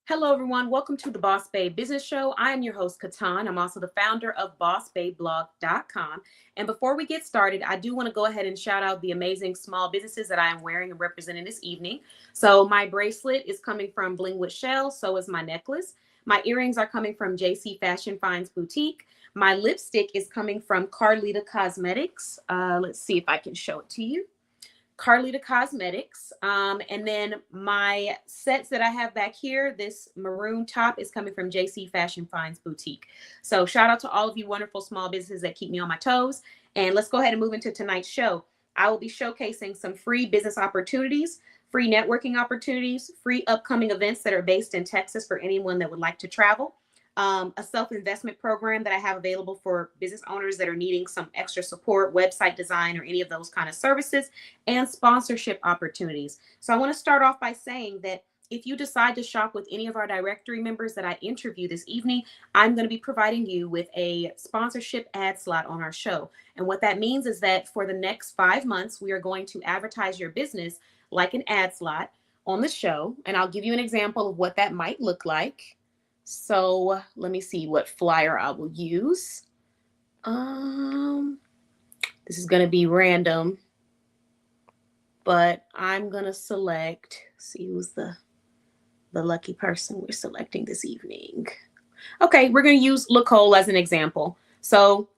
Hello, everyone. Welcome to the Boss Babe Business Show. I am your host, Katan. I'm also the founder of BossBabeBlog.com. And before we get started, I do want to go ahead and shout out the amazing small businesses that I am wearing and representing this evening. So my bracelet is coming from Bling with Shell. So is my necklace. My earrings are coming from JC Fashion Finds Boutique. My lipstick is coming from Carlita Cosmetics. Let's see if I can show it to you. Carlita Cosmetics. And then my sets that I have back here, this maroon top is coming from JC Fashion Finds Boutique. So shout out to all of you wonderful small businesses that keep me on my toes. And let's go ahead and move into tonight's show. I will be showcasing some free business opportunities, free networking opportunities, free upcoming events that are based in Texas for anyone that would like to travel. A self-investment program that I have available for business owners that are needing some extra support, website design, or any of those kind of services, and sponsorship opportunities. So I want to start off by saying that if you decide to shop with any of our directory members that I interview this evening, I'm going to be providing you with a sponsorship ad slot on our show. And what that means is that for the next 5 months, we are going to advertise your business like an ad slot on the show. And I'll give you an example of what that might look like. So let me see what flyer I will use. This is going to be random, but I'm going to select, see who's the lucky person we're selecting this evening. Okay, we're going to use Lacole as an example. So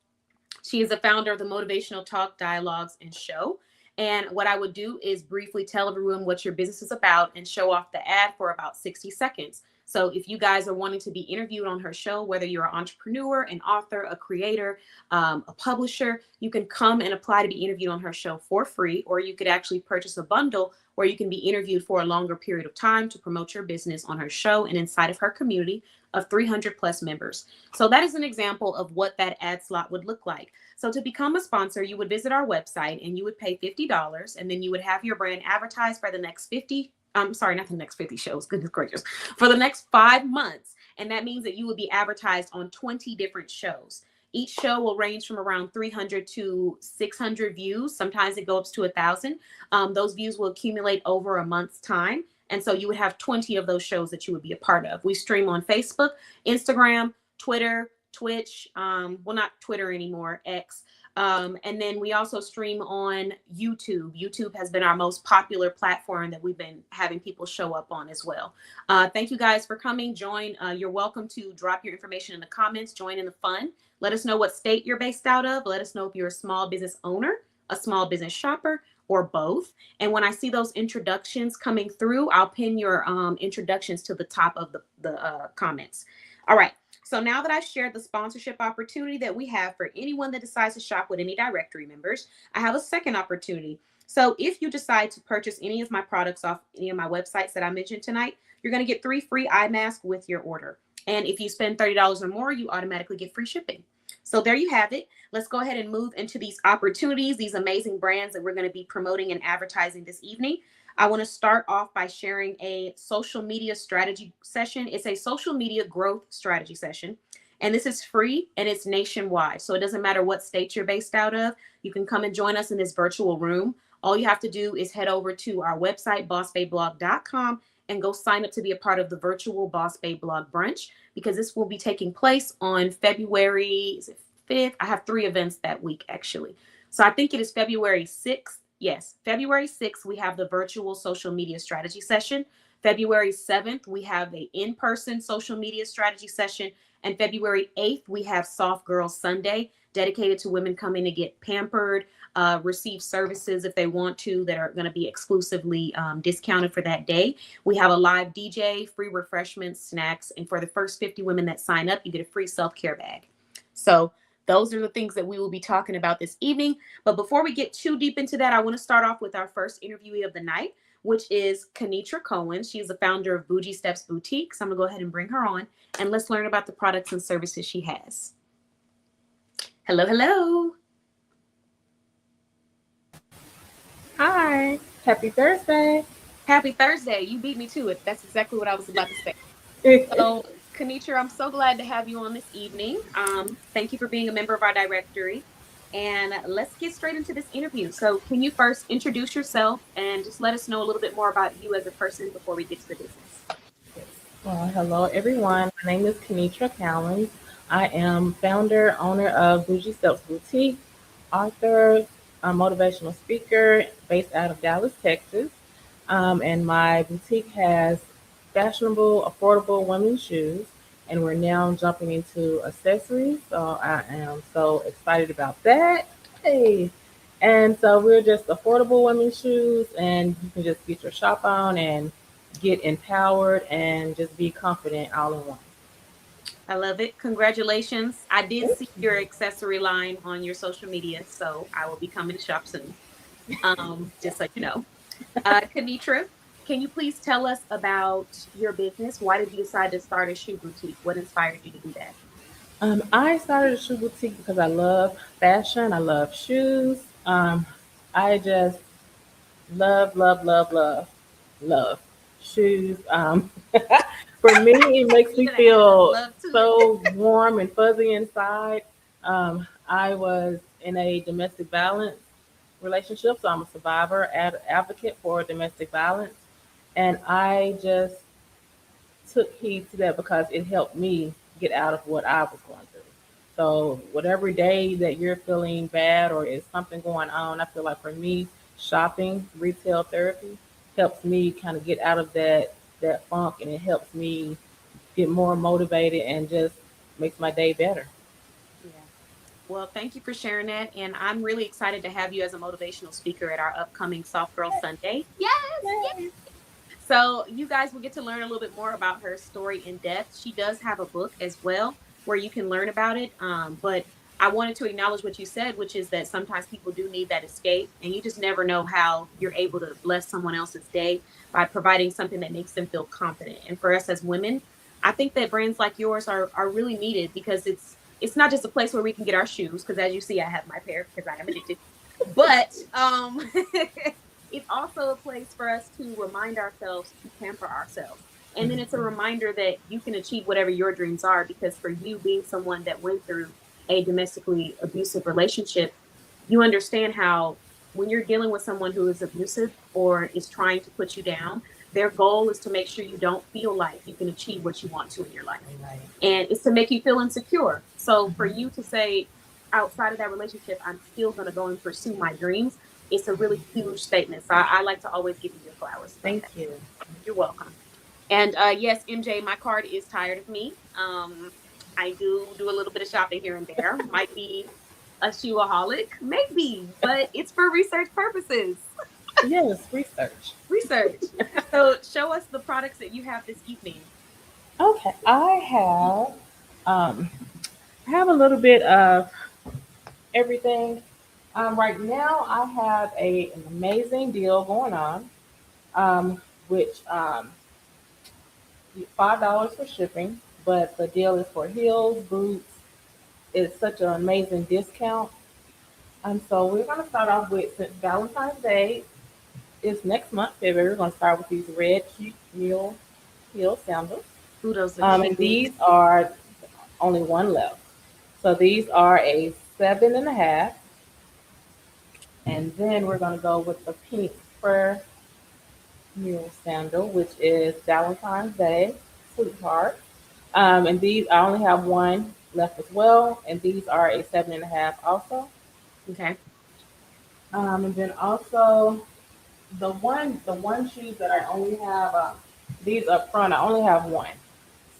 she is the founder of the Motivational Talk, Dialogues, and Show. And what I would do is briefly tell everyone what your business is about and show off the ad for about 60 seconds. So if you guys are wanting to be interviewed on her show, whether you're an entrepreneur, an author, a creator, a publisher, you can come and apply to be interviewed on her show for free, or you could actually purchase a bundle where you can be interviewed for a longer period of time to promote your business on her show and inside of her community of 300 plus members. So that is an example of what that ad slot would look like. So to become a sponsor, you would visit our website and you would pay $50, and then you would have your brand advertised for the next 50 not the next 50 shows, goodness gracious, for the next 5 months. And that means that you will be advertised on 20 different shows. Each show will range from around 300 to 600 views. Sometimes it goes up to 1,000. Those views will accumulate over a month's time. And so you would have 20 of those shows that you would be a part of. We stream on Facebook, Instagram, Twitter, Twitch, not Twitter anymore, X. And then we also stream on YouTube. YouTube has been our most popular platform that we've been having people show up on as well. Thank you guys for coming. Join. You're welcome to drop your information in the comments. Join in the fun. Let us know what state you're based out of. Let us know if you're a small business owner, a small business shopper, or both. And when I see those introductions coming through, I'll pin your introductions to the top of the comments. All right. So now that I've shared the sponsorship opportunity that we have for anyone that decides to shop with any directory members, I have a second opportunity. So if you decide to purchase any of my products off any of my websites that I mentioned tonight, you're going to get 3 free eye masks with your order. And if you spend $30 or more, you automatically get free shipping. So there you have it. Let's go ahead and move into these opportunities, these amazing brands that we're going to be promoting and advertising this evening. I want to start off by sharing a social media strategy session. It's a social media growth strategy session, and this is free and it's nationwide. So it doesn't matter what state you're based out of. You can come and join us in this virtual room. All you have to do is head over to our website, bossbabeblog.com, and go sign up to be a part of the virtual Boss Babe Blog Brunch, because this will be taking place on February 5th. I have 3 events that week, actually. So I think it is February 6th. Yes, February 6th, we have the virtual social media strategy session. February 7th, we have the in-person social media strategy session. And February 8th, we have Soft Girl Sunday, dedicated to women coming to get pampered, receive services if they want to that are going to be exclusively discounted for that day. We have a live DJ, free refreshments, snacks, and for the first 50 women that sign up, you get a free self-care bag. So those are the things that we will be talking about this evening. But before we get too deep into that, I want to start off with our first interviewee of the night, which is Kenitra Cohen. She is the founder of Bougie Steps Boutique. So I'm going to go ahead and bring her on, and let's learn about the products and services she has. Hello, hello. Hi, happy Thursday. Happy Thursday. You beat me to it. That's exactly what I was about to say. So, Kenitra, I'm so glad to have you on this evening. Thank you for being a member of our directory. And let's get straight into this interview. So, can you first introduce yourself and just let us know a little bit more about you as a person before we get to the business? Well, hello everyone. My name is Kenitra Callens. I am founder, owner of Bougie Steps Boutique, author, a motivational speaker based out of Dallas, Texas. And my boutique has fashionable, affordable women's shoes, and we're now jumping into accessories. So I am so excited about that. Hey. And so we're just affordable women's shoes, and you can just get your shop on and get empowered and just be confident all in one. I love it. Congratulations. I did Thank see you. your accessory line on your social media, so I will be coming to shop soon. Just so you know. Kanitra, can you please tell us about your business? Why did you decide to start a shoe boutique? What inspired you to do that? I started a shoe boutique because I love fashion. I love shoes. I just love, love, love, love, love shoes. For me, it makes You me could have added a feel love to it. so warm and fuzzy inside. I was in a domestic violence relationship, so I'm a survivor, advocate for domestic violence, and I just took heed to that because it helped me get out of what I was going through. So whatever day that you're feeling bad or is something going on, I feel like for me, shopping, retail therapy helps me kind of get out of that funk, and it helps me get more motivated and just makes my day better. Yeah. Well, thank you for sharing that. And I'm really excited to have you as a motivational speaker at our upcoming Soft Girl Sunday. Yes. Yes. Yay. So you guys will get to learn a little bit more about her story in depth. She does have a book as well where you can learn about it. But I wanted to acknowledge what you said, which is that sometimes people do need that escape, and you just never know how you're able to bless someone else's day by providing something that makes them feel confident. And for us as women, I think that brands like yours are really needed because it's not just a place where we can get our shoes, because as you see, I have my pair because I am addicted. But it's also a place for us to remind ourselves to pamper ourselves. And then it's a reminder that you can achieve whatever your dreams are, because for you, being someone that went through a domestically abusive relationship, you understand how when you're dealing with someone who is abusive or is trying to put you down, their goal is to make sure you don't feel like you can achieve what you want to in your life. Right. And it's to make you feel insecure. So for you to say, outside of that relationship, I'm still going to go and pursue my dreams, it's a really huge statement. So I like to always give you your flowers about Thank that. you. You're welcome. And yes, MJ, my card is tired of me. I do a little bit of shopping here and there. Might be a shoeaholic, maybe, but it's for research purposes. Yes, research. Research. So show us the products that you have this evening. Okay, um I have a little bit of everything. Right now, I have an amazing deal going on, which $5 for shipping, but the deal is for heels, boots. It's such an amazing discount. So we're going to start off with, since Valentine's Day is next month, February. We're going to start with these red cute heel sandals. Ooh, those are cute. And these are only one left. So these are a 7.5. And then we're going to go with the pink fur mule sandal, which is Valentine's Day, sweetheart. And these, I only have one left as well. And these are a 7.5 also. Okay. And then also the one shoes that I only have, these up front, I only have one.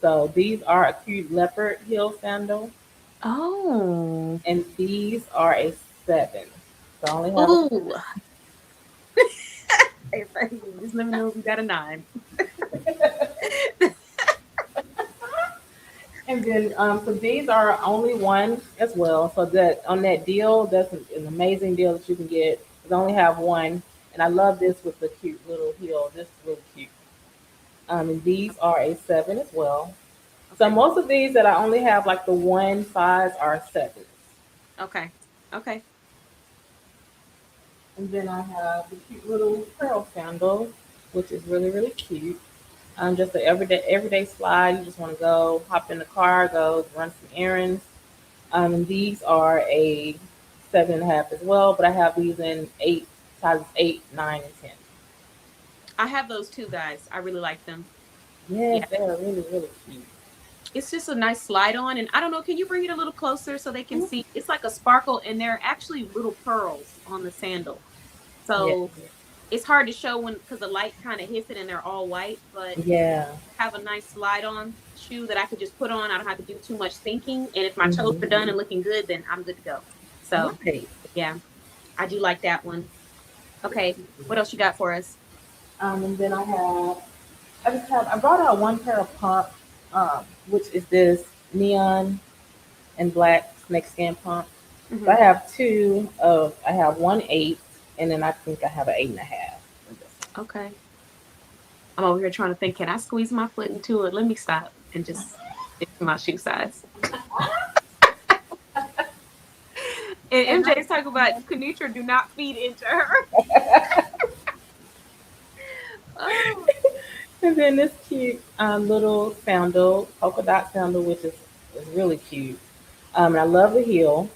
So these are a cute leopard heel sandal, Oh. and these are a 7. So I only have a Ooh. Just let me know if you got a 9. And then, so these are only one as well. So that on that deal, that's an amazing deal that you can get. 'Cause I only have one, and I love this with the cute little heel. This is really cute. And these are a 7 as well. So Okay. most of these that I only have like the one size are 7s. Okay. Okay. And then I have the cute little pearl sandal, which is really really cute. Just the everyday slide. You just want to go hop in the car, go run some errands. And these are a 7.5 as well, but I have these in sizes 8, 9, and 10. I have those too, guys. I really like them. Yes, Yeah, they are really, really cute. it's just a nice slide on. And I don't know, can you bring it a little closer so they can Mhm. see? It's like a sparkle, and they're actually little pearls on the sandal. Yeah. So it's hard to show when because the light kind of hits it and they're all white, but Yeah. have a nice slide on shoe that I could just put on. I don't have to do too much thinking. And if my toes Hmm. are done and looking good, then I'm good to go. So Right. yeah, I do like that one. Okay, what else you got for us? And then I brought out one pair of pump, which is this neon and black snakeskin pump. So I Hmm. have I have 1/8, and then I think I have an 8.5 in this one. Okay, I'm over here trying to think. Can I squeeze my foot into it? Let me stop and just stick to my shoe size. And And MJ is talking about Kanitra do not feed into her. Oh, And then this cute little sandal, polka dot sandal, which is really cute. And I love the heel.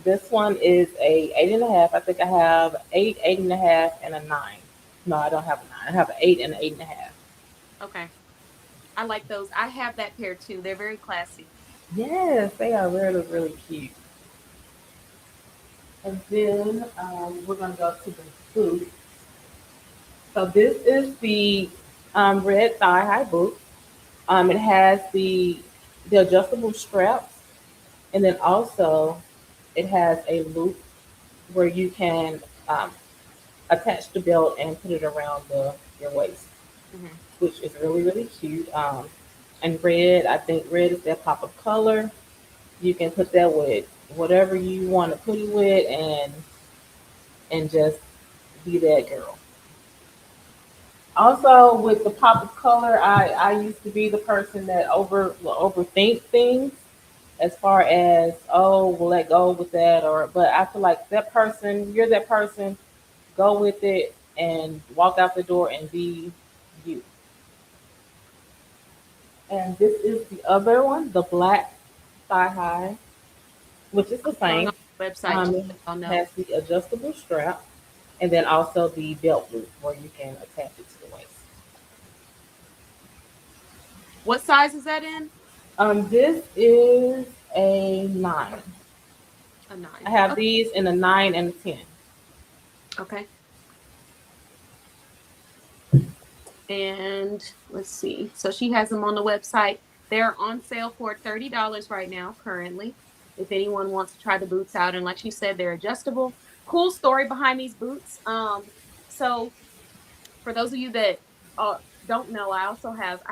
This one is a 8.5. I think I have 8.5, and a 9. No, I don't have a 9. I have an 8 and an 8.5. okay. I like those. I have that pair too. They're very classy. Yes, they are really, really cute. And then we're going to go to the boot. So this is the red thigh high boot. It has the adjustable straps, and then also it has a loop where you can attach the belt and put it around your waist, Hmm. which is really, really cute. And red, I think red is their pop of color. You can put that with whatever you want to put it with, and just be that girl. Also, with the pop of color, I used to be the person that overthink things as far as, oh, we'll let go with that, or but I feel like that person, you're that person, go with it and walk out the door and be you. And this is the other one, the black thigh high, which is the I'm going on same. the website just It so y'all know. has the adjustable strap, and then also the belt loop where you can attach it to the waist. What size is that in? This is a 9. A I nine. have Okay. these in a 9 and a 10. Okay. And let's see. So she has them on the website. They're on sale for $30 right now, currently. If anyone wants to try the boots out, and like she said, they're adjustable. Cool story behind these boots. So for those of you that don't know, I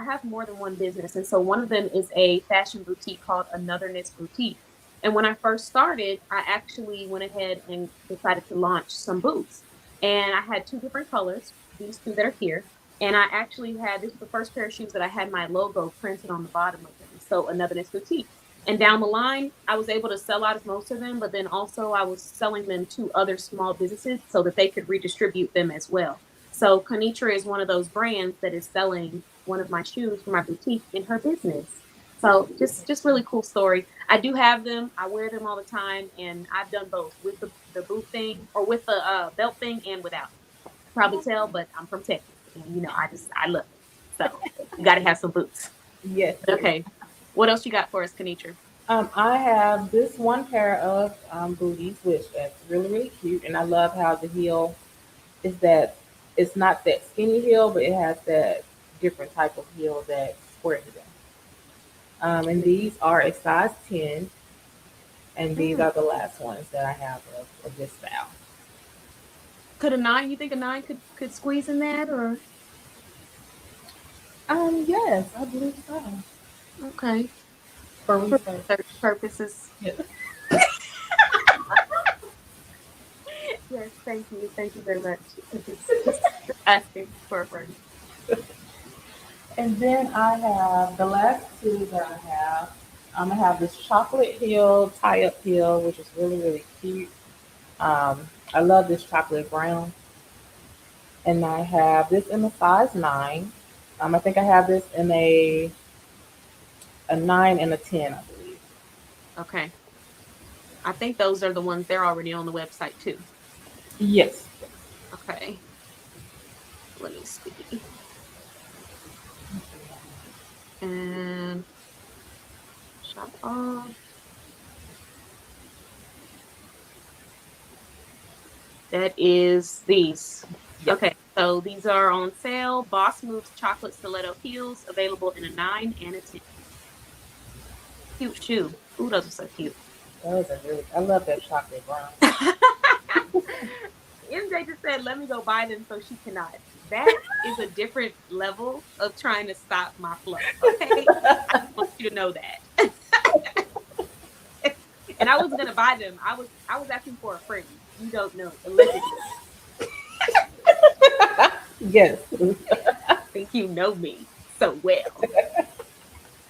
have more than one business, and so one of them is a fashion boutique called Anotherness Boutique. And when I first started, I actually went ahead and decided to launch some boots, and I had two different colors. These two that are here, and I actually had this was the first pair of shoes that I had my logo printed on the bottom of them. So Anotherness Boutique. And down the line, I was able to sell out of most of them, but then also I was selling them to other small businesses so that they could redistribute them as well. So Kanitra is one of those brands that is selling one of my shoes for my boutique in her business. So just really cool story. I do have them. I wear them all the time, and I've done both with the boot thing or with the belt thing and without. Probably tell, but I'm from Texas, and I love it. So you got to have some boots. Yes. Okay, what else you got for us, Kanitra? I have this one pair of booties, which that's really, really cute, and I love how the heel is that it's not that skinny heel, but it has that different type of heel that squares it. And these are a size 10, and these Mm. are the last ones that I have of this style. Could a nine? You think a nine could squeeze in that or Yes, I believe so. okay For for research. research purposes? Yes. Yes, thank you very much. Just asking for a friend. And then I have the last two that I have. I have this chocolate heel, tie up heel, which is really, really cute. I love this chocolate brown. And I have this in a size 9. I think I have this in a 9 and a 10, I believe. Okay, I think those are the ones they're already on the website too. Yes. Okay, let me see. That is these. Yes. Okay, so these are on sale. Boss Moves chocolate stiletto heels available in a 9 and a 10. Cute shoe. Ooh, those are so cute. Those are really, I love that chocolate brown. MJ just said, let me go buy them so she cannot. That is a different level of trying to stop my flow. Okay. I want you to know that. And I wasn't gonna buy them. I was asking for a friend. You don't know, allegedly. Yes. I think you know me so well.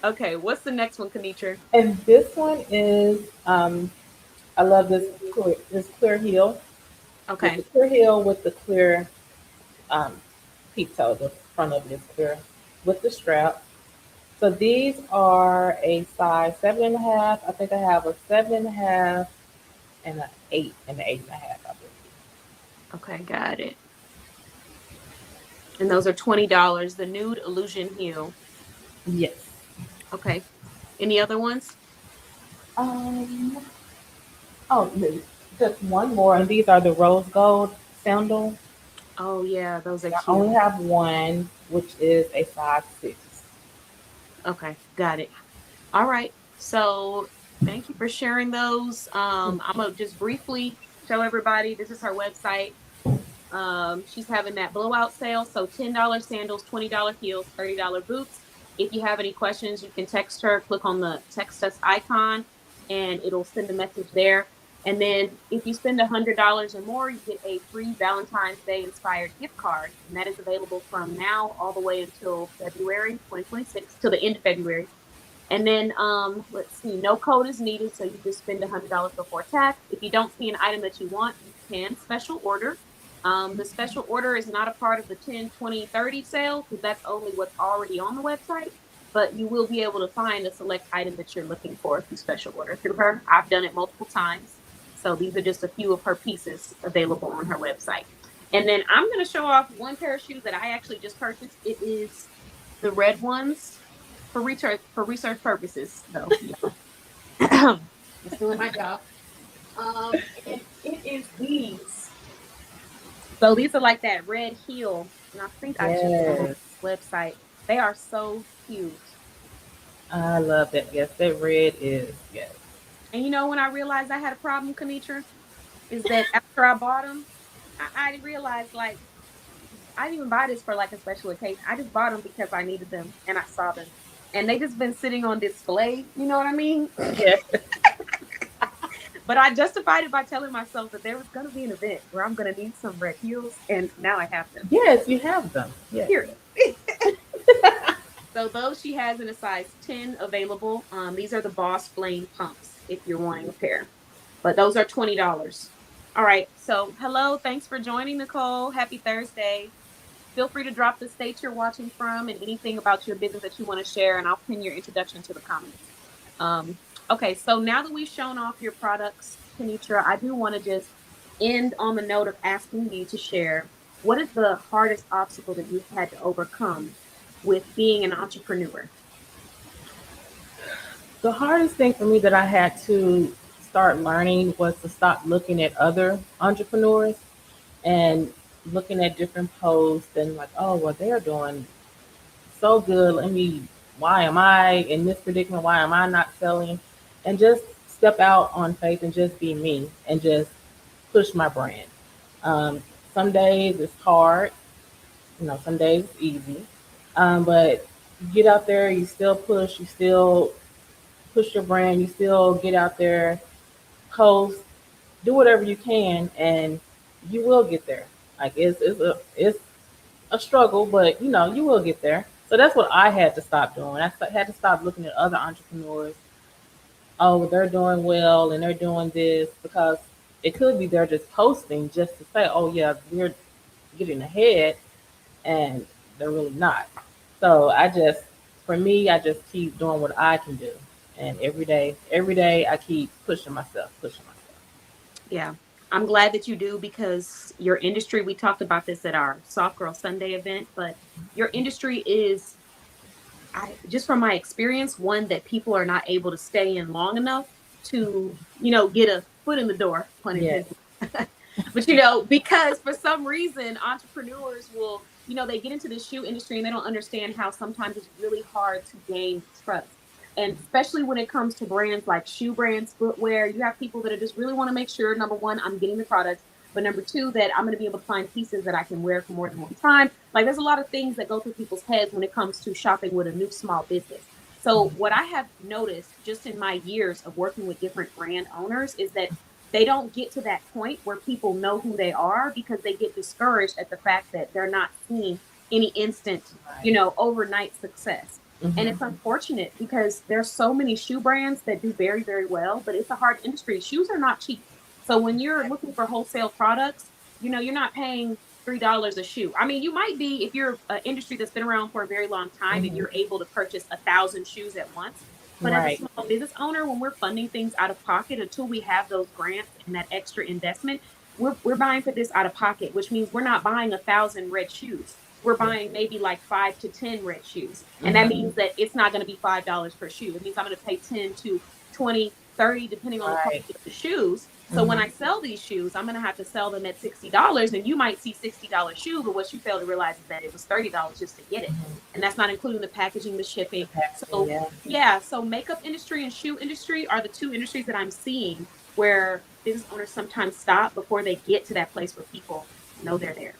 Okay, what's the next one, Kanitra? And this one is, I love this clear heel with the Okay. clear heel with the clear um, peep toe. The front of it is clear with the strap. So these are a size 7.5. I think I have a 7.5 and an 8 and an 8.5. I believe. Okay, got it. And those are $20. The nude illusion heel. Yes. Okay. Any other ones? Um. Oh, just one more, and these are the rose gold sandal. Oh yeah, those are I cute. only have one, which is a size 6. Okay, got it. All right. So thank you for sharing those. I'm gonna just briefly show everybody. This is her website. She's having that blowout sale. So $10 sandals, $20 heels, $30 boots. If you have any questions, you can text her, click on the text us icon, and it'll send a message there. And then if you spend $100 or more, you get a free Valentine's Day inspired gift card. And that is available from now all the way until February 2026, till the end of February. And then let's see, no code is needed, so you just spend $100 before tax. If you don't see an item that you want, you can special order. The special order is not a part of the 10, 20, 30 sale because that's only what's already on the website. But you will be able to find a select item that you're looking for if you special order through her. I've done it multiple times. So these are just a few of her pieces available on her website. And then I'm going to show off one pair of shoes that I actually just purchased. It is the red ones for research purposes. So just doing my job. And it is these. So these are like that red heel, and I think I just saw on Yes, the website. They are so cute. I love that. Yes, that red is yes. And you know when I realized I had a problem, Kanitra, is that after I bought them, I realized like I didn't even buy this for like a special occasion. I just bought them because I needed them and I saw them, and they just been sitting on display. You know what I mean? Yes, But I justified it by telling myself that there was going to be an event where I'm going to need some red heels, and now I have them. yes, you have them. Yes. Period. So those she has in a size 10 available. These are the Boss Flame pumps if you're wanting a pair. But those are $20. All right. So hello. Thanks for joining, Nicole. Happy Thursday. Feel free to drop the state you're watching from and anything about your business that you want to share, and I'll pin your introduction to the comments. Um, okay, so now that we've shown off your products, Kenitra, I do want to just end on the note of asking you to share what is the hardest obstacle that you've had to overcome with being an entrepreneur? The hardest thing for me that I had to start learning was to stop looking at other entrepreneurs and looking at different posts and like, oh, well, they're doing so good. Why am I in this predicament? Why am I not selling? And just step out on faith and just be me and just push my brand. Um, some days it's hard, some days it's easy. But you get out there, you still push your brand, you still get out there, post, do whatever you can, and you will get there. Like it's a struggle, but you will get there. So that's what I had to stop doing. Had to stop looking at other entrepreneurs. Oh, they're doing well and they're doing this because it could be they're just posting just to say, oh yeah, we're getting ahead, and they're really not. So for me, I just keep doing what I can do, and every day, I keep pushing myself, pushing myself. Yeah, I'm glad that you do because your industry, we talked about this at our Soft Girl Sunday event, but your industry is, just from my experience, one that people are not able to stay in long enough to, get a foot in the door, pun Yes, intended. But you know, because for some reason entrepreneurs will, you know, they get into the shoe industry and they don't understand how sometimes it's really hard to gain trust. And especially when it comes to brands like shoe brands, footwear, you have people that are just really want to make sure, number one, I'm getting the products, but number two, that I'm going to be able to find pieces that I can wear for more than one time. Like there's a lot of things that go through people's heads when it comes to shopping with a new small business. So what I have noticed just in my years of working with different brand owners is that they don't get to that point where people know who they are because they get discouraged at the fact that they're not seeing any instant, you know, overnight success. And it's unfortunate because there's so many shoe brands that do very, very well, but it's a hard industry. Shoes are not cheap. So when you're looking for wholesale products, you know, you're not paying $3 a shoe. I mean, you might be if you're an industry that's been around for a very long time and you're able to purchase 1,000 shoes at once. But as a Right. small business owner, when we're funding things out of pocket until we have those grants and that extra investment, we're buying for this out of pocket, which means we're not buying 1,000 red shoes. We're buying maybe like 5 to 10 red shoes. And that means that it's not going to be $5 per shoe. It means I'm going to pay 10 to 20, 30, depending on the Right. quality of the shoes. So when I sell these shoes, I'm going to have to sell them at $60. And you might see $60 shoe, but what you fail to realize is that it was $30 just to get it. And that's not including the packaging, the shipping. So Yeah. yeah, so makeup industry and shoe industry are the two industries that I'm seeing where business owners sometimes stop before they get to that place where people know they're there.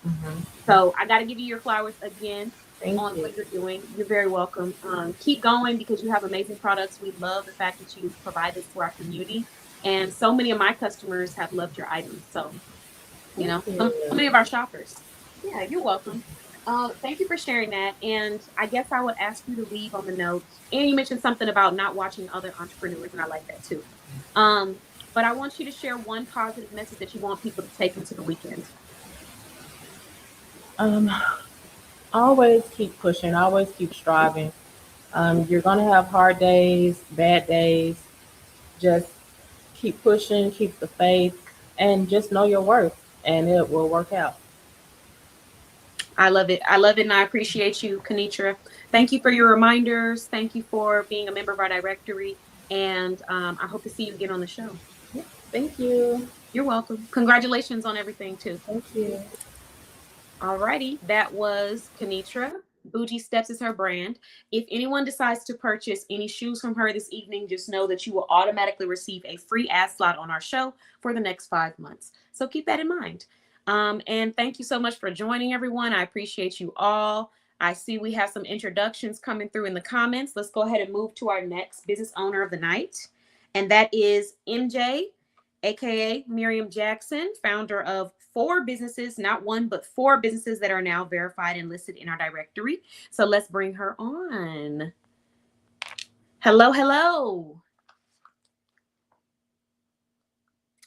So I got to give you your flowers again Thank on you. what you're doing. You're very welcome. Keep going because you have amazing products. We love the fact that you provide this to our community. And so many of my customers have loved your items. So, you know, Thank so you. many of our shoppers. Yeah, you're welcome. Thank you for sharing that. And I guess I would ask you to leave on the notes. And you mentioned something about not watching other entrepreneurs, and I like that too. Um, but I want you to share one positive message that you want people to take into the weekend. Um, always keep pushing, always keep striving. You're gonna have hard days, bad days. Just keep pushing, keep the faith, and just know your worth, and it will work out. I love it. I love it, and I appreciate you, Kanitra. Thank you for your reminders. Thank you for being a member of our directory, and I hope to see you again on the show. Thank you. You're welcome. Congratulations on everything too. Thank you. Alrighty, that was Kanitra. Bougie Steps is her brand. If anyone decides to purchase any shoes from her this evening, just know that you will automatically receive a free ad slot on our show for the next 5 months. So keep that in mind. And thank you so much for joining, everyone. I appreciate you all. I see we have some introductions coming through in the comments. Let's go ahead and move to our next business owner of the night, and that is MJ, aka Miriam Jackson, founder of 4 businesses, not one, but 4 businesses that are now verified and listed in our directory. So let's bring her on. Hello, hello.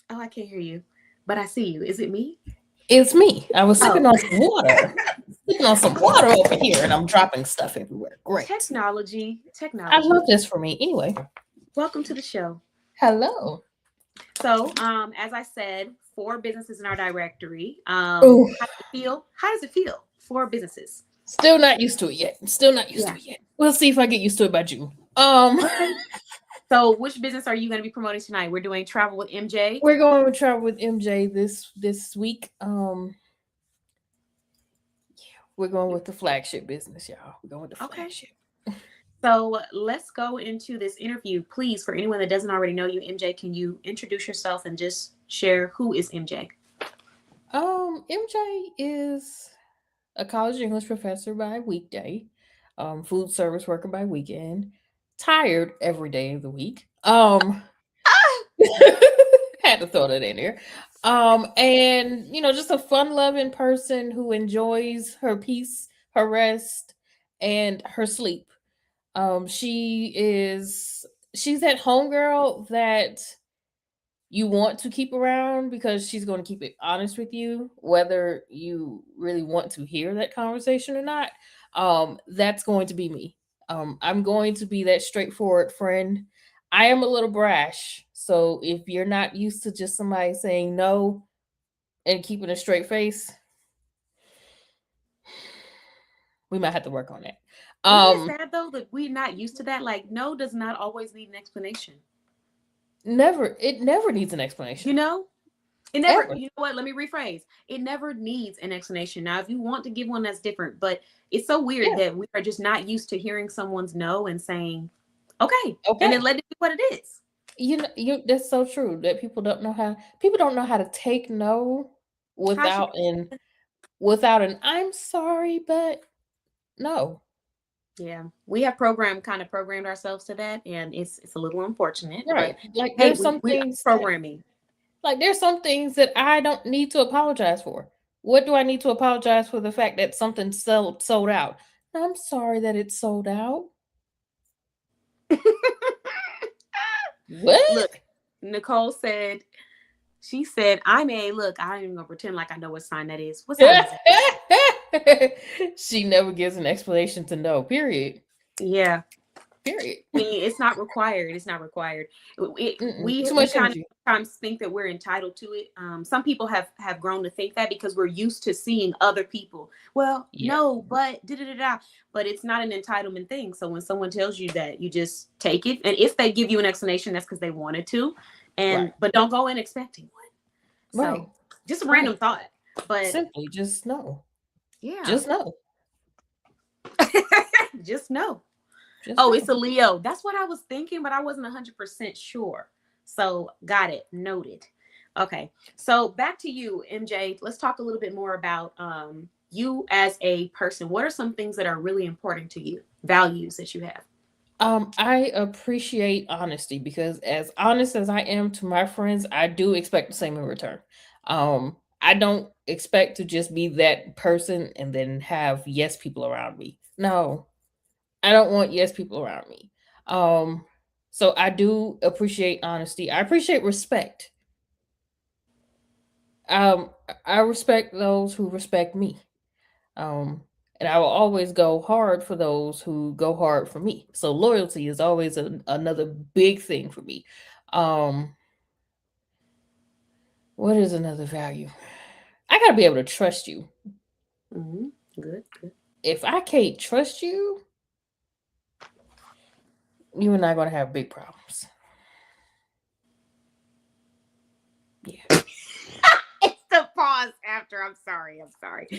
Oh, I can't hear you, but I see you. Is it me? It's me. I was sipping Oh. on some water. Sipping on some water over here, and I'm dropping stuff everywhere. Great. Technology. I love this for me. Anyway, Welcome to the show. hello. So, as I said, 4 businesses in our directory. Ooh. How does it feel? How does it feel? 4 businesses. Still not used to it yet. Still not used Yeah. to it yet. We'll see if I get used to it by June. So, which business are you going to be promoting tonight? We're doing travel with MJ. We're going to travel with MJ this week. We're going with the flagship business, y'all. We're going with the Okay. flagship. So let's go into this interview. Please, for anyone that doesn't already know you, MJ, can you introduce yourself and just share who is MJ? MJ is a college English professor by weekday, food service worker by weekend, tired every day of the week. Had to throw that in there. And just a fun-loving person who enjoys her peace, her rest, and her sleep. She's that homegirl that you want to keep around because she's going to keep it honest with you, whether you really want to hear that conversation or not. That's going to be me. I'm going to be that straightforward friend. I am a little brash, so if you're not used to just somebody saying no and keeping a straight face, we might have to work on that. Isn't it sad though that we're not used to that? Like, no does not always need an explanation. It never needs an explanation. You know? It never, ever. you know what? Let me rephrase. It never needs an explanation. Now, if you want to give one, that's different. But it's so weird Yeah. that we are just not used to hearing someone's no and saying, okay, and then Okay. let it be what it is. That's so true that people don't know how to take no Tasha, without an I'm sorry, but no. yeah, we have kind of programmed ourselves to that, and it's a little unfortunate. But Right. Like hey, there's some we things that programming. there's some things that I don't need to apologize for. What do I need to apologize for the fact that something sold out? I'm sorry that it's sold out. What? Look, Nicole said, she said, I ain't even gonna pretend like I know what sign that is. What sign is it? She never gives an explanation to no. Period. Yeah. Period. I mean, it's not required. It's not required. We Too much kind of energy. sometimes think that we're entitled to it. Some people have grown to think that because we're used to seeing other people. Well, Yeah. no, but da. But it's not an entitlement thing. So when someone tells you that, you just take it. And if they give you an explanation, that's because they wanted to. Right. But don't go in expecting one. Right. So just a random thought. But Simply just no. yeah, Just no. just know. Just Oh, no. it's a Leo. That's what I was thinking, but I wasn't 100% sure. So got it. Noted. Okay. So back to you, MJ. Let's talk a little bit more about you as a person. What are some things that are really important to you? Values that you have? I appreciate honesty because as honest as I am to my friends, I do expect the same in return. I don't expect to just be that person and then have yes people around me. No, I don't want yes people around me. So I do appreciate honesty. I appreciate respect. Um, I respect those who respect me. Um, and I will always go hard for those who go hard for me. So loyalty is always another big thing for me. Um, what is another value? I gotta be able to trust you. Mm-hmm. Good. Good. If I can't trust you, you and I are gonna have big problems. Yeah. It's the pause after. I'm sorry.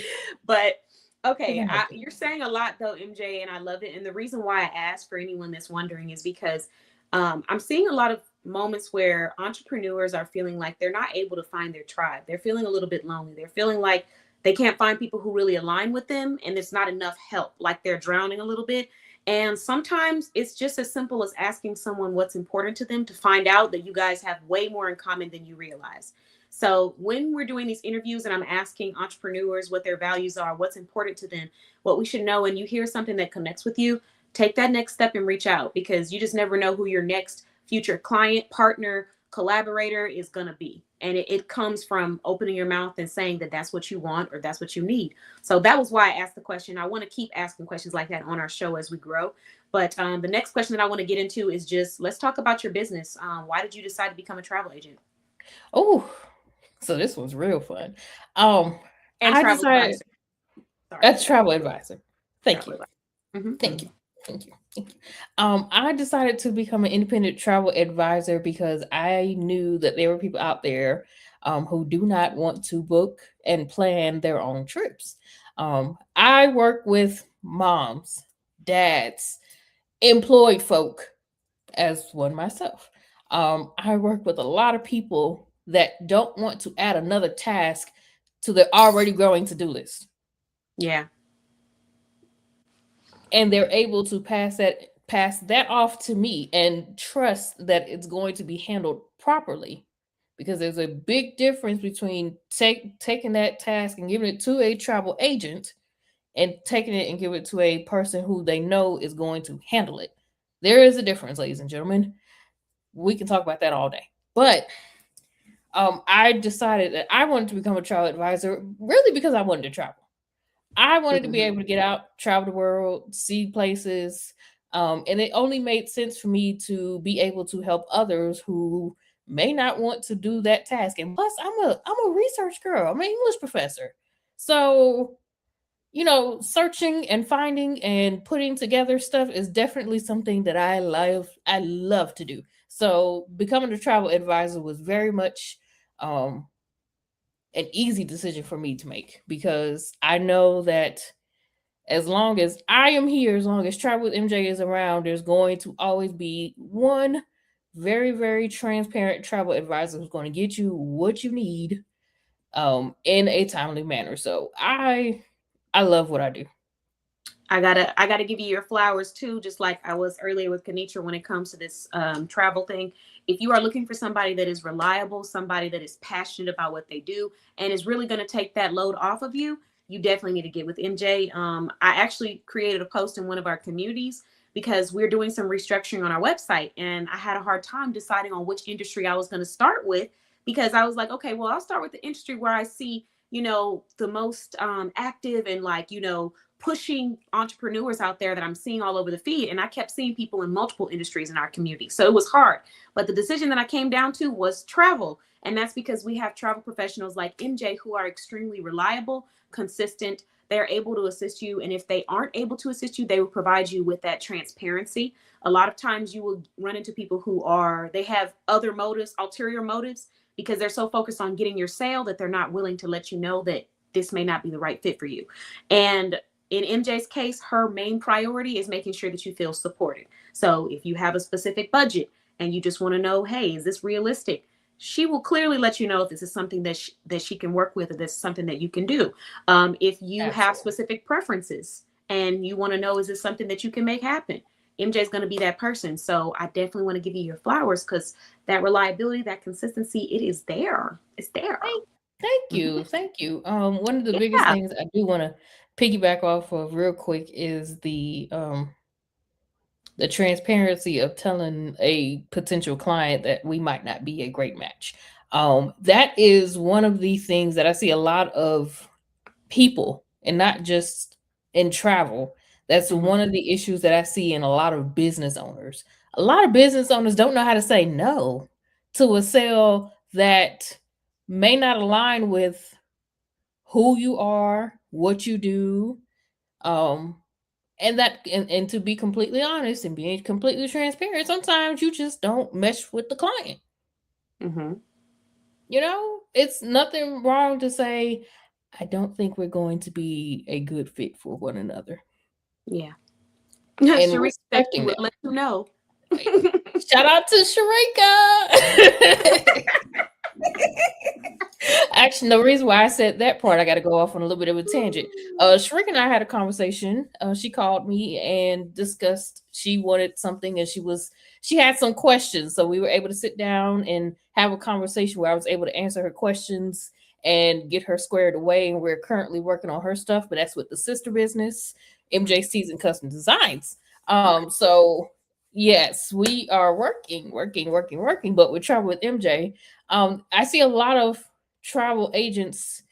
But okay, you're saying a lot though, MJ, and I love it. And the reason why I asked for anyone that's wondering is because I'm seeing a lot of moments where entrepreneurs are feeling like they're not able to find their tribe. They're feeling a little bit lonely. They're feeling like they can't find people who really align with them, and there's not enough help. Like they're drowning a little bit. And sometimes it's just as simple as asking someone what's important to them to find out that you guys have way more in common than you realize. So when we're doing these interviews and I'm asking entrepreneurs what their values are, what's important to them, what we should know, and you hear something that connects with you, take that next step and reach out, because you just never know who your next future client, partner, collaborator is going to be. And it comes from opening your mouth and saying that that's what you want or that's what you need. So that was why I asked the question. I want to keep asking questions like that on our show as we grow. But the next question that I want to get into is just, let's talk about your business. Why did you decide to become a travel agent? Oh, so this was real fun. And I travel decided advisor. Sorry. that's travel advisor. Thank you. Travel advisor. Mm-hmm. Thank you. Thank you. Thank you. I decided to become an independent travel advisor because I knew that there were people out there who do not want to book and plan their own trips. I work with moms, dads, employed folk as one myself. I work with a lot of people that don't want to add another task to their already growing to-do list. Yeah. And they're able to pass that off to me and trust that it's going to be handled properly, because there's a big difference between taking that task and giving it to a travel agent and taking it and giving it to a person who they know is going to handle it. There is a difference, ladies and gentlemen. We can talk about that all day. But I decided that I wanted to become a travel advisor really because I wanted to travel. I wanted to be able to get out, travel the world, see places. And it only made sense for me to be able to help others who may not want to do that task. And plus, I'm a research girl. I'm an English professor. So, searching and finding and putting together stuff is definitely something that I love to do. So becoming a travel advisor was very much an easy decision for me to make, because I know that as long as I am here, as long as Travel with MJ is around, there's going to always be one very, very transparent travel advisor who's going to get you what you need in a timely manner. So I love what I do. I gotta give you your flowers too, just like I was earlier with Kenitra when it comes to this travel thing. If you are looking for somebody that is reliable, somebody that is passionate about what they do, and is really going to take that load off of you, you definitely need to get with MJ. I actually created a post in one of our communities because we're doing some restructuring on our website, and I had a hard time deciding on which industry I was going to start with, because I was like, okay, well, I'll start with the industry where I see, the most active and pushing entrepreneurs out there that I'm seeing all over the feed. And I kept seeing people in multiple industries in our community. So it was hard. But the decision that I came down to was travel. And that's because we have travel professionals like MJ who are extremely reliable, consistent. They're able to assist you. And if they aren't able to assist you, they will provide you with that transparency. A lot of times you will run into people they have other motives, ulterior motives, because they're so focused on getting your sale that they're not willing to let you know that this may not be the right fit for you. And in MJ's case, her main priority is making sure that you feel supported. So if you have a specific budget and you just want to know, hey, is this realistic? She will clearly let you know if this is something that she can work with, or this is something that you can do. If you have specific preferences and you want to know, is this something that you can make happen? MJ is going to be that person. So I definitely want to give you your flowers, because that reliability, that consistency, it is there. It's there. Thank you. Thank you. One of the biggest things I do want to piggyback off of real quick is the transparency of telling a potential client that we might not be a great match. That is one of the things that I see a lot of people, and not just in travel. That's one of the issues that I see in a lot of business owners. A lot of business owners don't know how to say no to a sale that may not align with who you are, what you do, and to be completely honest and being completely transparent, sometimes you just don't mesh with the client. Mm-hmm. It's nothing wrong to say, I don't think we're going to be a good fit for one another. Yeah. And Sharika said she would that. let you know. Shout out to Sharika. Actually, the reason why I said that part, I got to go off on a little bit of a tangent. Sharika and I had a conversation. She called me and discussed she wanted something, and she had some questions. So we were able to sit down and have a conversation where I was able to answer her questions and get her squared away. And we're currently working on her stuff, but that's with the sister business, MJ Season Custom Designs. So yes, we are working, but we travel with MJ. I see a lot of travel agents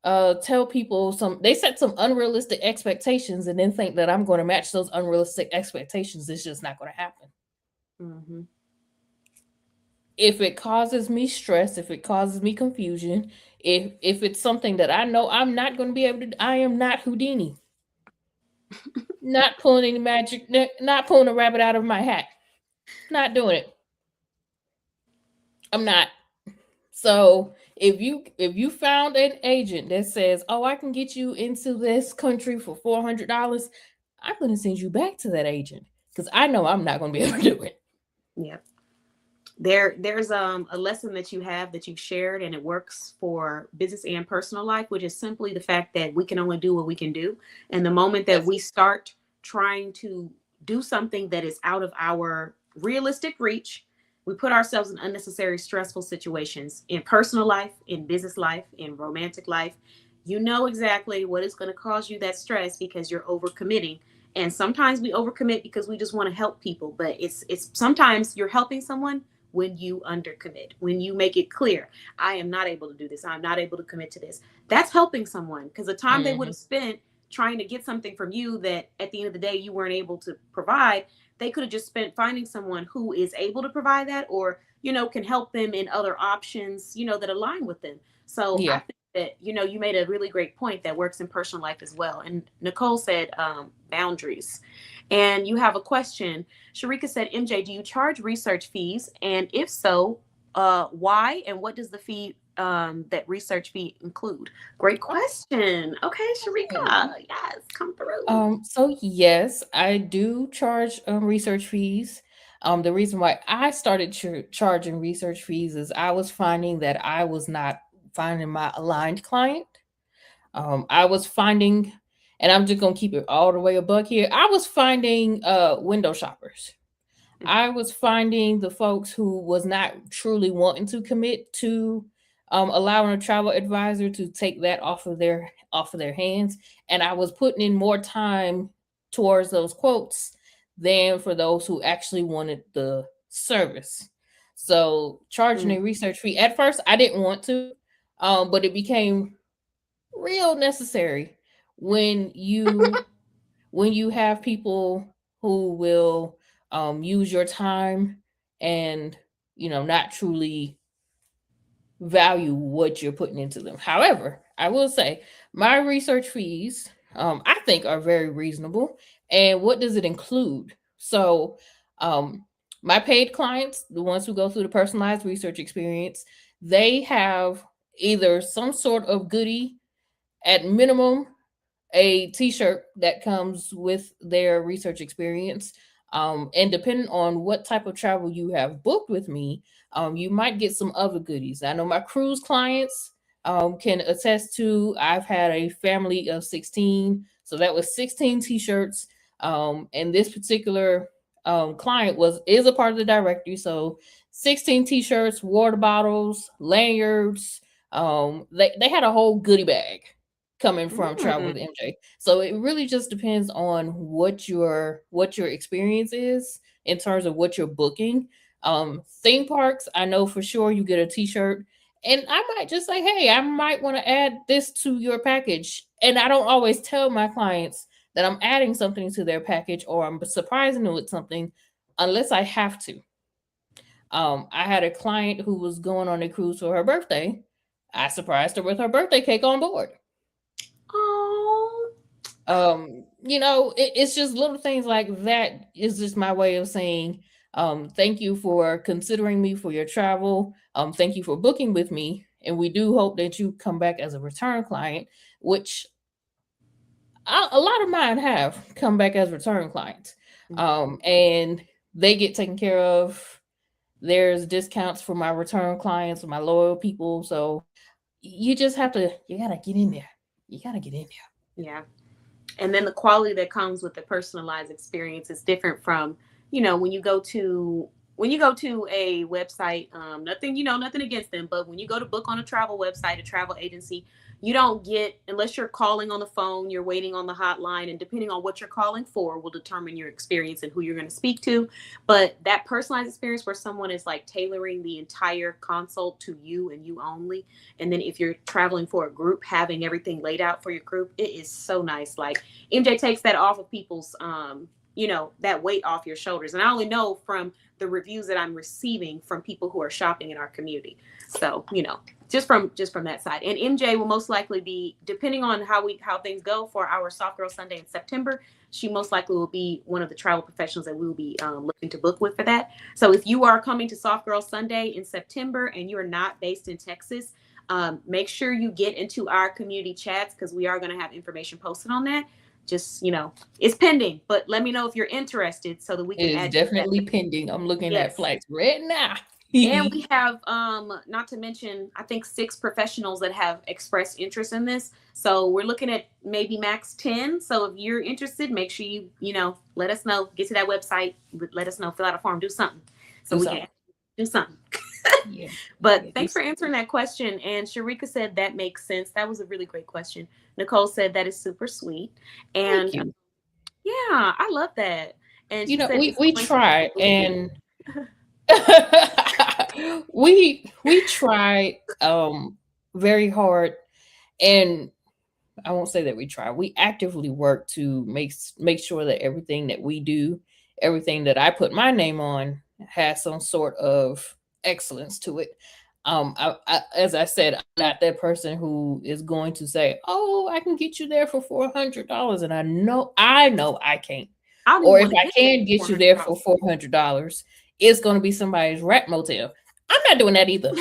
tell people they set some unrealistic expectations and then think that I'm going to match those unrealistic expectations. It's just not going to happen. Mm-hmm. If it causes me stress, if it causes me confusion, if it's something that I know I'm not going to be able to, I am not Houdini. Not pulling any magic, not pulling a rabbit out of my hat. Not doing it. I'm not. So if you found an agent that says, oh, I can get you into this country for $400, I'm going to send you back to that agent, because I know I'm not going to be able to do it. Yeah. There's a lesson that you've shared, and it works for business and personal life, which is simply the fact that we can only do what we can do. And the moment that we start trying to do something that is out of our realistic reach, we put ourselves in unnecessary stressful situations in personal life, in business life, in romantic life. You know exactly what is going to cause you that stress, because you're overcommitting. And sometimes we overcommit because we just want to help people, but it's sometimes you're helping someone when you undercommit, when you make it clear, I am not able to do this, I'm not able to commit to this. That's helping someone, because the time they would have spent trying to get something from you that at the end of the day you weren't able to provide, they could have just spent finding someone who is able to provide that, or can help them in other options that align with them. So yeah. I think that you made a really great point that works in personal life as well. And Nicole said boundaries. And you have a question. Sharika said, MJ, do you charge research fees? And if so, why? And what does the fee that research fee include? Great question. Okay, Sharika, yes, come through. So yes, I do charge research fees. The reason why I started charging research fees is I was finding that I was not finding my aligned client. I was finding, and I'm just gonna keep it all the way a buck here. I was finding window shoppers. I was finding the folks who was not truly wanting to commit to allowing a travel advisor to take that off of their hands, and I was putting in more time towards those quotes than for those who actually wanted the service. So charging a research fee at first, I didn't want to, but it became real necessary when you have people who will use your time and not truly value what you're putting into them. However, I will say my research fees I think are very reasonable. And what does it include? So my paid clients, the ones who go through the personalized research experience, they have either some sort of goodie, at minimum a t-shirt that comes with their research experience, and depending on what type of travel you have booked with me, you might get some other goodies. I know my cruise clients can attest to, I've had a family of 16, so that was 16 t-shirts. And this particular client is a part of the directory, so 16 t-shirts, water bottles, lanyards. They had a whole goodie bag coming from Travel with MJ. So it really just depends on what your experience is in terms of what you're booking. Theme parks, I know for sure you get a t-shirt, and I might just say, hey, I might want to add this to your package. And I don't always tell my clients that I'm adding something to their package or I'm surprising them with something unless I have to. I had a client who was going on a cruise for her birthday. I surprised her with her birthday cake on board. Oh, It's just little things like that. Is just my way of saying thank you for considering me for your travel. Thank you for booking with me, and we do hope that you come back as a return client, which a lot of mine have come back as return clients. And they get taken care of. There's discounts for my return clients, my loyal people. So you gotta get in there. You gotta get in there. yeah. And then the quality that comes with the personalized experience is different from, when you go to a website, nothing against them, but when you go to book on a travel website, a travel agency, you don't get, unless you're calling on the phone, you're waiting on the hotline, and depending on what you're calling for will determine your experience and who you're going to speak to. But that personalized experience where someone is like tailoring the entire consult to you and you only, and then if you're traveling for a group, having everything laid out for your group, it is so nice. Like MJ takes that off of people's that weight off your shoulders. And I only know from the reviews that I'm receiving from people who are shopping in our community. So, just from that side. And MJ will most likely be, depending on how things go for our Soft Girl Sunday in September, she most likely will be one of the travel professionals that we will be looking to book with for that. So if you are coming to Soft Girl Sunday in September and you are not based in Texas, make sure you get into our community chats, because we are going to have information posted on that. Just, it's pending, but let me know if you're interested so that we can It is definitely pending. I'm looking at flights right now. And we have, not to mention, I think 6 professionals that have expressed interest in this. So we're looking at maybe max 10. So if you're interested, make sure you let us know, get to that website, let us know, fill out a form, do something. So we can do something. But thanks for answering that question. And Sharika said that makes sense. That was a really great question. Nicole said that is super sweet. And yeah, I love that. And we try, and we try very hard, and I won't say that we try. We actively work to make sure that everything that we do, everything that I put my name on, has some sort of excellence to it. As I said, I'm not that person who is going to say, "Oh, I can get you there for $400," and I know I can't. Or if I can get you there for $400, it's going to be somebody's rat motel. I'm not doing that either.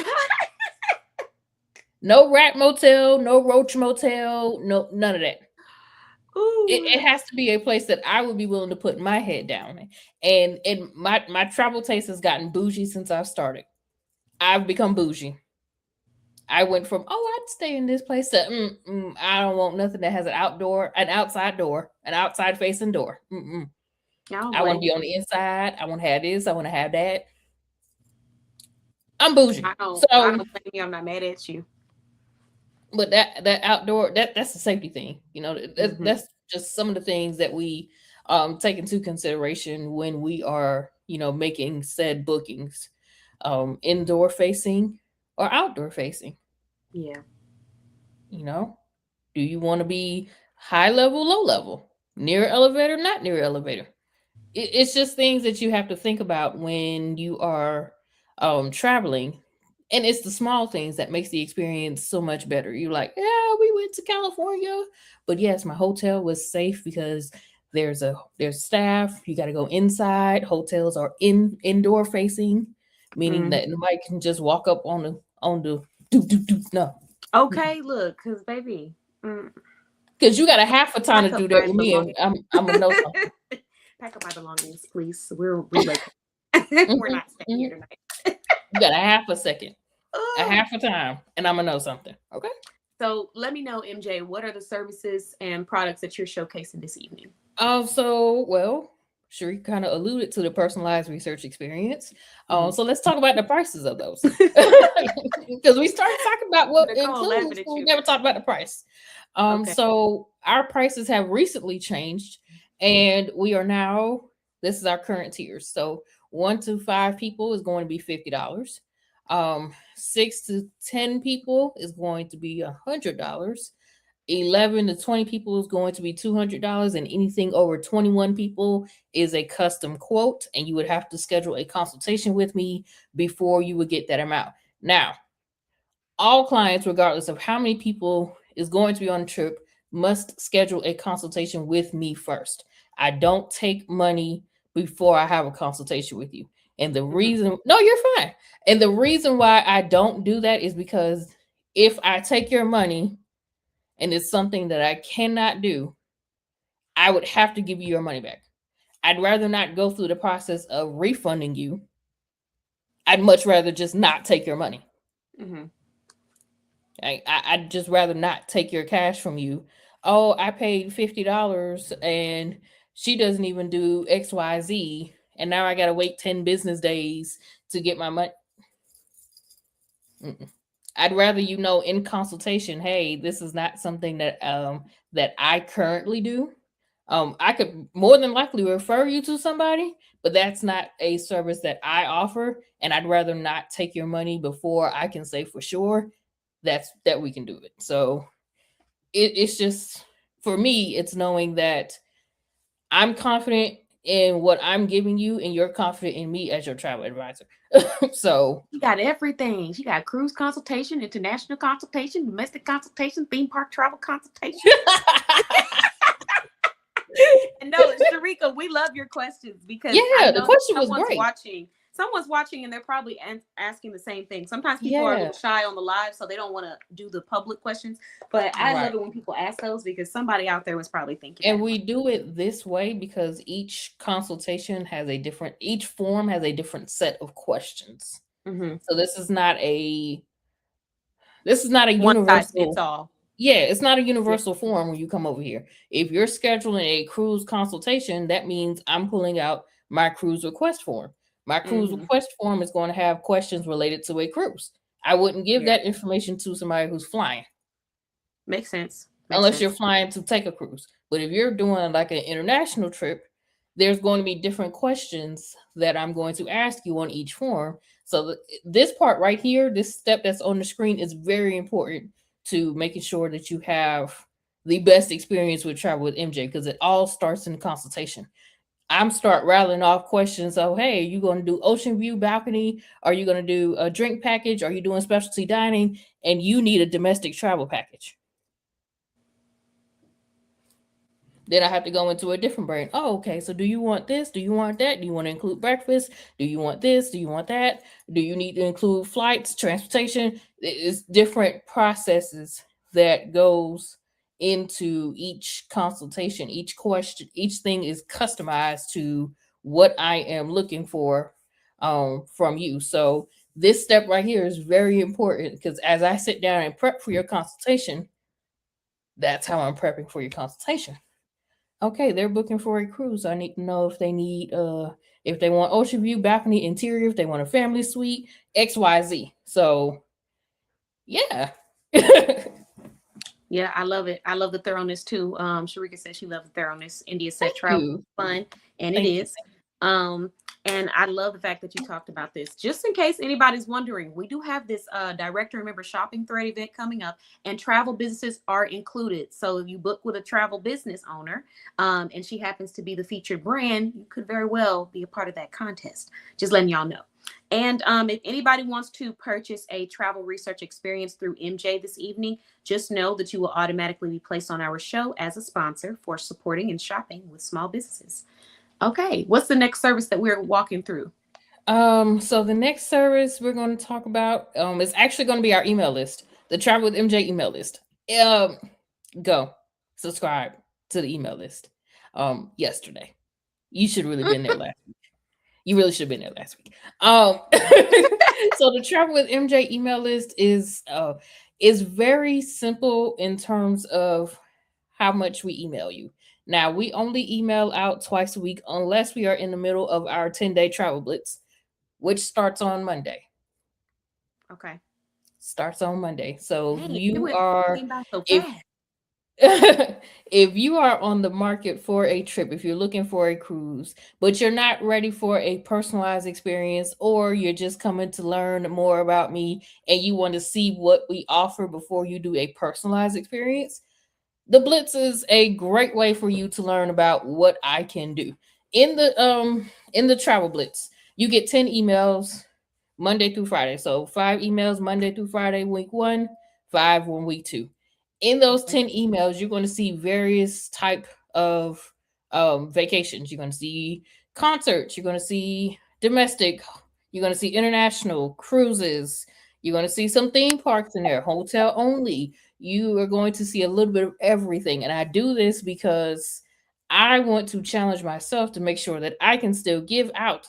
No rat motel, no roach motel, no none of that. Ooh. It has to be a place that I would be willing to put my head down. And my travel taste has gotten bougie since I've started. I've become bougie. I went from I'd stay in this place to I don't want nothing that has an outside facing door. I want to be on the inside. I want to have this. I want to have that. I'm bougie. I don't So, blame you. I'm not mad at you. but that outdoor that's a safety thing. You know, Mhm. that's just some of the things that we take into consideration when we are, making said bookings, indoor facing or outdoor facing. Yeah. You know, do you want to be high level, low level, near elevator, not near elevator? It's just things that you have to think about when you are traveling, and it's the small things that makes the experience so much better. You're like, yeah, we went to California, but yes, my hotel was safe because there's staff. You got to go inside. Hotels are indoor facing, meaning that nobody can just walk up on the no. Okay, look, because baby. Because you got a half a time to do that with me, and I'm gonna know something. Pack up my belongings, please. We're relocating. We're not staying here tonight. You got a half a second, a half a time, and I'm gonna know something. Okay. So let me know, MJ, what are the services and products that you're showcasing this evening? Sure, you kind of alluded to the personalized research experience. So let's talk about the prices of those. Because we started talking about what includes, but we never talked about the price. Okay. So our prices have recently changed, and we are now, this is our current tiers. So 1 to 5 people is going to be $50. 6 to 10 people is going to be $100. 11 to 20 people is going to be $200, and anything over 21 people is a custom quote, and you would have to schedule a consultation with me before you would get that amount. Now, all clients, regardless of how many people is going to be on the trip, must schedule a consultation with me first. I don't take money before I have a consultation with you. And the reason, no, you're fine. And the reason why I don't do that is because if I take your money and it's something that I cannot do, I would have to give you your money back. I'd rather not go through the process of refunding you. I'd much rather just not take your money. I'd just rather not take your cash from you. Oh, I paid $50 and she doesn't even do XYZ, and now I got to wait 10 business days to get my money. I'd rather in consultation, hey, this is not something that that I currently do. I could more than likely refer you to somebody, but that's not a service that I offer, and I'd rather not take your money before I can say for sure that we can do it. So it's just, for me, it's knowing that I'm confident in what I'm giving you, and you're confident in me as your travel advisor. So you got everything. She got cruise consultation, international consultation, domestic consultation, theme park travel consultation. And no, Sharika, we love your questions because the question was great. Someone's watching and they're probably asking the same thing. Sometimes people are a little shy on the live, so they don't want to do the public questions. But I love it when people ask those, because somebody out there was probably thinking. And we do it this way because each consultation has each form has a different set of questions. So this is not a universal. Yeah, it's not a universal form when you come over here. If you're scheduling a cruise consultation, that means I'm pulling out my cruise request form. My cruise request form is going to have questions related to a cruise. I wouldn't give that information to somebody who's flying. Makes sense. Unless you're flying to take a cruise. But if you're doing like an international trip, there's going to be different questions that I'm going to ask you on each form. So this part right here, this step that's on the screen, is very important to making sure that you have the best experience with Travel with MJ, because it all starts in the consultation. I'm start rattling off questions. Oh, hey, are you going to do ocean view balcony? Are you going to do a drink package? Are you doing specialty dining? And you need a domestic travel package. Then I have to go into a different brain. Oh, okay. So do you want this? Do you want that? Do you want to include breakfast? Do you want this? Do you want that? Do you need to include flights, transportation? It's different processes that goes into each consultation. Each question, each thing is customized to what I am looking for from you. So this step right here is very important because as I sit down and prep for your consultation, that's how I'm prepping for your consultation. Okay, they're booking for a cruise. I need to know if they need if they want ocean view, balcony, interior, if they want a family suite, XYZ. So yeah. Yeah, I love it. I love the thoroughness too. Sharika said she loves the thoroughness. India said Thank travel you. is fun, and Thank it you. is. And I love the fact that you talked about this. Just in case anybody's wondering, we do have this direct to remember shopping thread event coming up, and travel businesses are included. So if you book with a travel business owner, and she happens to be the featured brand, you could very well be a part of that contest. Just letting y'all know. And if anybody wants to purchase a travel research experience through MJ this evening, just know that you will automatically be placed on our show as a sponsor for supporting and shopping with small businesses. Okay, what's the next service that we're walking through? So the next service we're going to talk about is actually going to be our email list, the Travel with MJ email list. Go subscribe to the email list. Yesterday, you should really been there last week. You really should have been there last week. So the Travel with MJ email list is very simple in terms of how much we email you. Now, we only email out twice a week unless we are in the middle of our 10-day travel blitz, which starts on Monday. Okay. Starts on Monday. So Dang, you are came by so if fast. if you are on the market for a trip, if you're looking for a cruise, but you're not ready for a personalized experience, or you're just coming to learn more about me and you want to see what we offer before you do a personalized experience, the Blitz is a great way for you to learn about what I can do. In the Travel Blitz, you get 10 emails Monday through Friday. So 5 emails Monday through Friday, week 1, 5 on week 2. In those 10 emails, you're going to see various type of vacations. You're going to see concerts, you're going to see domestic, you're going to see international cruises, you're going to see some theme parks in there, hotel only. You are going to see a little bit of everything. And I do this because I want to challenge myself to make sure that I can still give out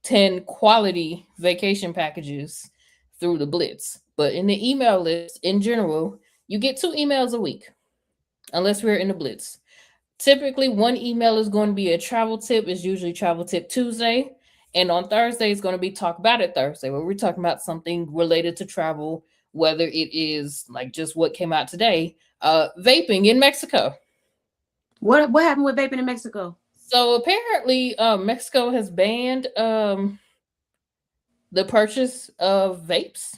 10 quality vacation packages through the Blitz. But in the email list in general, you get 2 emails a week, unless we're in the Blitz. Typically, one email is going to be a travel tip. It's usually Travel Tip Tuesday. And on Thursday, it's going to be Talk About It Thursday, where we're talking about something related to travel, whether it is like just what came out today, vaping in Mexico. What happened with vaping in Mexico? So apparently, Mexico has banned the purchase of vapes.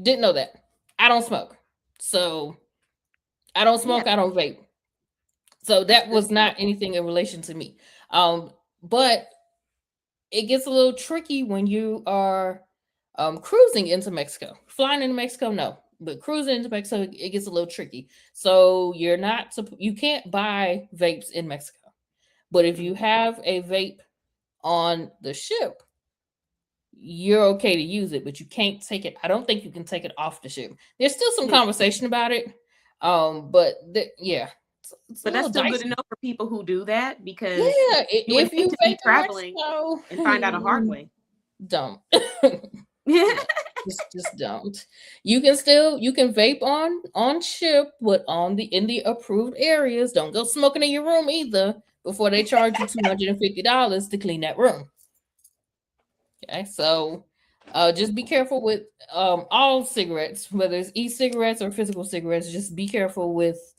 Didn't know that. I don't smoke. So I don't smoke, yeah. I don't vape. So that was not anything in relation to me. But it gets a little tricky when you are cruising into Mexico. Flying into Mexico, no. But cruising into Mexico, it gets a little tricky. So you can't buy vapes in Mexico. But if you have a vape on the ship, you're okay to use it, but you can't take it. I don't think you can take it off the ship. There's still some conversation about it. But yeah. But that's still good to know for people who do that, because if you be traveling Mexico, and find out a hard way. Don't. just don't. You can vape on ship, but in the approved areas. Don't go smoking in your room either before they charge you $250 to clean that room. Okay, so just be careful with all cigarettes, whether it's e-cigarettes or physical cigarettes. Just be careful with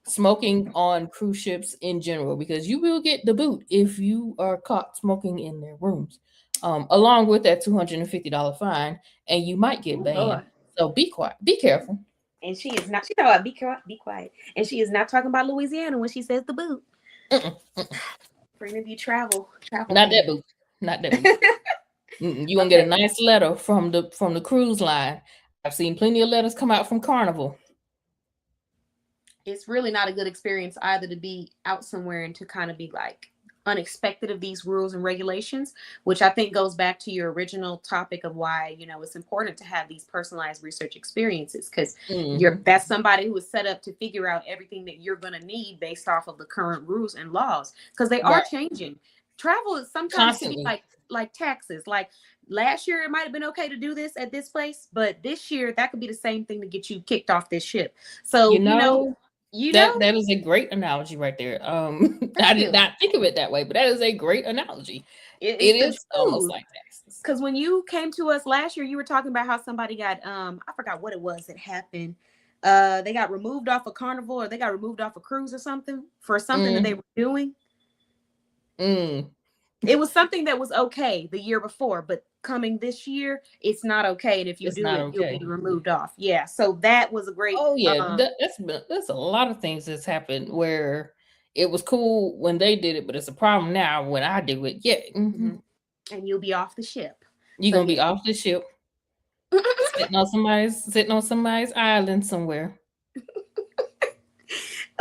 smoking on cruise ships in general, because you will get the boot if you are caught smoking in their rooms, along with that $250 fine, and you might get banned. Lord. So be quiet, be careful. And she is not. She talking about be quiet, and she is not talking about Louisiana when she says the boot. For any of you travel. Not that boot. Not that boot. You gonna get a nice letter from the cruise line. I've seen plenty of letters come out from Carnival. it's really not a good experience either to be out somewhere and to kind of be like unexpected of these rules and regulations, which I think goes back to your original topic of why, it's important to have these personalized research experiences, because that's somebody who is set up to figure out everything that you're going to need based off of the current rules and laws, because they are changing. Travel is sometimes can be like taxes. Like last year, it might have been okay to do this at this place, but this year that could be the same thing to get you kicked off this ship. So that is a great analogy right there. I did not think of it that way, but that is a great analogy. It is almost like taxes. Because when you came to us last year, you were talking about how somebody got I forgot what it was that happened. They got removed off a carnival, or they got removed off a cruise or something for something that they were doing. It was something that was okay the year before, but coming this year, it's not okay. And if you do it, you'll be removed off. Yeah. So that was a great. Oh yeah, that's a lot of things that's happened where it was cool when they did it, but it's a problem now when I do it. Yeah. And you'll be off the ship. You're gonna be off the ship, sitting on somebody's island somewhere.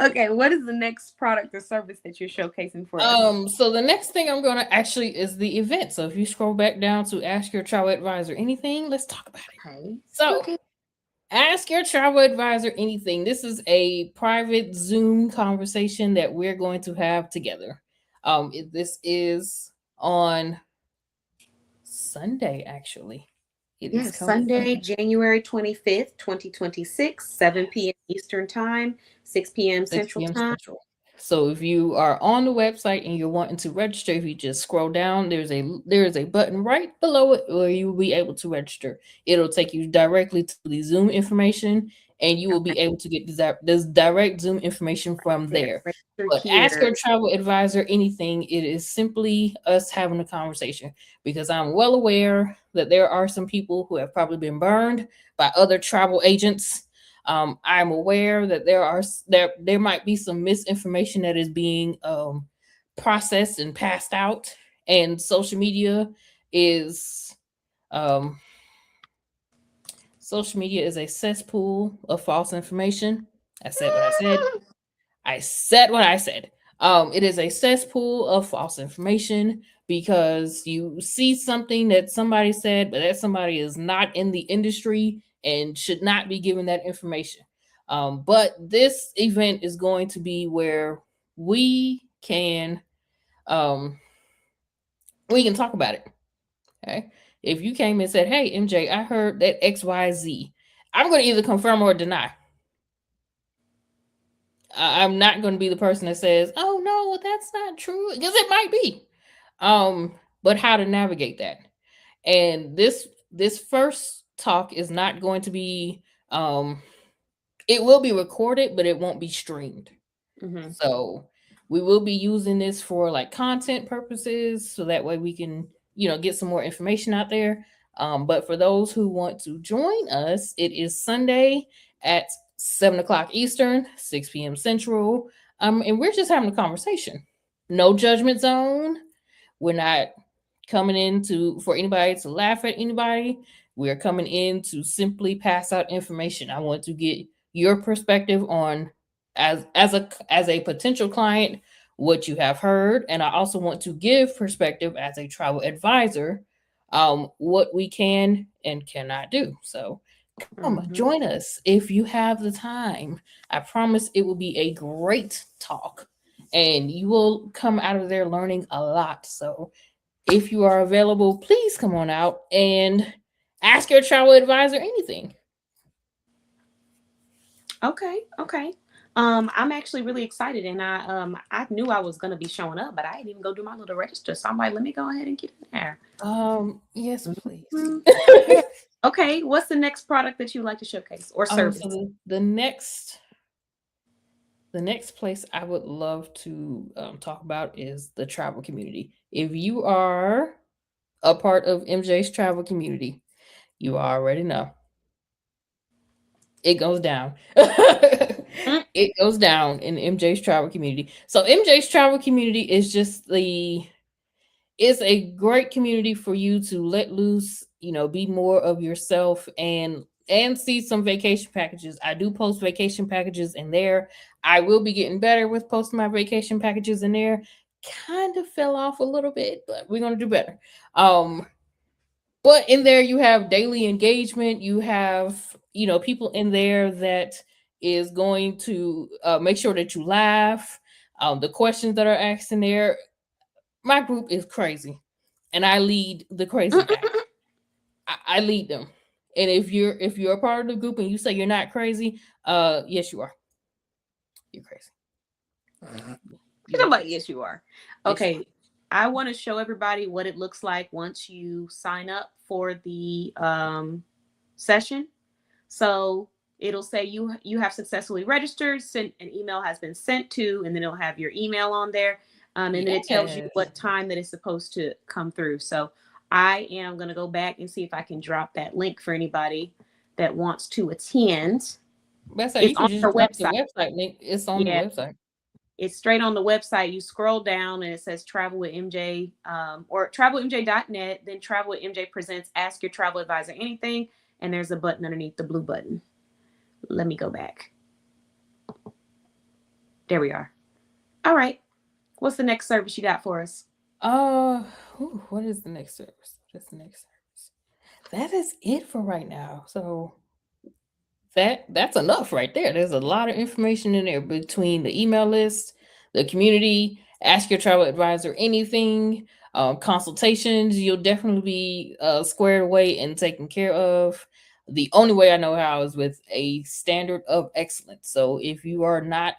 Okay, what is the next product or service that you're showcasing for us? So the next thing I'm gonna actually is the event. So if you scroll back down to Ask Your Travel Advisor Anything, let's talk about it. Okay. So Ask Your Travel Advisor Anything. This is a private Zoom conversation that we're going to have together. This is on Sunday, actually. Yes, Sunday, January 25th, 2026, 7 p.m. Eastern Time, 6 p.m. Central Time. So if you are on the website and you're wanting to register, if you just scroll down, there is a button right below it where you will be able to register. It'll take you directly to the Zoom information, and you will be able to get this direct Zoom information from there. But Ask Your Travel Advisor Anything, it is simply us having a conversation, because I'm well aware that there are some people who have probably been burned by other travel agents. I'm aware that there might be some misinformation that is being processed and passed out, and social media is a cesspool of false information. I said what I said. I said what I said. It is a cesspool of false information, because you see something that somebody said, but that somebody is not in the industry and should not be given that information. But this event is going to be where we can talk about it. Okay. If you came and said, "Hey, MJ, I heard that XYZ," I'm going to either confirm or deny. I'm not going to be the person that says, "Oh no, that's not true," because it might be. But how to navigate that. And this first talk is not going to be it will be recorded, but it won't be streamed. So we will be using this for like content purposes, so that way we can get some more information out there. But for those who want to join us, it is Sunday at 7 o'clock Eastern, 6 p.m. Central. And we're just having a conversation. No judgment zone. We're not coming in for anybody to laugh at anybody. We're coming in to simply pass out information. I want to get your perspective on, as a potential client, what you have heard. And I also want to give perspective as a travel advisor, what we can and cannot do. So come join us if you have the time. I promise it will be a great talk, and you will come out of there learning a lot. So if you are available, please come on out and ask your travel advisor anything. Okay. I'm actually really excited, and I knew I was gonna be showing up, but I didn't even go do my little register. So I'm like, let me go ahead and get in there. Yes, please. Okay, what's the next product that you like to showcase or service? So the next place I would love to talk about is the travel community. If you are a part of MJ's travel community, you already know it goes down. It goes down in MJ's travel community. So MJ's travel community is just it's a great community for you to let loose, be more of yourself and and see some vacation packages. I do post vacation packages in there. I will be getting better with posting my vacation packages in there. Kind of fell off a little bit, but we're gonna do better. But in there you have daily engagement. You have, people in there that is going to make sure that you laugh. The questions that are asked in there. My group is crazy, and I lead the crazy pack. I lead them. And if you're a part of the group and you say you're not crazy, yes you are. You're crazy. Somebody, yes, you are. Yes, you Okay. I want to show everybody what it looks like once you sign up for the session. So it'll say you have successfully registered, sent an email has been sent to, and then it'll have your email on there. And then it tells you Yes. what time that it's supposed to come through. So I am going to go back and see if I can drop that link for anybody that wants to attend. That's how you It's can on just her drop the website. website link. It's on the Yeah, website. it's straight on the website. You scroll down and it says Travel with MJ, or travelmj.net. Then Travel with MJ presents Ask Your Travel Advisor Anything. And there's a button underneath the blue button. Let me go back. There we are. All right. What's the next service you got for us? What is the next service? What's the next service? That is it for right now. So that's enough right there. There's a lot of information in there between the email list, the community, ask your travel advisor anything, consultations. You'll definitely be squared away and taken care of. The only way I know how is with a standard of excellence. So if you are not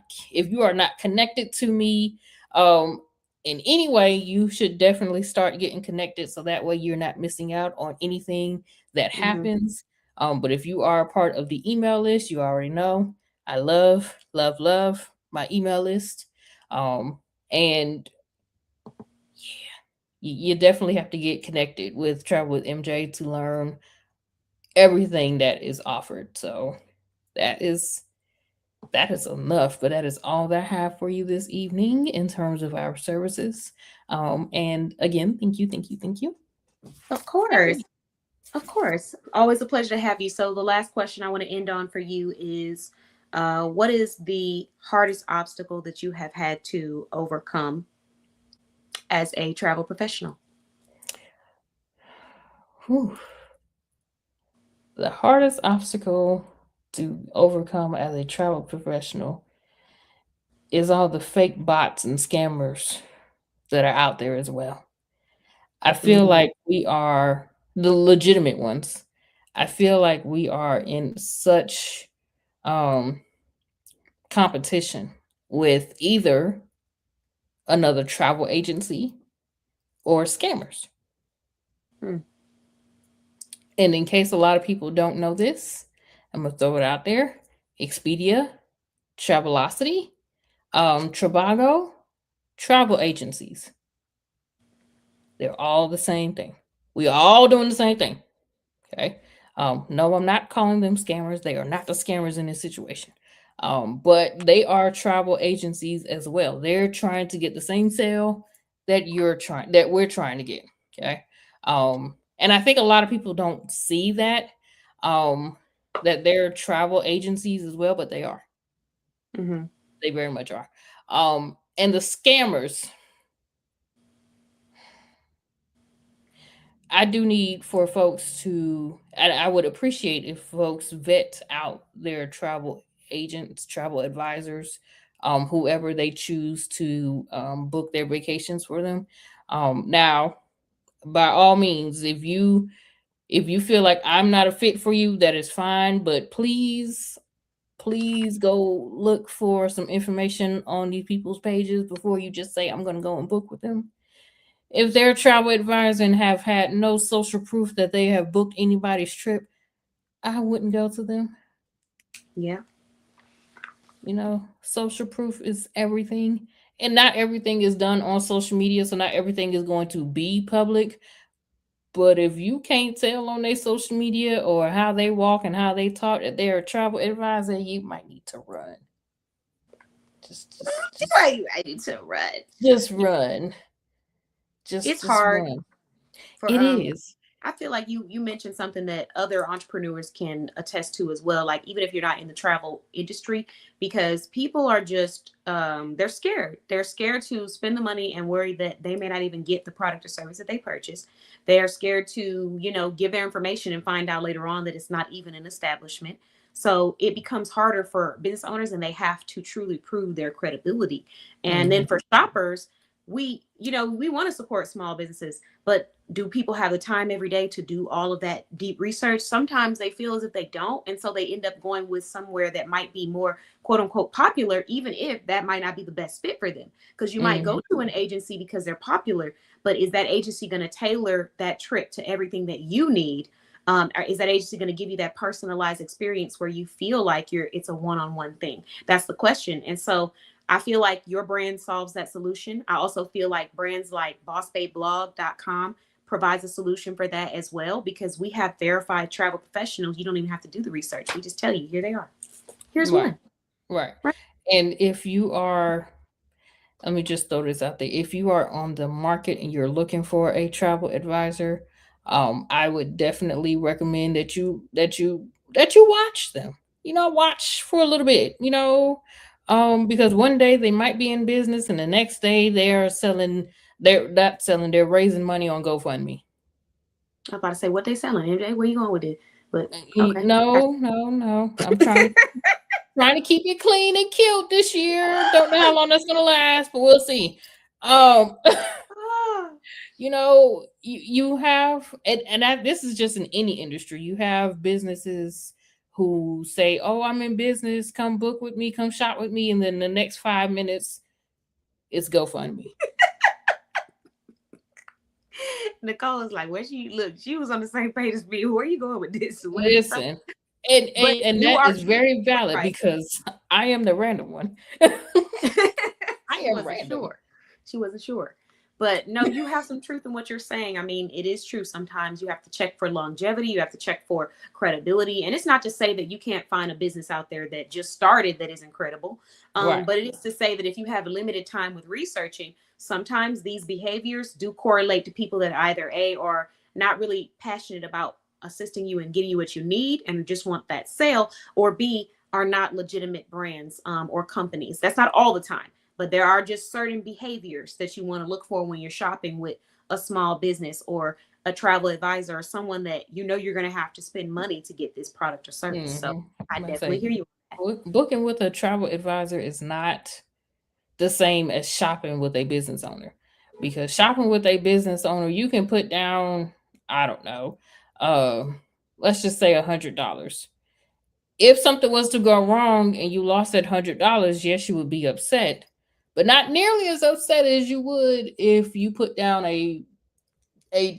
connected to me in any way, you should definitely start getting connected so that way you're not missing out on anything that happens. But if you are a part of the email list, you already know I love, love, love my email list. And yeah, you definitely have to get connected with Travel with MJ to learn everything that is offered. So that is enough, but that is all that I have for you this evening in terms of our services. And again, thank you, thank you, thank you. Of course. Of course. Always a pleasure to have you. So the last question I want to end on for you is, what is the hardest obstacle that you have had to overcome as a travel professional? Whew. The hardest obstacle to overcome as a travel professional is all the fake bots and scammers that are out there as well. I feel like we are the legitimate ones. I feel like we are in such competition with either another travel agency or scammers. Hmm. And in case a lot of people don't know this, I'm gonna throw it out there: Expedia, Travelocity, Trivago, travel agencies. They're all the same thing. We all doing the same thing. Okay. No, I'm not calling them scammers. They are not the scammers in this situation. But they are travel agencies as well. They're trying to get the same sale that we're trying to get. Okay. And I think a lot of people don't see that that they're travel agencies as well, but they are. Mm-hmm. They very much are. And the scammers, I do need for folks to, I would appreciate if folks vet out their travel agents, travel advisors, whoever they choose to book their vacations for them. Now, by all means, if you feel like I'm not a fit for you, that is fine. But please go look for some information on these people's pages before you just say I'm going to go and book with them. If they're a travel advisor and have had no social proof that they have booked anybody's trip, I wouldn't go to them. Yeah. Social proof is everything. And not everything is done on social media, so not everything is going to be public. But if you can't tell on their social media or how they walk and how they talk that they're a travel advisor, you might need to run. Just Right. I need to run. Just run. It's hard. Run. It is. I feel like you mentioned something that other entrepreneurs can attest to as well. Like even if you're not in the travel industry, because people are just they're scared. They're scared to spend the money and worry that they may not even get the product or service that they purchase. They are scared to, give their information and find out later on that it's not even an establishment. So it becomes harder for business owners and they have to truly prove their credibility. And then for shoppers, we want to support small businesses, but do people have the time every day to do all of that deep research? Sometimes they feel as if they don't, and so they end up going with somewhere that might be more quote unquote popular, even if that might not be the best fit for them. Because you might go to an agency because they're popular, but is that agency going to tailor that trip to everything that you need? Or is that agency going to give you that personalized experience where you feel like it's a one-on-one thing? That's the question. And so I feel like your brand solves that solution. I also feel like brands like bossbabeblog.com provides a solution for that as well, because we have verified travel professionals. You don't even have to do the research. We just tell you, here they are. Here's one. Right. And if you are, let me just throw this out there. If you are on the market and you're looking for a travel advisor, I would definitely recommend that you watch them. Watch for a little bit. Because one day they might be in business, and the next day they're selling. They're not selling. They're raising money on GoFundMe. I'm about to say what they selling. MJ, where you going with it? But okay. No. I'm trying to keep it clean and cute this year. Don't know how long that's gonna last, but we'll see. You have, this is just in any industry. You have businesses who say, "Oh, I'm in business. Come book with me. Come shop with me," and then the next 5 minutes, it's GoFundMe. Nicole is like, she was on the same page as me. Where are you going with this? Listen, and that is very valid, right? Because I am the random one. I am random. Sure. She wasn't sure. But no, you have some truth in what you're saying. I mean, it is true. Sometimes you have to check for longevity. You have to check for credibility. And it's not to say that you can't find a business out there that just started that is incredible. Right. But it is to say that if you have limited time with researching, sometimes these behaviors do correlate to people that either A, are not really passionate about assisting you and getting you what you need and just want that sale, or B, are not legitimate brands or companies. That's not all the time. But there are just certain behaviors that you want to look for when you're shopping with a small business or a travel advisor or someone that you're going to have to spend money to get this product or service. So I definitely hear you. Booking with a travel advisor is not the same as shopping with a business owner, because shopping with a business owner, you can put down, I don't know, let's just say $100. If something was to go wrong and you lost that $100, yes, you would be upset, but not nearly as upset as you would if you put down a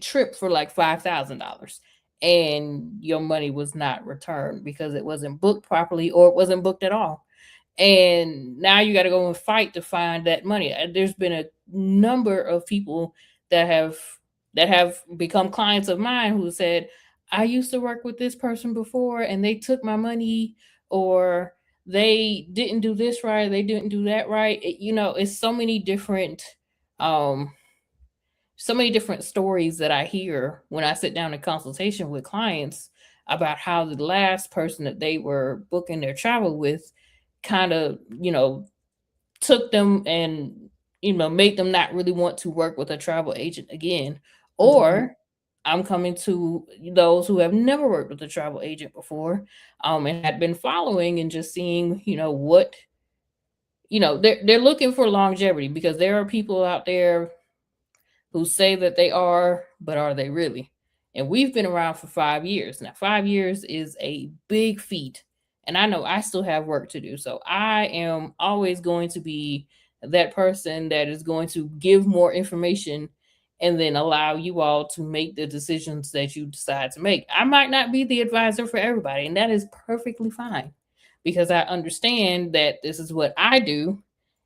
trip for like $5,000 and your money was not returned because it wasn't booked properly or it wasn't booked at all. And now you got to go and fight to find that money. There's been a number of people that have become clients of mine who said, I used to work with this person before and they took my money, or they didn't do this right, they didn't do that right. It's so many different stories that I hear when I sit down in consultation with clients about how the last person that they were booking their travel with kind of, took them and, made them not really want to work with a travel agent again. Or I'm coming to those who have never worked with a travel agent before, and had been following and just seeing, what, they're looking for longevity, because there are people out there who say that they are, but are they really? And we've been around for 5 years. Now, 5 years is a big feat. And I know I still have work to do. So I am always going to be that person that is going to give more information and then allow you all to make the decisions that you decide to make. I might not be the advisor for everybody, and that is perfectly fine, because I understand that this is what I do,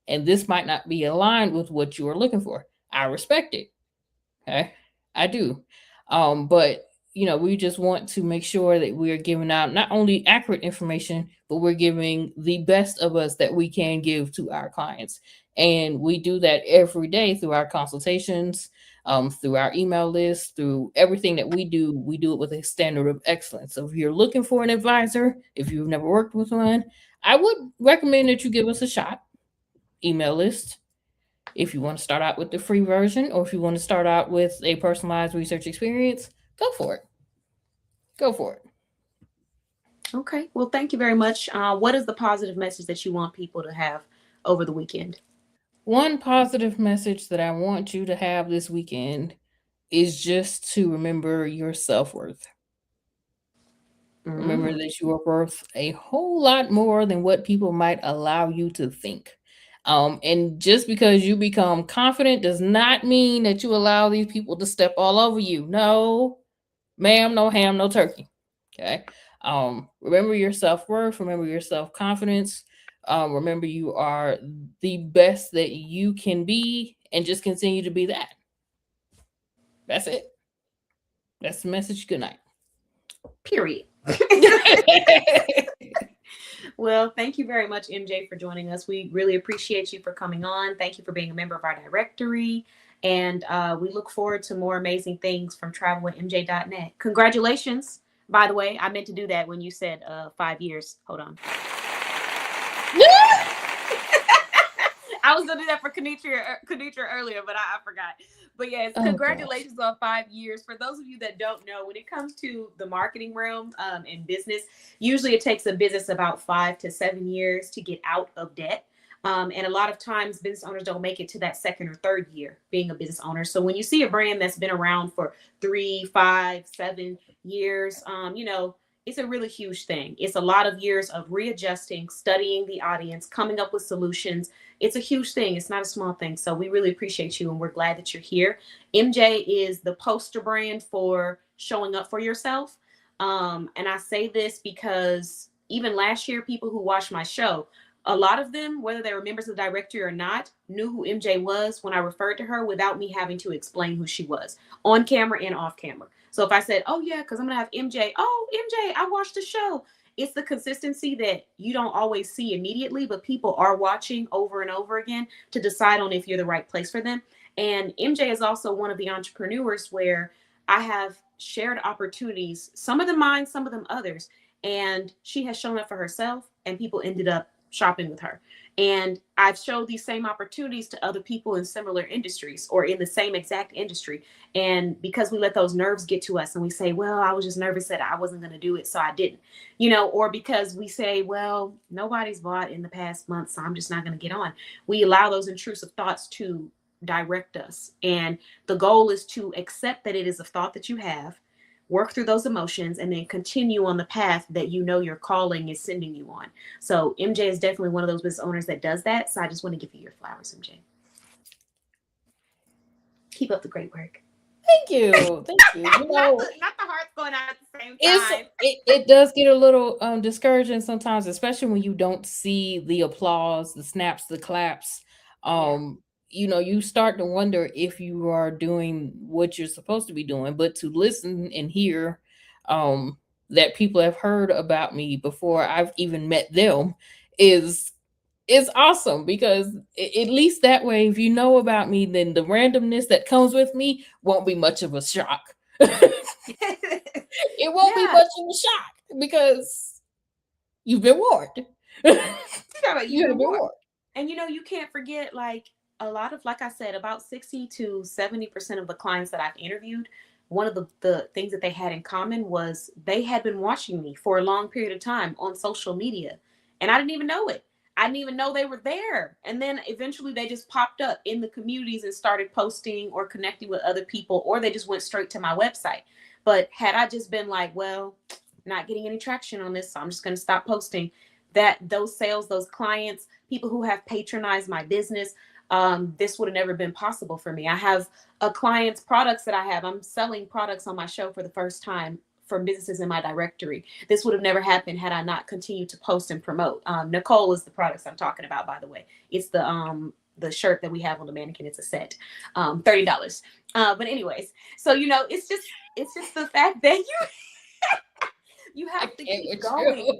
and this might not be aligned with what you are looking for. I respect it. Okay, I do. But we just want to make sure that we're giving out not only accurate information, but we're giving the best of us that we can give to our clients. And we do that every day through our consultations, through our email list, through everything that we do it with a standard of excellence. So if you're looking for an advisor, if you've never worked with one, I would recommend that you give us a shot. Email list. If you want to start out with the free version, or if you want to start out with a personalized research experience, go for it. Go for it. Okay. Well, thank you very much. What is the positive message that you want people to have over the weekend? One positive message that I want you to have this weekend is just to remember your self-worth. Remember that you are worth a whole lot more than what people might allow you to think. And just because you become confident does not mean that you allow these people to step all over you. No, ma'am, no ham, no turkey. Okay. Remember your self-worth, remember your self-confidence. Remember you are the best that you can be, and just continue to be that. That's it. That's the message. Good night. Period. Well, thank you very much, MJ, for joining us. We really appreciate you for coming on. Thank you for being a member of our directory. And we look forward to more amazing things from travelwithmj.net. Congratulations. By the way, I meant to do that when you said 5 years. Hold on. I was going to do that for Kenitra earlier, but I forgot. But yes, congratulations on 5 years. For those of you that don't know, when it comes to the marketing realm in business, usually it takes a business about 5 to 7 years to get out of debt. And a lot of times business owners don't make it to that second or third year being a business owner. So when you see a brand that's been around for 3, 5, 7 years, it's a really huge thing. It's a lot of years of readjusting, studying the audience, coming up with solutions. It's a huge thing. It's not a small thing. So we really appreciate you, and we're glad that you're here. MJ is the poster brand for showing up for yourself. And I say this because even last year, people who watched my show, a lot of them, whether they were members of the directory or not, knew who MJ was when I referred to her without me having to explain who she was on camera and off camera. So if I said, oh, yeah, because I'm going to have MJ. Oh, MJ, I watched the show. It's the consistency that you don't always see immediately, but people are watching over and over again to decide on if you're the right place for them. And MJ is also one of the entrepreneurs where I have shared opportunities, some of them mine, some of them others. And she has shown up for herself, and people ended up shopping with her. And I've showed these same opportunities to other people in similar industries or in the same exact industry. And because we let those nerves get to us and we say, well, I was just nervous that I wasn't going to do it, so I didn't, or because we say, well, nobody's bought in the past month, so I'm just not going to get on. We allow those intrusive thoughts to direct us. And the goal is to accept that it is a thought that you have, work through those emotions, and then continue on the path that your calling is sending you on. So MJ is definitely one of those business owners that does that. So I just want to give you your flowers, MJ. Keep up the great work. Thank you. Thank you. Not the hearts going out at the same time. It does get a little discouraging sometimes, especially when you don't see the applause, the snaps, the claps. You start to wonder if you are doing what you're supposed to be doing. But to listen and hear that people have heard about me before I've even met them is awesome, because at least that way, if you know about me, then the randomness that comes with me won't be much of a shock. It won't be much of a shock because you've been warned. You've been warned. And you can't forget, a lot of, like I said, about 60 to 70% of the clients that I've interviewed, one of the things that they had in common was they had been watching me for a long period of time on social media, and I didn't even know it. I didn't even know they were there. And then eventually they just popped up in the communities and started posting or connecting with other people, or they just went straight to my website. But had I just been like, well, not getting any traction on this, so I'm just going to stop posting, those sales, those clients, people who have patronized my business, this would have never been possible for me. I have a client's products that I have. I'm selling products on my show for the first time from businesses in my directory. This would have never happened had I not continued to post and promote. Nicole is the products I'm talking about, by the way. It's the shirt that we have on the mannequin. It's a set, $30. But anyways, so it's just the fact that you have to keep going.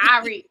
Ari.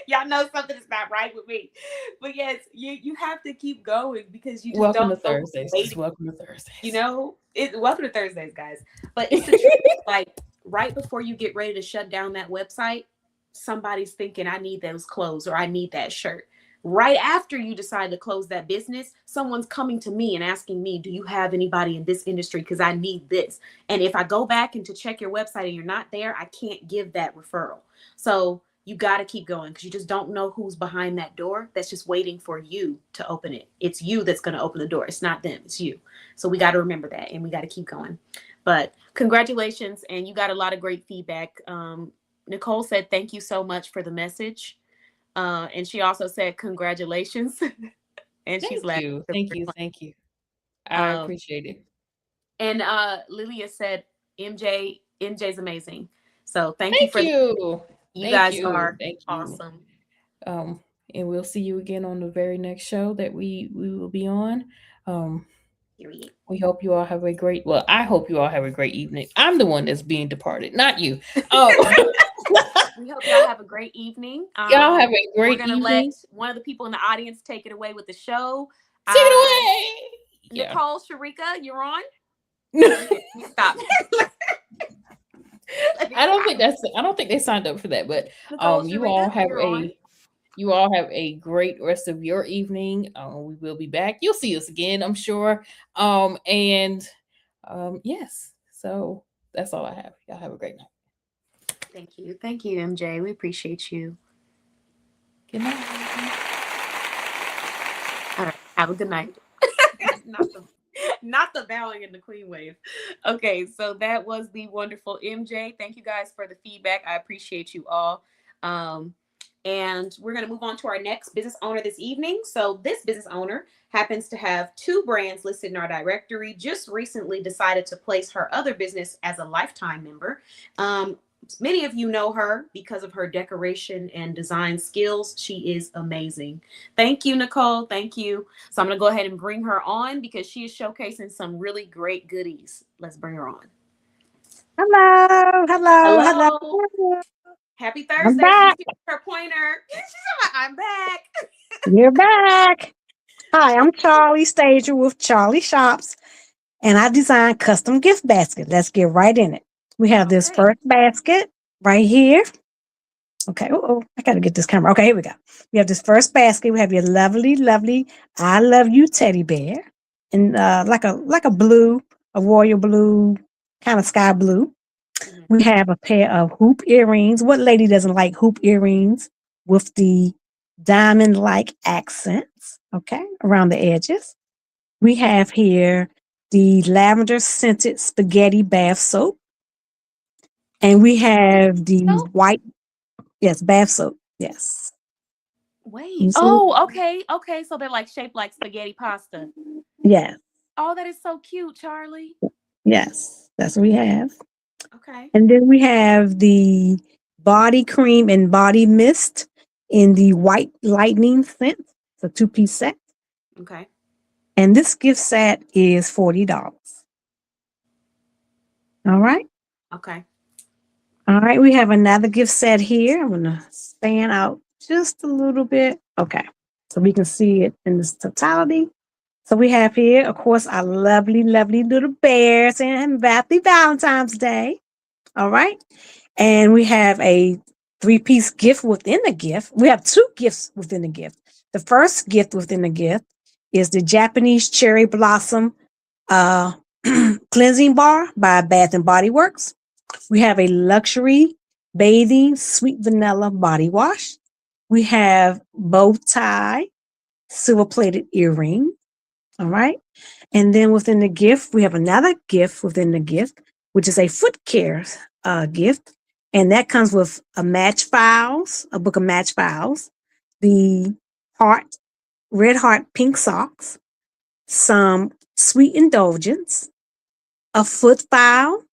Y'all know something is not right with me. But yes, you have to keep going because you just Welcome to don't know who's Thursdays. waiting. Just welcome to Thursdays. You know, welcome to Thursdays, guys. But it's the truth. Like right before you get ready to shut down that website, somebody's thinking, I need those clothes or I need that shirt. Right after you decide to close that business, someone's coming to me and asking me, do you have anybody in this industry? Because I need this. And if I go back and to check your website and you're not there, I can't give that referral. So you got to keep going because you just don't know who's behind that door that's just waiting for you to open it. It's you that's going to open the door. It's not them. It's you. So we got to remember that and we got to keep going. But congratulations. And you got a lot of great feedback. Nicole said, thank you so much for the message. And she also said, congratulations. And she's laughing. Thank you. I appreciate it. And Lilia said, MJ's amazing. So thank you. You guys are awesome. And we'll see you again on the very next show that we will be on. We hope you all have a great, I hope you all have a great evening. I'm the one that's being departed, not you. We hope y'all have a great evening. Y'all have a great evening. We're going to let one of the people in the audience take it away with the show. Take it away. Nicole, Sharika, you're on. Stop. I don't think they signed up for that, but Nicole, you Sharika, all have a great rest of your evening. We will be back. You'll see us again, I'm sure. Yes. So that's all I have. Y'all have a great night. Thank you, MJ. We appreciate you. Good night. All right. Have a good night. Not the bowing and the queen wave. Okay, so that was the wonderful MJ. Thank you guys for the feedback. I appreciate you all. And we're going to move on to our next business owner this evening. So this business owner happens to have 2 brands listed in our directory, just recently decided to place her other business as a lifetime member. Many of you know her because of her decoration and design skills. She is amazing. Thank you, Nicole. Thank you. So I'm going to go ahead and bring her on because she is showcasing some really great goodies. Let's bring her on. Hello. Happy Thursday. She's her pointer. She's like, I'm back. You're back. Hi, I'm Charlie Stager with Charlie Shops, and I design custom gift baskets. Let's get right in it. We have this first basket right here. Okay. I got to get this camera. Okay, here we go. We have this first basket. We have your lovely, lovely I Love You teddy bear. And like a blue, a royal blue, kind of sky blue. We have a pair of hoop earrings. What lady doesn't like hoop earrings with the diamond-like accents, okay, around the edges? We have here the lavender scented spaghetti bath soap. And we have the white, bath soap. Yes. Wait. Oh, okay. Okay. So they're like shaped like spaghetti pasta. Yes. Oh, that is so cute, Charlie. Yes. That's what we have. Okay. And then we have the body cream and body mist in the white lightning scent. It's a 2-piece set. Okay. And this gift set is $40. All right. Okay. All right, we have another gift set here. I'm going to span out just a little bit. Okay, so we can see it in this totality. So we have here, of course, our lovely, lovely little bears and happy Valentine's Day. All right, and we have a 3-piece gift within the gift. We have 2 gifts within the gift. The first gift within the gift is the Japanese Cherry Blossom Cleansing Bar by Bath and Body Works. We have a luxury bathing sweet vanilla body wash. We have bow tie silver plated earring. All right. And then within the gift, we have another gift within the gift, which is a foot care gift. And that comes with a book of match files, the red heart pink socks, some sweet indulgence, a foot file,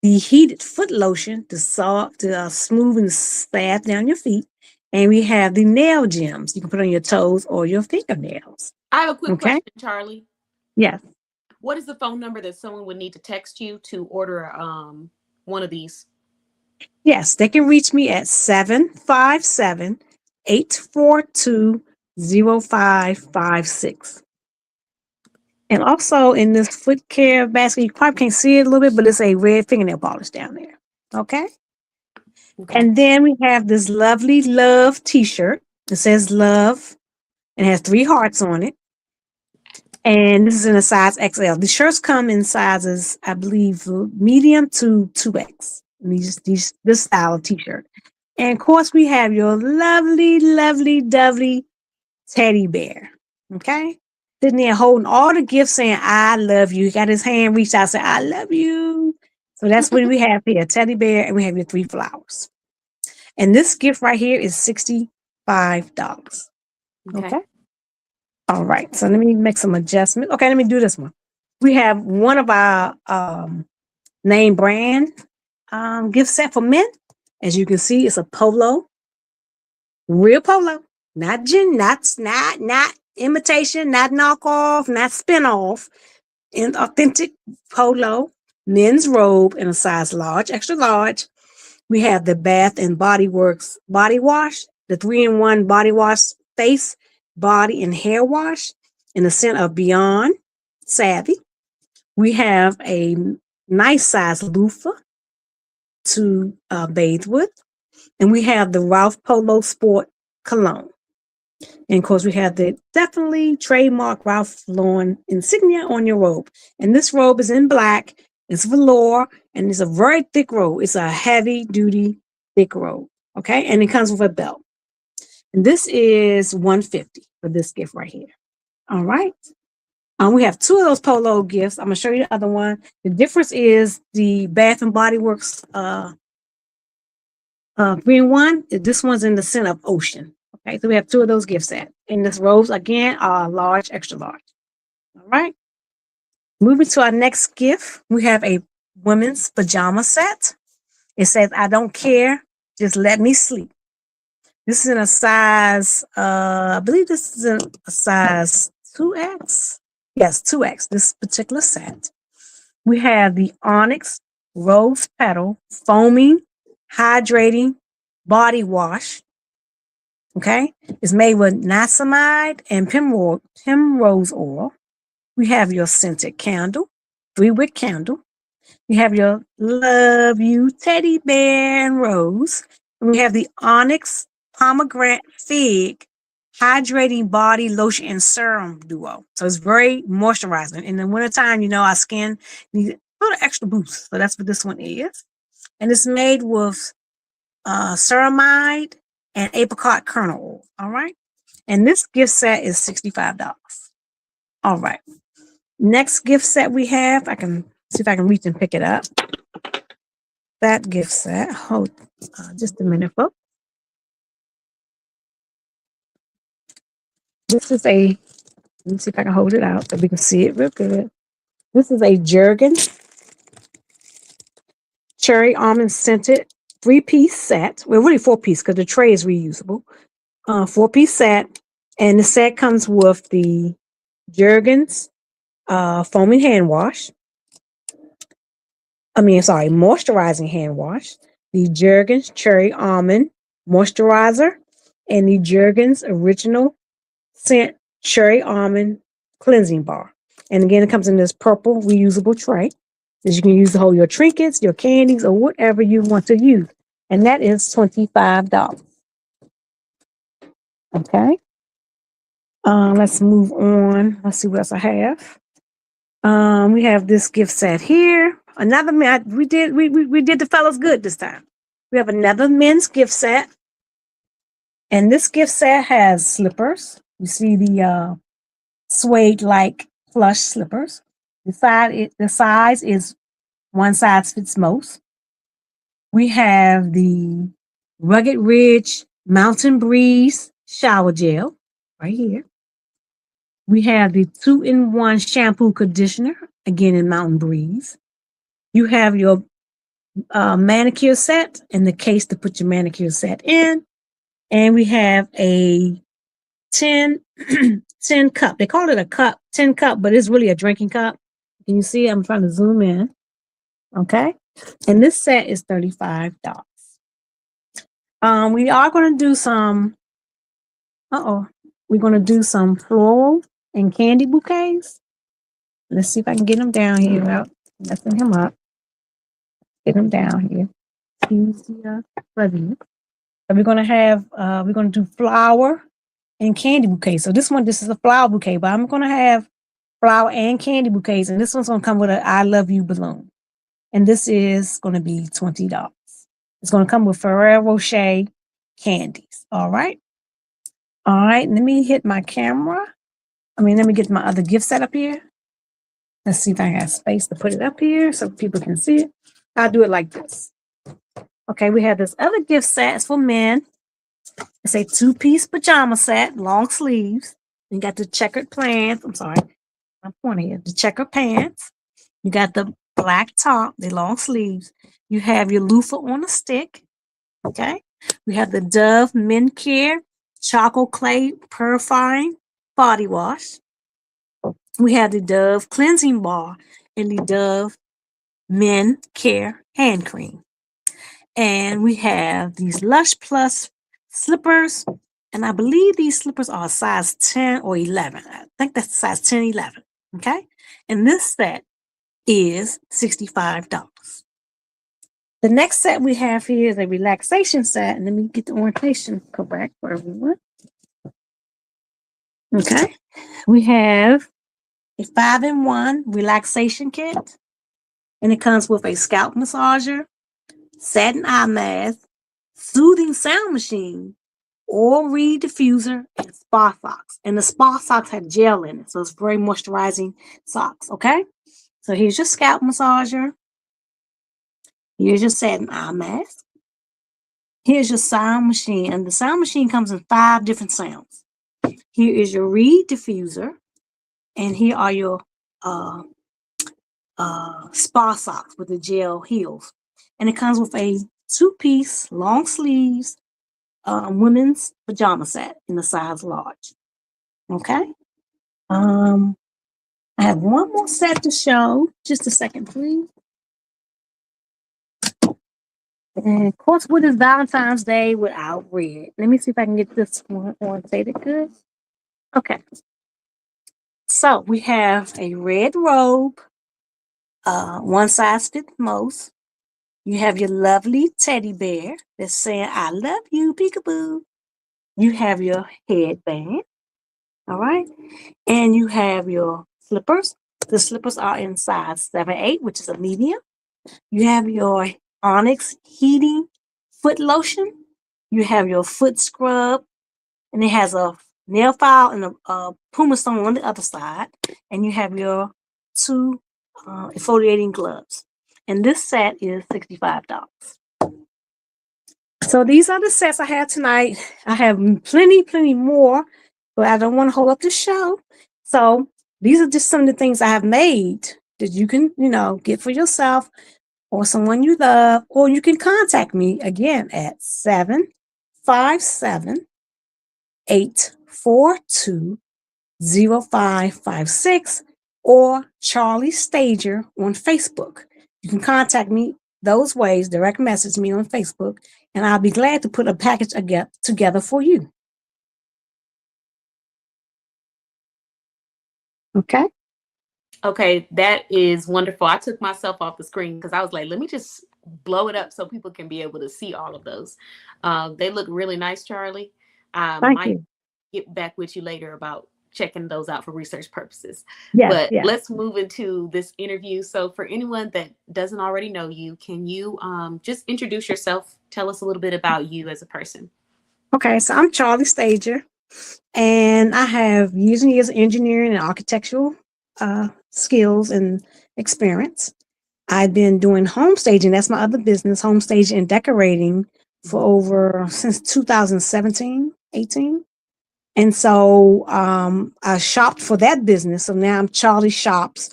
the heated foot lotion to smooth and slap down your feet. And we have the nail gems you can put on your toes or your fingernails. I have a quick question, Charlie. Yes. What is the phone number that someone would need to text you to order one of these? Yes, they can reach me at 757-842-0556. And also in this foot care basket, you probably can't see it a little bit, but it's a red fingernail polish down there. Okay. Okay. And then we have this lovely love t-shirt. It says love and has 3 hearts on it. And this is in a size XL. The shirts come in sizes, I believe, medium to 2X. This style of t-shirt. And of course, we have your lovely, lovely, dovely teddy bear. Okay. Sitting there holding all the gifts saying, I love you. He got his hand reached out saying, I love you. So that's what we have here, teddy bear, and we have your 3 flowers. And this gift right here is $65. Okay. All right. So let me make some adjustments. Okay, let me do this one. We have one of our name brand gift set for men. As you can see, it's a polo. Real polo. Not imitation, not knockoff, not spin-off. An authentic polo, men's robe in a size large, extra large. We have the Bath and Body Works body wash, the 3-in-1 body wash, face, body, and hair wash in the scent of Beyond Savvy. We have a nice size loofah to bathe with. And we have the Ralph Polo Sport Cologne. And of course, we have the definitely trademark Ralph Lauren insignia on your robe. And this robe is in black. It's velour, and it's a very thick robe. It's a heavy duty, thick robe. Okay. And it comes with a belt. And this is $150 for this gift right here. All right. We have 2 of those polo gifts. I'm going to show you the other one. The difference is the Bath and Body Works 3-in-1. This one's in the scent of ocean. Okay, so we have 2 of those gift sets. And this robes again are large, extra large. All right. Moving to our next gift, we have a women's pajama set. It says, I don't care, just let me sleep. This is in a size, I believe this is in a size 2X. Yes, 2X, this particular set. We have the Onyx Rose Petal Foaming Hydrating Body Wash. Okay, it's made with niacinamide and primrose oil. We have your scented candle, 3-wick candle. We have your Love You teddy bear and rose. And we have the Onyx Pomegranate Fig Hydrating Body Lotion and Serum Duo. So it's very moisturizing. In the wintertime, you know, our skin needs a little extra boost. So that's what this one is. And it's made with ceramide and apricot kernel oil. All right. And this gift set is $65. All right. Next gift set we have, I can see if I can reach and pick it up. That gift set. Hold just a minute, folks. This is let me see if I can hold it out so we can see it real good. This is a Jergens Cherry Almond Scented 3-piece set. Well, really 4-piece because the tray is reusable. 4-piece set. And the set comes with the Jergens foaming hand wash. Moisturizing hand wash. The Jergens Cherry Almond Moisturizer. And the Jergens Original Scent Cherry Almond Cleansing Bar. And again, it comes in this purple reusable tray that you can use to hold your trinkets, your candies, or whatever you want to use. And that is $25. Okay. Let's move on. Let's see what else I have. We have this gift set here. Another man. We did the fellas good this time. We have another men's gift set. And this gift set has slippers. You see the suede-like plush slippers. The size is one size fits most. We have the Rugged Ridge Mountain Breeze shower gel right here. We have the 2-in-1 shampoo conditioner, again in Mountain Breeze. You have your manicure set and the case to put your manicure set in. And we have a 10 cup. They call it a cup, 10 cup, but it's really a drinking cup. Can you see? I'm trying to zoom in. Okay. And this set is $35. We are going to do some, we're going to do some floral and candy bouquets. Let's see if I can get him down here without messing him up. Get him down here. Easier, fuzzy. So we're going to do flower and candy bouquets. So this is a flower bouquet, but I'm going to have flower and candy bouquets. And this one's going to come with an I love you balloon. And this is going to be $20. It's going to come with Ferrero Rocher candies. All right. All right. Let me hit my camera. Let me get my other gift set up here. Let's see if I have space to put it up here so people can see it. I'll do it like this. Okay, we have this other gift set. It's for men. It's a 2-piece pajama set, long sleeves. You got the checkered pants. I'm sorry, I'm pointing here. The checkered pants. You got the black top, the long sleeves. You have your loofah on a stick. Okay. We have the Dove Men Care Charcoal Clay Purifying Body Wash. We have the Dove Cleansing Bar and the Dove Men Care Hand Cream. And we have these Lush Plus slippers. And I believe these slippers are size 10 or 11. I think that's size 10, 11. Okay. And this set is $65. The next set we have here is a relaxation set. And let me get the orientation correct for everyone. Okay. We have a 5-in-1 relaxation kit. And it comes with a scalp massager, satin eye mask, soothing sound machine, oil reed diffuser, and spa socks. And the spa socks have gel in it, so it's very moisturizing socks, okay? So here's your scalp massager. Here's your satin eye mask. Here's your sound machine, and the sound machine comes in 5 different sounds. Here is your reed diffuser, and here are your spa socks with the gel heels. And it comes with a 2-piece long sleeves women's pajama set in the size large. Okay. I have one more set to show. Just a second, please. And of course, what is Valentine's Day without red? Let me see if I can get this one on. Say it good. Okay. So we have a red robe, one size fits most. You have your lovely teddy bear that's saying, I love you, peekaboo. You have your headband. All right. And you have your slippers. The slippers are in size 7-8, which is a medium. You have your Onyx heating foot lotion. You have your foot scrub. And it has a nail file and a Puma stone on the other side. And you have your 2 exfoliating gloves. And this set is $65. So these are the sets I have tonight. I have plenty more, but I don't want to hold up the show. So these are just some of the things I have made that you can, get for yourself or someone you love, or you can contact me again at 757-842-0556 or Charlie Stager on Facebook. You can contact me those ways, direct message me on Facebook, and I'll be glad to put a package together for you. Okay. Okay, that is wonderful. I took myself off the screen because I was like, let me just blow it up so people can be able to see all of those. They look really nice, Charlie. I might get back with you later about checking those out for research purposes. But let's move into this interview. So for anyone that doesn't already know you, can you just introduce yourself? Tell us a little bit about you as a person. Okay, so I'm Charlie Stager, and I have years and years of engineering and architectural skills and experience. I've been doing home staging. That's my other business, home staging and decorating since 2017, 18. And so I shopped for that business. So now I'm Charlie Shops.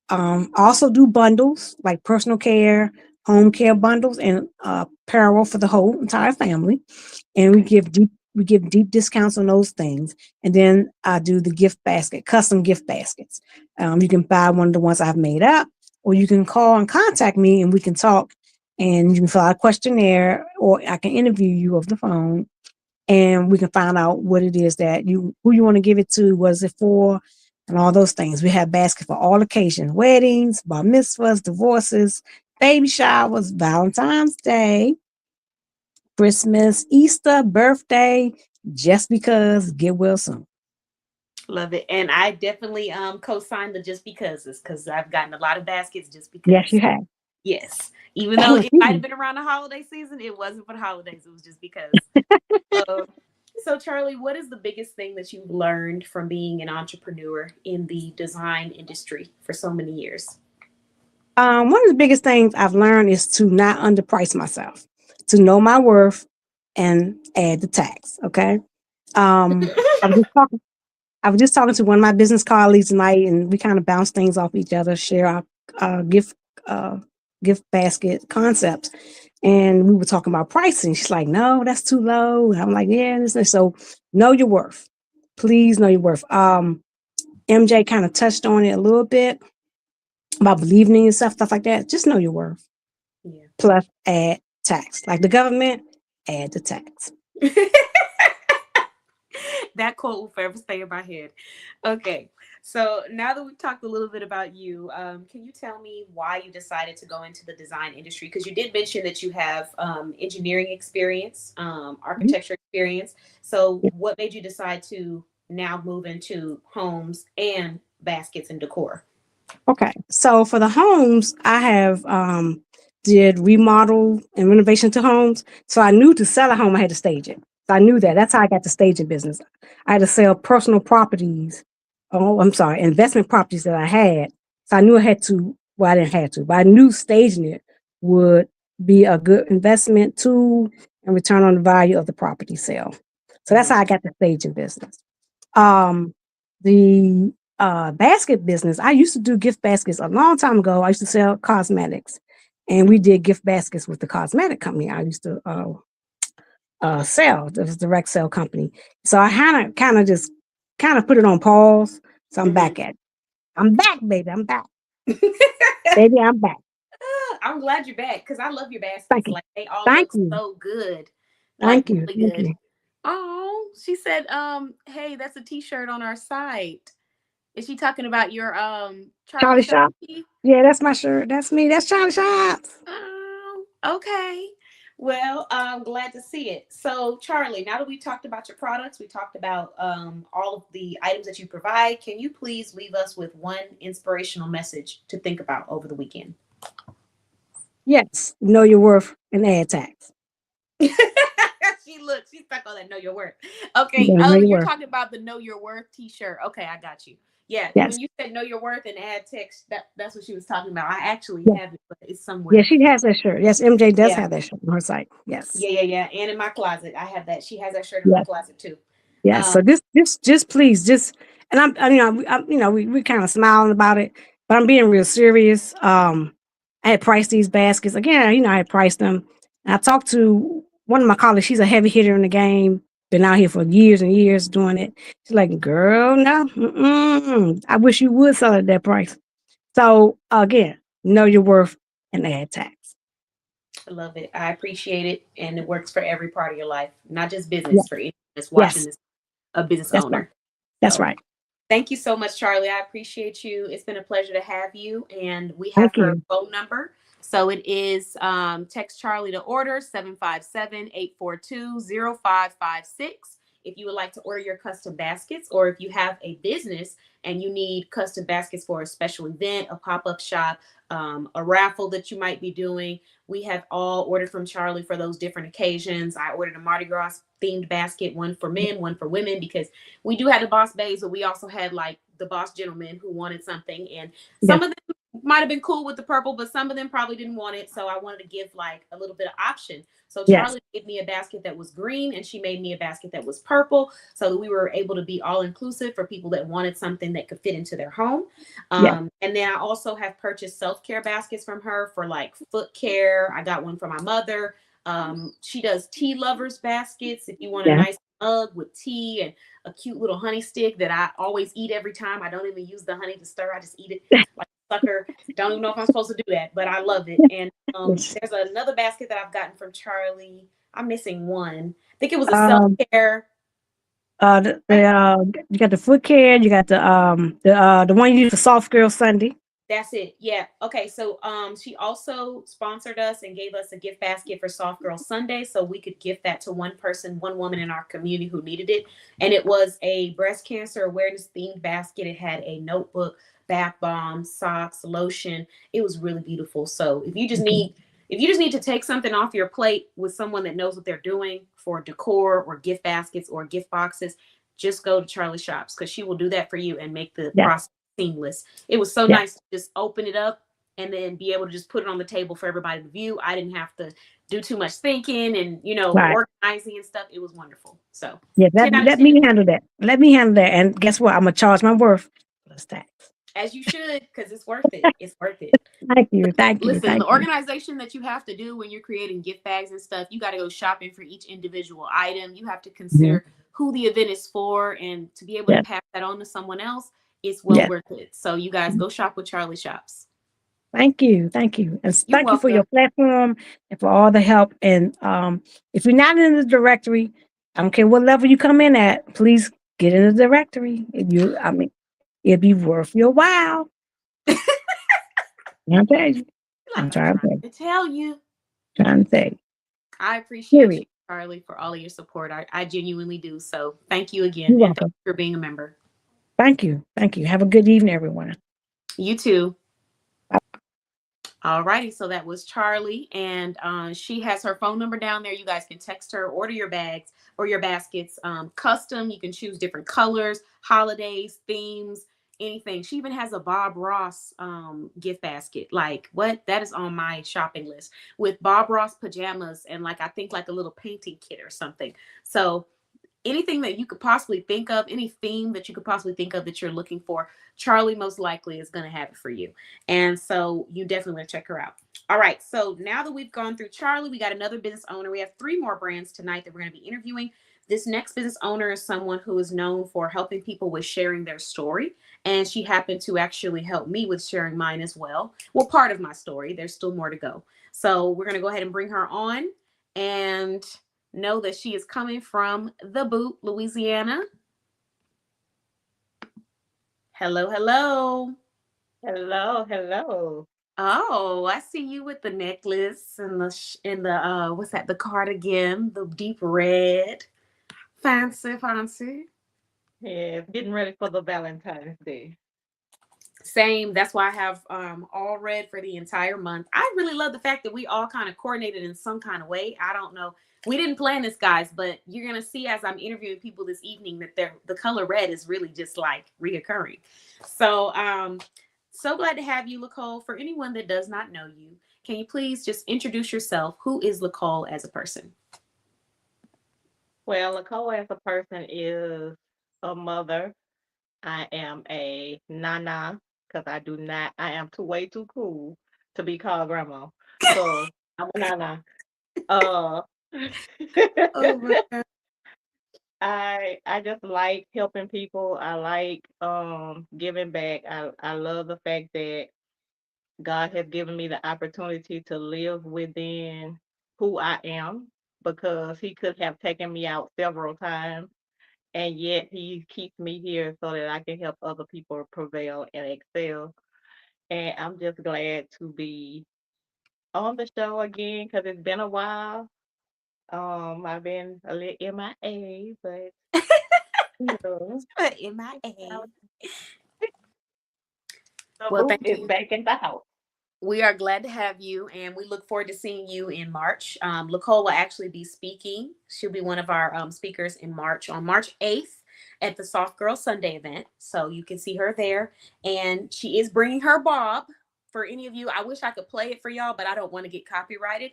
I also do bundles like personal care, home care bundles, and apparel for the whole entire family. And we give deep discounts on those things. And then I do the gift basket, custom gift baskets. You can buy one of the ones I've made up, or you can call and contact me and we can talk and you can fill out a questionnaire, or I can interview you over the phone, and we can find out what it is that who you want to give it to, what is it for, and all those things. We have baskets for all occasions: weddings, bar mitzvahs, divorces, baby showers, Valentine's Day, Christmas, Easter, birthday, just because, get well soon. Love it. And I definitely co-sign the just because I've gotten a lot of baskets just because. Yes, you have. Yes. Even though it might have been around the holiday season, it wasn't for the holidays. It was just because. So Charlie, what is the biggest thing that you've learned from being an entrepreneur in the design industry for so many years? One of the biggest things I've learned is to not underprice myself, to know my worth and add the tax. Okay. I was just talking to one of my business colleagues tonight, and we kind of bounce things off each other, share our gift basket concepts. And we were talking about pricing. She's like, "No, that's too low." And I'm like, "Yeah." And so know your worth. Please know your worth. MJ kind of touched on it a little bit about believing in yourself, stuff like that. Just know your worth. Yeah. Plus add tax. Like the government, add the tax. That quote will forever stay in my head. Okay. So now that we've talked a little bit about you, can you tell me why you decided to go into the design industry? Because you did mention that you have engineering experience, architecture experience. So what made you decide to now move into homes and baskets and decor? Okay. So for the homes, I have did remodel and renovation to homes. So I knew to sell a home, I had to stage it. So I knew that. That's how I got the staging business. I had to sell personal properties. Oh, I'm sorry, investment properties that I had. So I knew I had to, well, I didn't have to, but I knew staging it would be a good investment tool and return on the value of the property sale. So that's how I got the staging business. The basket business, I used to do gift baskets a long time ago. I used to sell cosmetics, and we did gift baskets with the cosmetic company I used to sell. It was a direct sale company. So I kind of just put it on pause. So I'm back at it. I'm back, baby. I'm back. Baby, I'm back. I'm glad you're back because I love your baskets. Thank you. Like they all Thank look you. so good. Thank Like you. really Thank good. you. Oh, she said, hey, that's a t-shirt on our site. Is she talking about your Charlie Shop. tee? Yeah, that's my shirt. That's me. That's Charlie Shops. Oh, okay. Well, I'm glad to see it. So, Charlie, now that we talked about your products, we talked about all of the items that you provide. Can you please leave us with one inspirational message to think about over the weekend? Yes, know your worth and add tax. She's stuck on that know your worth. Okay. Yeah, Oh, know your you're worth. talking about the know your worth t-shirt. Okay, I got you. Yeah, Yes. when you said know your worth and add text, that's what she was talking about. I actually Yeah. have it, but it's somewhere. Yeah, she has that shirt. Yes, MJ does Yeah. have that shirt on her site. Yes. Yeah. And in my closet, I have that. She has that shirt in my Yes. closet too. Yes. So just please, and we kind of smiling about it, but I'm being real serious. I had priced these baskets again. I had priced them. And I talked to one of my colleagues. She's a heavy hitter in the game. Been out here for years and years doing it. She's like, "Girl, no, I wish you would sell it at that price." So again, know your worth and add tax. I love it. I appreciate it, and it works for every part of your life, not just business. Yes. For anyone that's watching Yes. this, a business That's owner. right. That's So, right. thank you so much, Charlie. I appreciate you. It's been a pleasure to have you. And we have Thank her you. phone number. So it is text Charlie to order 757-842-0556. If you would like to order your custom baskets, or if you have a business and you need custom baskets for a special event, a pop-up shop, a raffle that you might be doing, we have all ordered from Charlie for those different occasions. I ordered a Mardi Gras themed basket, one for men, one for women, because we do have the boss babes, but we also had like the boss gentlemen who wanted something, and some of them might have been cool with the purple, but some of them probably didn't want it. So I wanted to give like a little bit of option. So Charlie gave me a basket that was green, and she made me a basket that was purple, so that we were able to be all inclusive for people that wanted something that could fit into their home. And then I also have purchased self-care baskets from her for like foot care. I got one for my mother. She does tea lovers baskets. If you want a nice mug with tea and a cute little honey stick that I always eat every time. I don't even use the honey to stir. I just eat it like sucker. Don't even know if I'm supposed to do that, but I love it. And there's another basket that I've gotten from Charlie. I'm missing one. I think it was a self-care. You got the foot care, you got the one you use for Soft Girl Sunday. That's it. Yeah. Okay. So she also sponsored us and gave us a gift basket for Soft Girl Sunday, so we could gift that to one person, one woman in our community who needed it. And it was a breast cancer awareness themed basket. It had a notebook, bath bomb, socks, lotion. It was really beautiful. So if you just need to take something off your plate with someone that knows what they're doing for decor or gift baskets or gift boxes, just go to Charlie Shops, because she will do that for you and make the process seamless. It was so nice to just open it up and then be able to just put it on the table for everybody to view. I didn't have to do too much thinking and organizing and stuff. It was wonderful. So let me handle that. Let me handle that. And guess what? I'm gonna charge my worth plus tax. As you should, because it's worth it. It's worth it. Thank you. Listen, the organization that you have to do when you're creating gift bags and stuff, you got to go shopping for each individual item. You have to consider who the event is for, and to be able to pass that on to someone else, it's well worth it. So you guys go shop with Charlie Shops. Thank you. And thank you for your platform and for all the help. And if you're not in the directory, I don't care what level you come in at, please get in the directory. It'd be worth your while. I'm trying to tell you. I appreciate you, Charlie, for all of your support. I genuinely do. So thank you again. You're welcome. Thank you for being a member. Thank you. Have a good evening, everyone. You too. All righty. So that was Charlie, and she has her phone number down there. You guys can text her, order your bags or your baskets custom. You can choose different colors, holidays, themes, anything. She even has a Bob Ross gift basket. Like, what? That is on my shopping list, with Bob Ross pajamas and I think a little painting kit or something. So anything that you could possibly think of, any theme that you could possibly think of that you're looking for, Charlie most likely is going to have it for you. And so you definitely want to check her out. All right. So now that we've gone through Charlie, we got another business owner. We have 3 more brands tonight that we're going to be interviewing. This next business owner is someone who is known for helping people with sharing their story. And she happened to actually help me with sharing mine as well. Well, part of my story. There's still more to go. So we're going to go ahead and bring her on and know that she is coming from the Boot, Louisiana. Hello. Oh, I see you with the necklace and the what's that? The cardigan, the deep red, fancy. Yeah, getting ready for the Valentine's Day. Same. That's why I have all red for the entire month. I really love the fact that we all kind of coordinated in some kind of way. I don't know. We didn't plan this, guys, but you're going to see as I'm interviewing people this evening that the color red is really just reoccurring. So so glad to have you, Lacole. For anyone that does not know you, can you please just introduce yourself? Who is Lacole as a person? Well, Lacole as a person is a mother. I am a nana, because I am way too cool to be called grandma. So I'm a nana. Oh my God. I just like helping people. I like giving back. I love the fact that God has given me the opportunity to live within who I am, because he could have taken me out several times, and yet he keeps me here so that I can help other people prevail and excel. And I'm just glad to be on the show again, because it's been a while. I've been a little MIA, but MIA. Well, thank you. Back in the house. We are glad to have you, and we look forward to seeing you in March. Lacole will actually be speaking. She'll be one of our speakers in March, on March 8th at the Soft Girl Sunday event. So you can see her there. And she is bringing her bob for any of you. I wish I could play it for y'all, but I don't want to get copyrighted.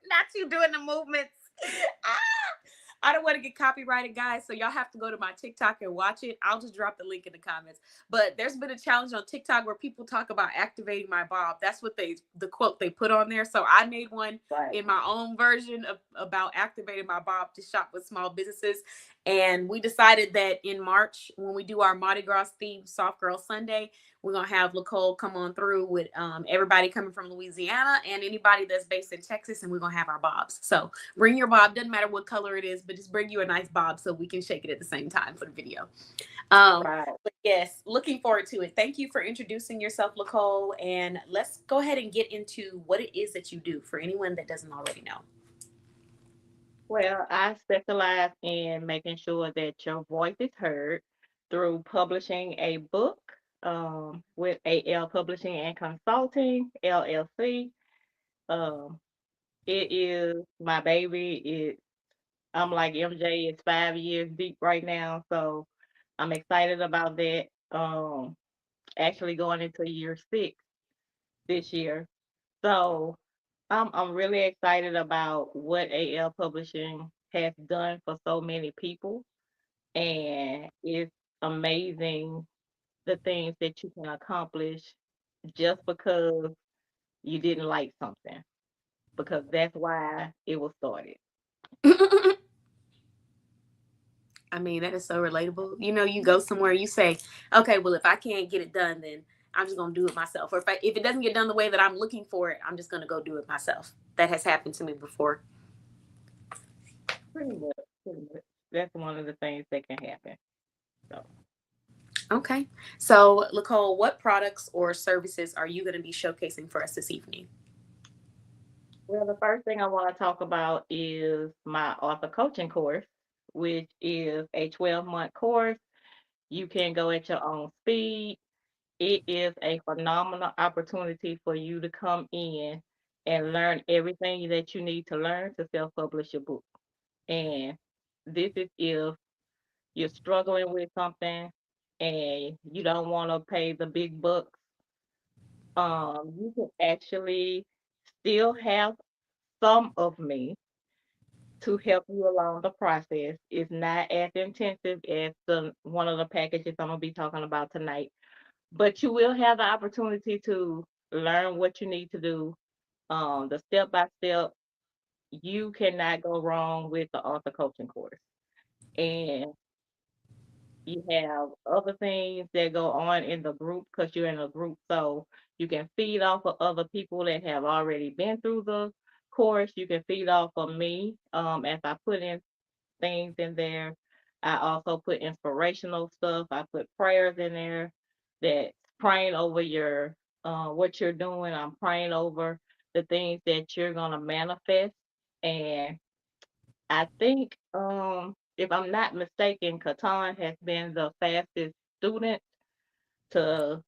Not you doing the movements. I don't want to get copyrighted, guys. So y'all have to go to my TikTok and watch it. I'll just drop the link in the comments. But there's been a challenge on TikTok where people talk about activating my bob. That's what the quote they put on there. So I made one in my own version about activating my bob to shop with small businesses. And we decided that in March, when we do our Mardi Gras themed Soft Girl Sunday, we're going to have Nicole come on through with everybody coming from Louisiana and anybody that's based in Texas, and we're going to have our bobs. So bring your bob. Doesn't matter what color it is, but just bring you a nice bob so we can shake it at the same time for the video. But yes, looking forward to it. Thank you for introducing yourself, Nicole. And let's go ahead and get into what it is that you do for anyone that doesn't already know. Well, I specialize in making sure that your voice is heard through publishing a book with AL Publishing and Consulting, LLC. Um, it is my baby. I'm like MJ, it's 5 years deep right now, so I'm excited about that. Actually going into year 6 this year. So I'm really excited about what AL Publishing has done for so many people, and it's amazing the things that you can accomplish just because you didn't like something, because that's why it was started. I mean, that is so relatable. You know, you go somewhere, you say, okay, well, if I can't get it done, then I'm just going to do it myself. Or if it doesn't get done the way that I'm looking for it, I'm just going to go do it myself. That has happened to me before. Pretty much, pretty much. That's one of the things that can happen. So, Okay. So, Nicole, what products or services are you going to be showcasing for us this evening? well, the first thing I want to talk about is my author coaching course, which is a 12-month course. You can go at your own speed. It is a phenomenal opportunity for you to come in and learn everything that you need to learn to self-publish your book. And this is if you're struggling with something and you don't want to pay the big bucks. You can actually still have some of me to help you along the process. It's not as intensive as the one of the packages I'm gonna be talking about tonight, but you will have the opportunity to learn what you need to do. The step by step, you cannot go wrong with the author coaching course. And you have other things that go on in the group because you're in a group, so you can feed off of other people that have already been through the course. You can feed off of me as I put in things in there. I also put inspirational stuff. I put prayers in there that's praying over your what you're doing. I'm praying over the things that you're gonna manifest. And I think if I'm not mistaken, Catan has been the fastest student to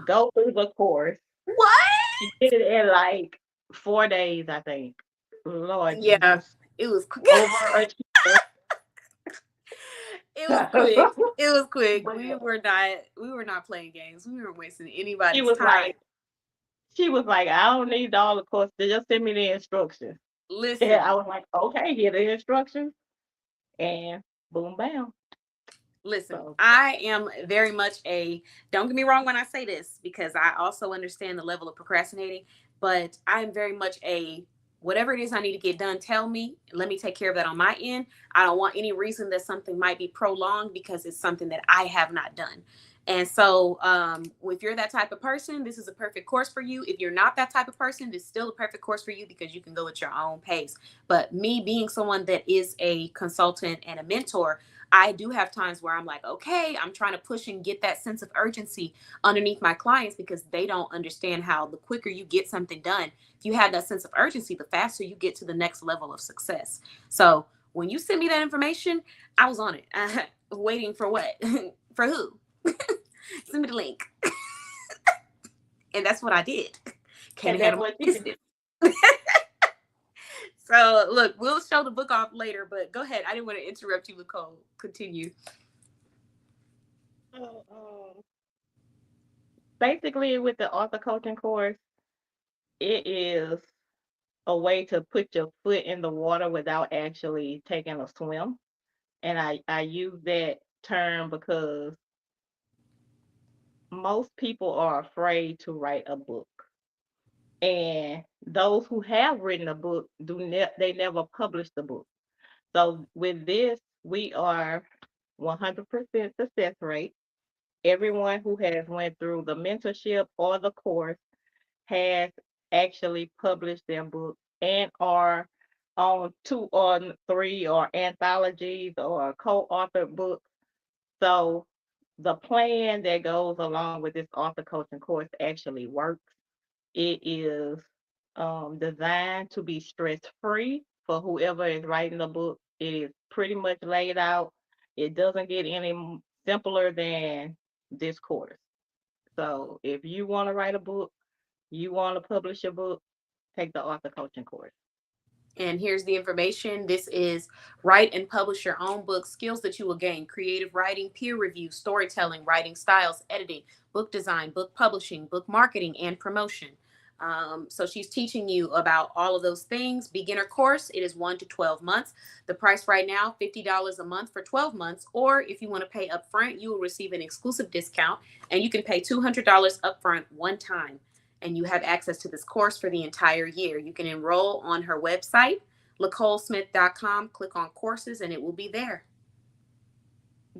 go through the course. What? She did it in like 4 days, I think. Lord Yeah, Jesus. it was quick. Overachiever. It was quick. It was quick. But We were not playing games. We weren't wasting she anybody's was time. like, I don't need all the courses. Just send me the instructions. Listen, And I was like, okay, here the instructions. And boom, bam. listen, So I am very much don't get me wrong when I say this, because I also understand the level of procrastinating, but I'm very much whatever it is I need to get done, tell me, let me take care of that on my end. I don't want any reason that something might be prolonged because it's something that I have not done. And so if you're that type of person, this is a perfect course for you. If you're not that type of person, it's still a perfect course for you because you can go at your own pace. But me being someone that is a consultant and a mentor, I do have times where I'm like, okay, I'm trying to push and get that sense of urgency underneath my clients because they don't understand how the quicker you get something done, if you have that sense of urgency, the faster you get to the next level of success. So when you send me that information, I was on it. Waiting for what? For who? Send me the link. And that's what I did. Can't and that's handle what my she did. business. So look, we'll show the book off later, but go ahead. I didn't want to interrupt you, Nicole. Continue. Basically, with the author coaching course, it is a way to put your foot in the water without actually taking a swim. And I use that term because most people are afraid to write a book. And those who have written a book they never publish the book. So with this, we are 100% success rate. Everyone who has went through the mentorship or the course has actually published their book and are on 2 or 3 or anthologies or co-authored books. So the plan that goes along with this author coaching course actually works. It is designed to be stress-free for whoever is writing the book. It is pretty much laid out. It doesn't get any simpler than this course. So if you want to write a book, you want to publish a book, take the author coaching course. And here's the information. This is write and publish your own book, skills that you will gain: creative writing, peer review, storytelling, writing styles, editing, book design, book publishing, book marketing, and promotion. So she's teaching you about all of those things. Beginner course, it is 1 to 12 months. The price right now, $50 a month for 12 months. Or if you want to pay upfront, you will receive an exclusive discount, and you can pay $200 upfront one time. And you have access to this course for the entire year. You can enroll on her website, LacoleSmith.com, click on courses, and it will be there.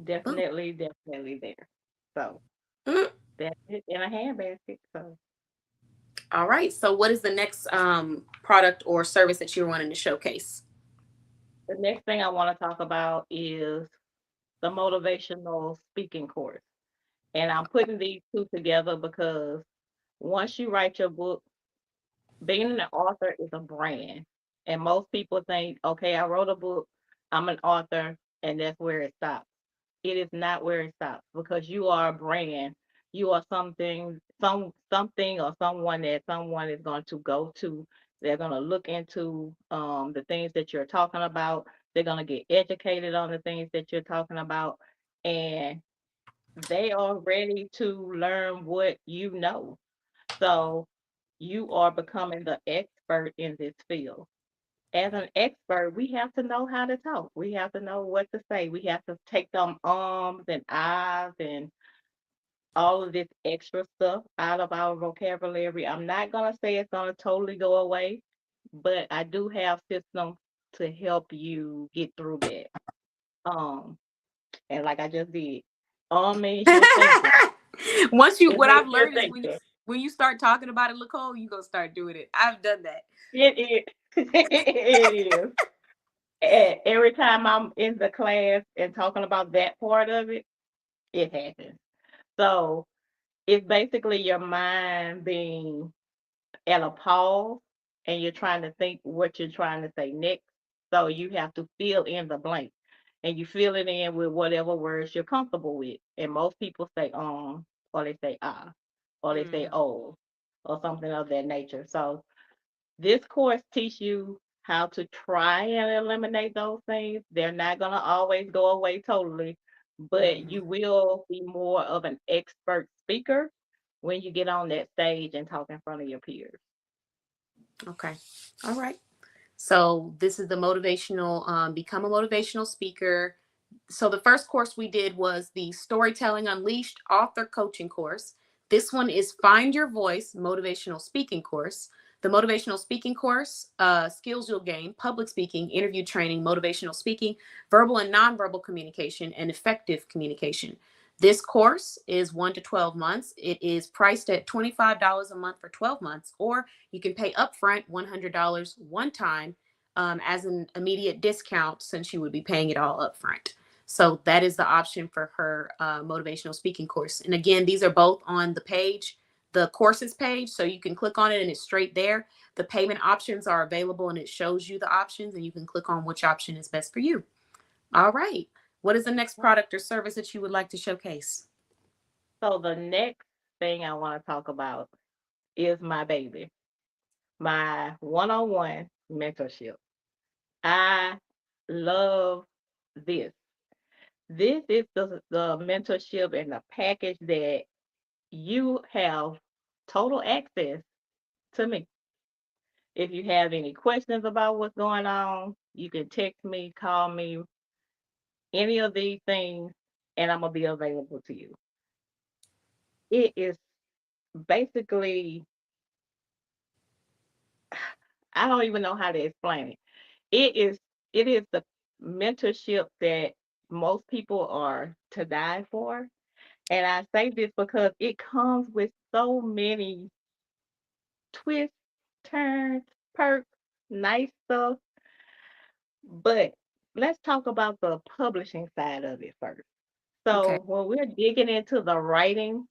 Definitely there. So that's it in a handbasket. So all right. So what is the next product or service that you're wanting to showcase? the next thing I want to talk about is the motivational speaking course. And I'm putting these two together because once you write your book, being an author is a brand. And most people think, okay, I wrote a book, I'm an author, and that's where it stops. It is not where it stops because you are a brand. You are something or someone that someone is going to go to. They're going to look into the things that you're talking about. They're going to get educated on the things that you're talking about. And they are ready to learn what you know. So you are becoming the expert in this field. As an expert, we have to know how to talk. We have to know what to say. We have to take them ums and ahs and all of this extra stuff out of our vocabulary. I'm not going to say it's going to totally go away, but I do have systems to help you get through that. And like I just did, means you're thinking. What I've learned is when you start talking about it, Lacole, you gonna start doing it. I've done that. It is. It is. And every time I'm in the class and talking about that part of it, it happens. So it's basically your mind being at a pause and you're trying to think what you're trying to say next. So you have to fill in the blank and you fill it in with whatever words you're comfortable with. And most people say or they say or they say oh, or something of that nature. So this course teaches you how to try and eliminate those things. They're not going to always go away totally, but you will be more of an expert speaker when you get on that stage and talk in front of your peers. Okay. All right. So this is the motivational, become a motivational speaker. So the first course we did was the Storytelling Unleashed author coaching course. This one is Find Your Voice motivational speaking course. The motivational speaking course, skills you'll gain: public speaking, interview training, motivational speaking, verbal and nonverbal communication, and effective communication. This course is 1 to 12 months. It is priced at $25 a month for 12 months, or you can pay upfront $100 one time as an immediate discount, since you would be paying it all upfront. So that is the option for her motivational speaking course. And again, these are both on the page, the courses page. So you can click on it and it's straight there. The payment options are available and it shows you the options and you can click on which option is best for you. All right. What is the next product or service that you would like to showcase? So the next thing I want to talk about is my baby, my one-on-one mentorship. I love this. This is the mentorship and the package that you have total access to me. If you have any questions about what's going on, you can text me, call me, any of these things, and I'm going to be available to you. It is basically, I don't even know how to explain it. It is the mentorship that most people are to die for. And I say this because it comes with so many twists, turns, perks, nice stuff. But let's talk about the publishing side of it first. Okay. So when we're digging into the writing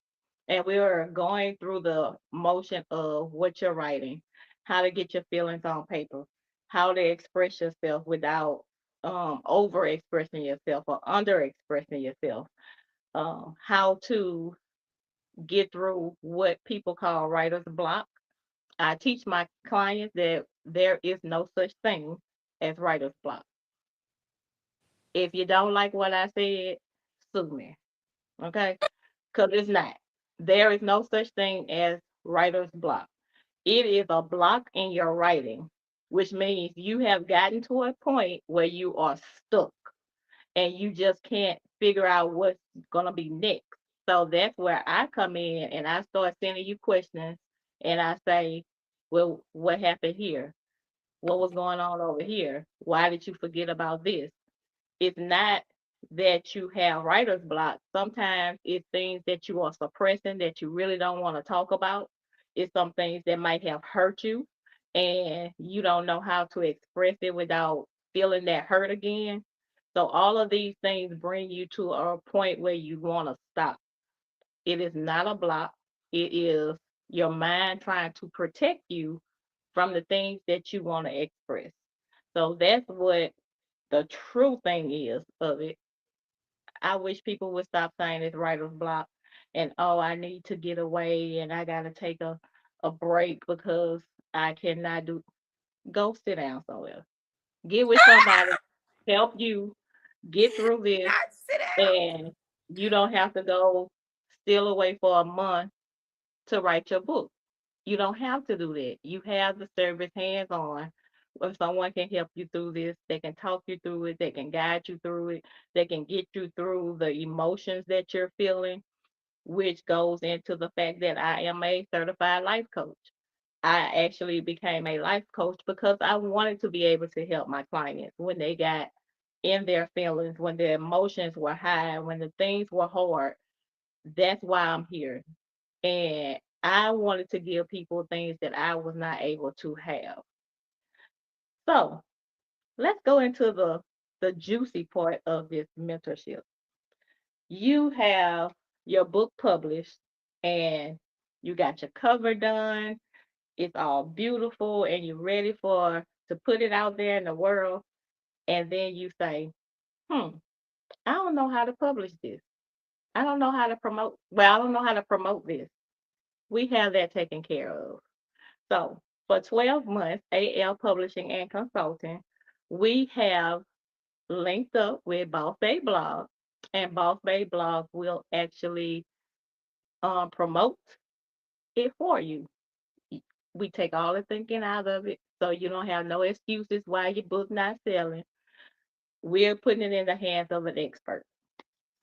and we're going through the motion of what you're writing, how to get your feelings on paper, how to express yourself without over expressing yourself or under expressing yourself, how to get through what people call writer's block. I teach my clients that there is no such thing as writer's block. If you don't like what I said, sue me, okay? Because it's not. There is no such thing as writer's block. It is a block in your writing, which means you have gotten to a point where you are stuck and you just can't figure out what's going to be next. So that's where I come in and I start sending you questions and I say, well, what happened here? What was going on over here? Why did you forget about this? It's not that you have writer's block. Sometimes it's things that you are suppressing that you really don't want to talk about. It's some things that might have hurt you and you don't know how to express it without feeling that hurt again. So all of these things bring you to a point where you want to stop. It is not a block. It is your mind trying to protect you from the things that you want to express. So that's what the true thing is of it. I wish people would stop saying it's writer's block and oh, I need to get away and I gotta take a break because I cannot do. Go sit down somewhere. Get with somebody, help you get through this, Not sit down. and you don't have to go still away for a month to write your book. You don't have to do that. You have the service hands on. If someone can help you through this, they can talk you through it, they can guide you through it, they can get you through the emotions that you're feeling, which goes into the fact that I am a certified life coach. I actually became a life coach because I wanted to be able to help my clients when they got in their feelings, when their emotions were high, when the things were hard. That's why I'm here. And I wanted to give people things that I was not able to have. So let's go into the juicy part of this mentorship. You have your book published and you got your cover done. It's all beautiful and you're ready for to put it out there in the world. And then you say, I don't know how to publish this. I don't know how to promote. Well, I don't know how to promote this. We have that taken care of. So for 12 months, AL Publishing and Consulting, we have linked up with Boss Bay Blog, and Boss Bay Blog will actually promote it for you. We take all the thinking out of it, so you don't have no excuses why your book not selling. We're putting it in the hands of an expert,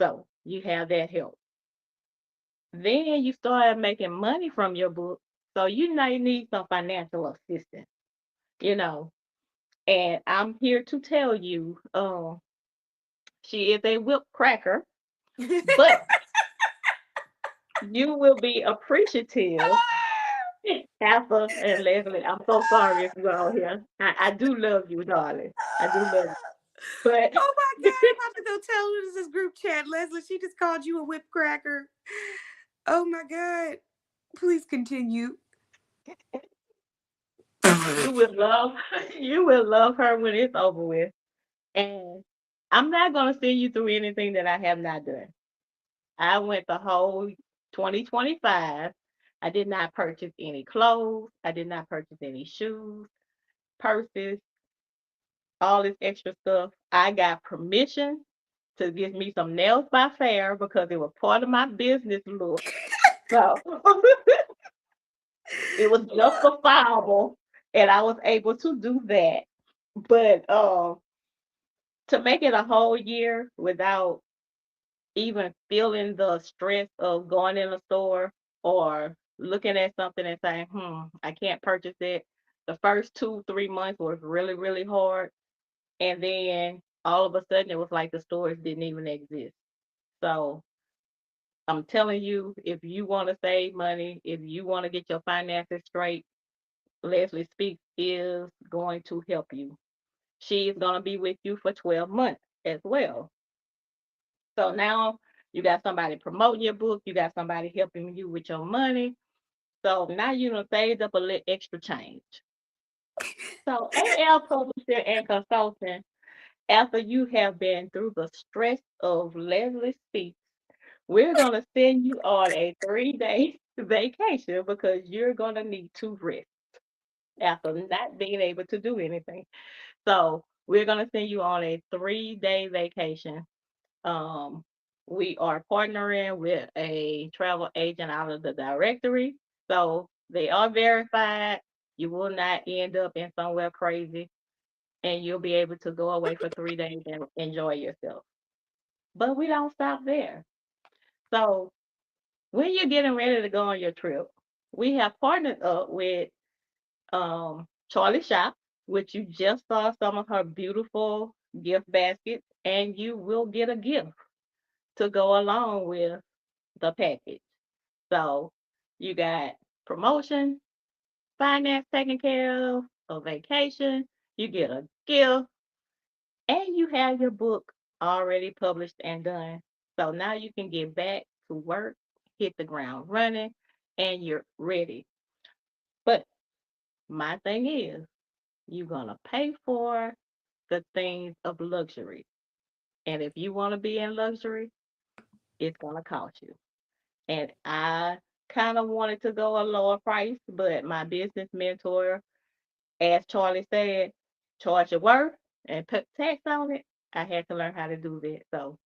so you have that help. Then you start making money from your book, so you now need some financial assistance, you know. And I'm here to tell you, she is a whip cracker, but you will be appreciative. Alpha and Leslie, I'm so sorry if you're out here. I do love you, darling. I do love you. But Oh my God, I'm about to go tell this group chat. Leslie, she just called you a whip cracker. Oh my God. Please continue. you will love you will love her when it's over with. And I'm not gonna send you through anything that I have not done. I went the whole 2025. I did not purchase any clothes. I did not purchase any shoes, purses, all this extra stuff. I got permission to get me some nails by Fair because it was part of my business look. So it was justifiable. and I was able to do that. But to make it a whole year without even feeling the stress of going in a store or looking at something and saying, I can't purchase it. The first 2, 3 months was really, really hard. And then all of a sudden it was like the stores didn't even exist. So I'm telling you, if you want to save money, if you want to get your finances straight, Leslie Speaks is going to help you. She is going to be with you for 12 months as well. So now you got somebody promoting your book, you got somebody helping you with your money. So now you done saved up a little extra change. So AL Publishing and Consulting, after you have been through the stress of Leslie Speaks, we're going to send you on a 3-day vacation because you're going to need to rest after not being able to do anything. So we're going to send you on a 3-day vacation. Um, we are partnering with a travel agent out of the directory. So they are verified. You will not end up in somewhere crazy, and you'll be able to go away for 3 days and enjoy yourself. But we don't stop there. So when you're getting ready to go on your trip, we have partnered up with Charlie Shop, which you just saw some of her beautiful gift baskets, and you will get a gift to go along with the package. So you got promotion, finance taken care of, a vacation, you get a gift, and you have your book already published and done. So now you can get back to work, hit the ground running, and you're ready. But my thing is, you're going to pay for the things of luxury. And if you want to be in luxury, it's going to cost you. And I kind of wanted to go a lower price, but my business mentor, as Charlie said, charge your worth and put tax on it. I had to learn how to do that. So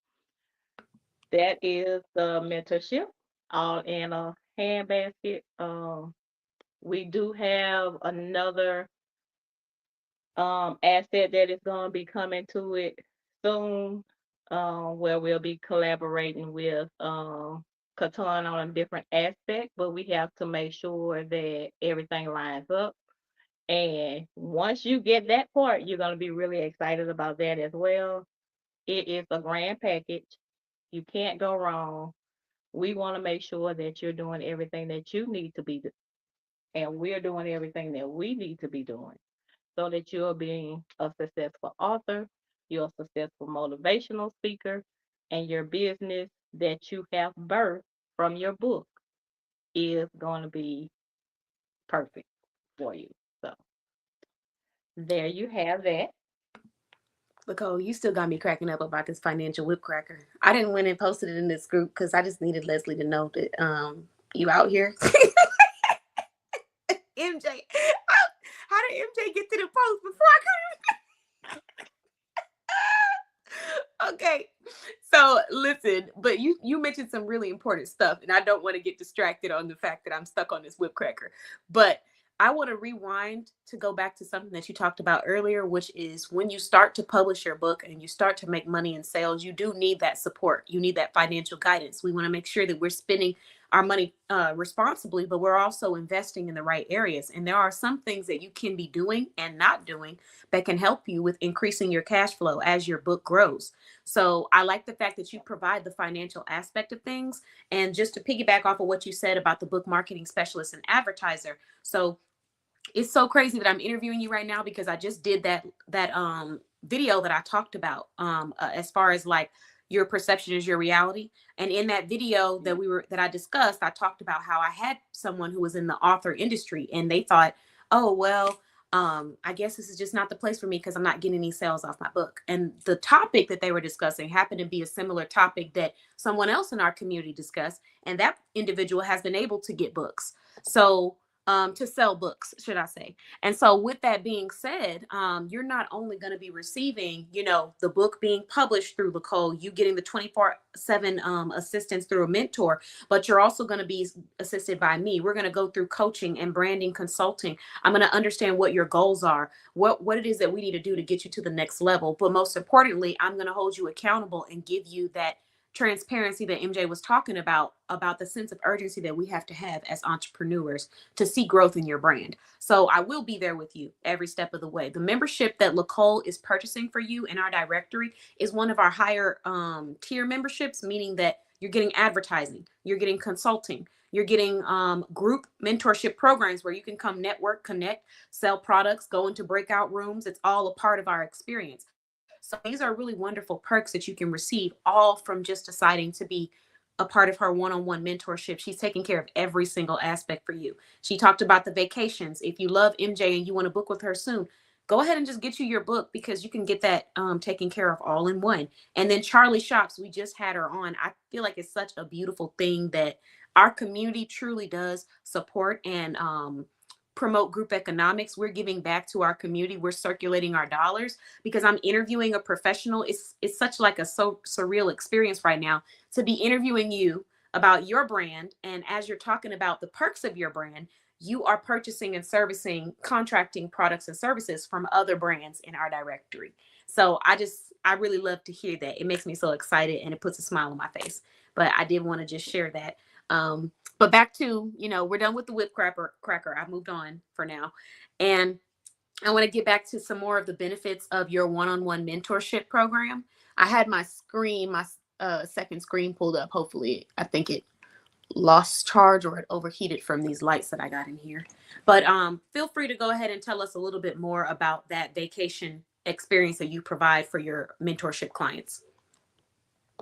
that is the mentorship all in a handbasket. We do have another asset that is going to be coming to it soon, where we'll be collaborating with Catan on a different aspect, but we have to make sure that everything lines up. And once you get that part, you're going to be really excited about that as well. It is a grand package. You can't go wrong. We want to make sure that you're doing everything that you need to be, and we're doing everything that we need to be doing so that you're being a successful author, you're a successful motivational speaker, and your business that you have birthed from your book is going to be perfect for you. So there you have that. Nicole, you still got me cracking up about this financial whip cracker. I didn't went and posted it in this group because I just needed Leslie to know that you out here. MJ, how did MJ get to the post before I could? Okay, so listen, but you mentioned some really important stuff, and I don't want to get distracted on the fact that I'm stuck on this whip cracker, but I want to rewind to go back to something that you talked about earlier, which is when you start to publish your book and you start to make money in sales, you do need that support. You need that financial guidance. We want to make sure that we're spending our money responsibly, but we're also investing in the right areas. And there are some things that you can be doing and not doing that can help you with increasing your cash flow as your book grows. So I like the fact that you provide the financial aspect of things. And just to piggyback off of what you said about the book marketing specialist and advertiser. So it's so crazy that I'm interviewing you right now because I just did that video that I talked about as far as like your perception is your reality. And in that video that I discussed, I talked about how I had someone who was in the author industry and they thought, oh, well, I guess this is just not the place for me because I'm not getting any sales off my book. And the topic that they were discussing happened to be a similar topic that someone else in our community discussed. And that individual has been able to get books. So to sell books, should I say. And so with that being said, you're not only going to be receiving, the book being published through Lacole, you getting the 24/7 assistance through a mentor, but you're also going to be assisted by me. We're going to go through coaching and branding consulting. I'm going to understand what your goals are, what it is that we need to do to get you to the next level. But most importantly, I'm going to hold you accountable and give you that transparency that MJ was talking about the sense of urgency that we have to have as entrepreneurs to see growth in your brand. So I will be there with you every step of the way. The membership that Lacole is purchasing for you in our directory is one of our higher tier memberships, meaning that you're getting advertising, you're getting consulting, you're getting group mentorship programs where you can come network, connect, sell products, go into breakout rooms. It's all a part of our experience. So these are really wonderful perks that you can receive, all from just deciding to be a part of her one-on-one mentorship. She's taking care of every single aspect for you. She talked about the vacations. If you love MJ and you want to book with her soon, go ahead and just get you your book, because you can get that taken care of all in one. And then Charlie Shops, we just had her on. I feel like it's such a beautiful thing that our community truly does support and promote group economics. We're giving back to our community. We're circulating our dollars, because I'm interviewing a professional. It's such like a so surreal experience right now to be interviewing you about your brand. And as you're talking about the perks of your brand, you are purchasing and servicing, contracting products and services from other brands in our directory. So I really love to hear that. It makes me so excited and it puts a smile on my face. But I did want to just share that. But back to, we're done with the whip cracker. I've moved on for now. And I want to get back to some more of the benefits of your one-on-one mentorship program. I had my second screen pulled up. Hopefully, I think it lost charge or it overheated from these lights that I got in here. But feel free to go ahead and tell us a little bit more about that vacation experience that you provide for your mentorship clients.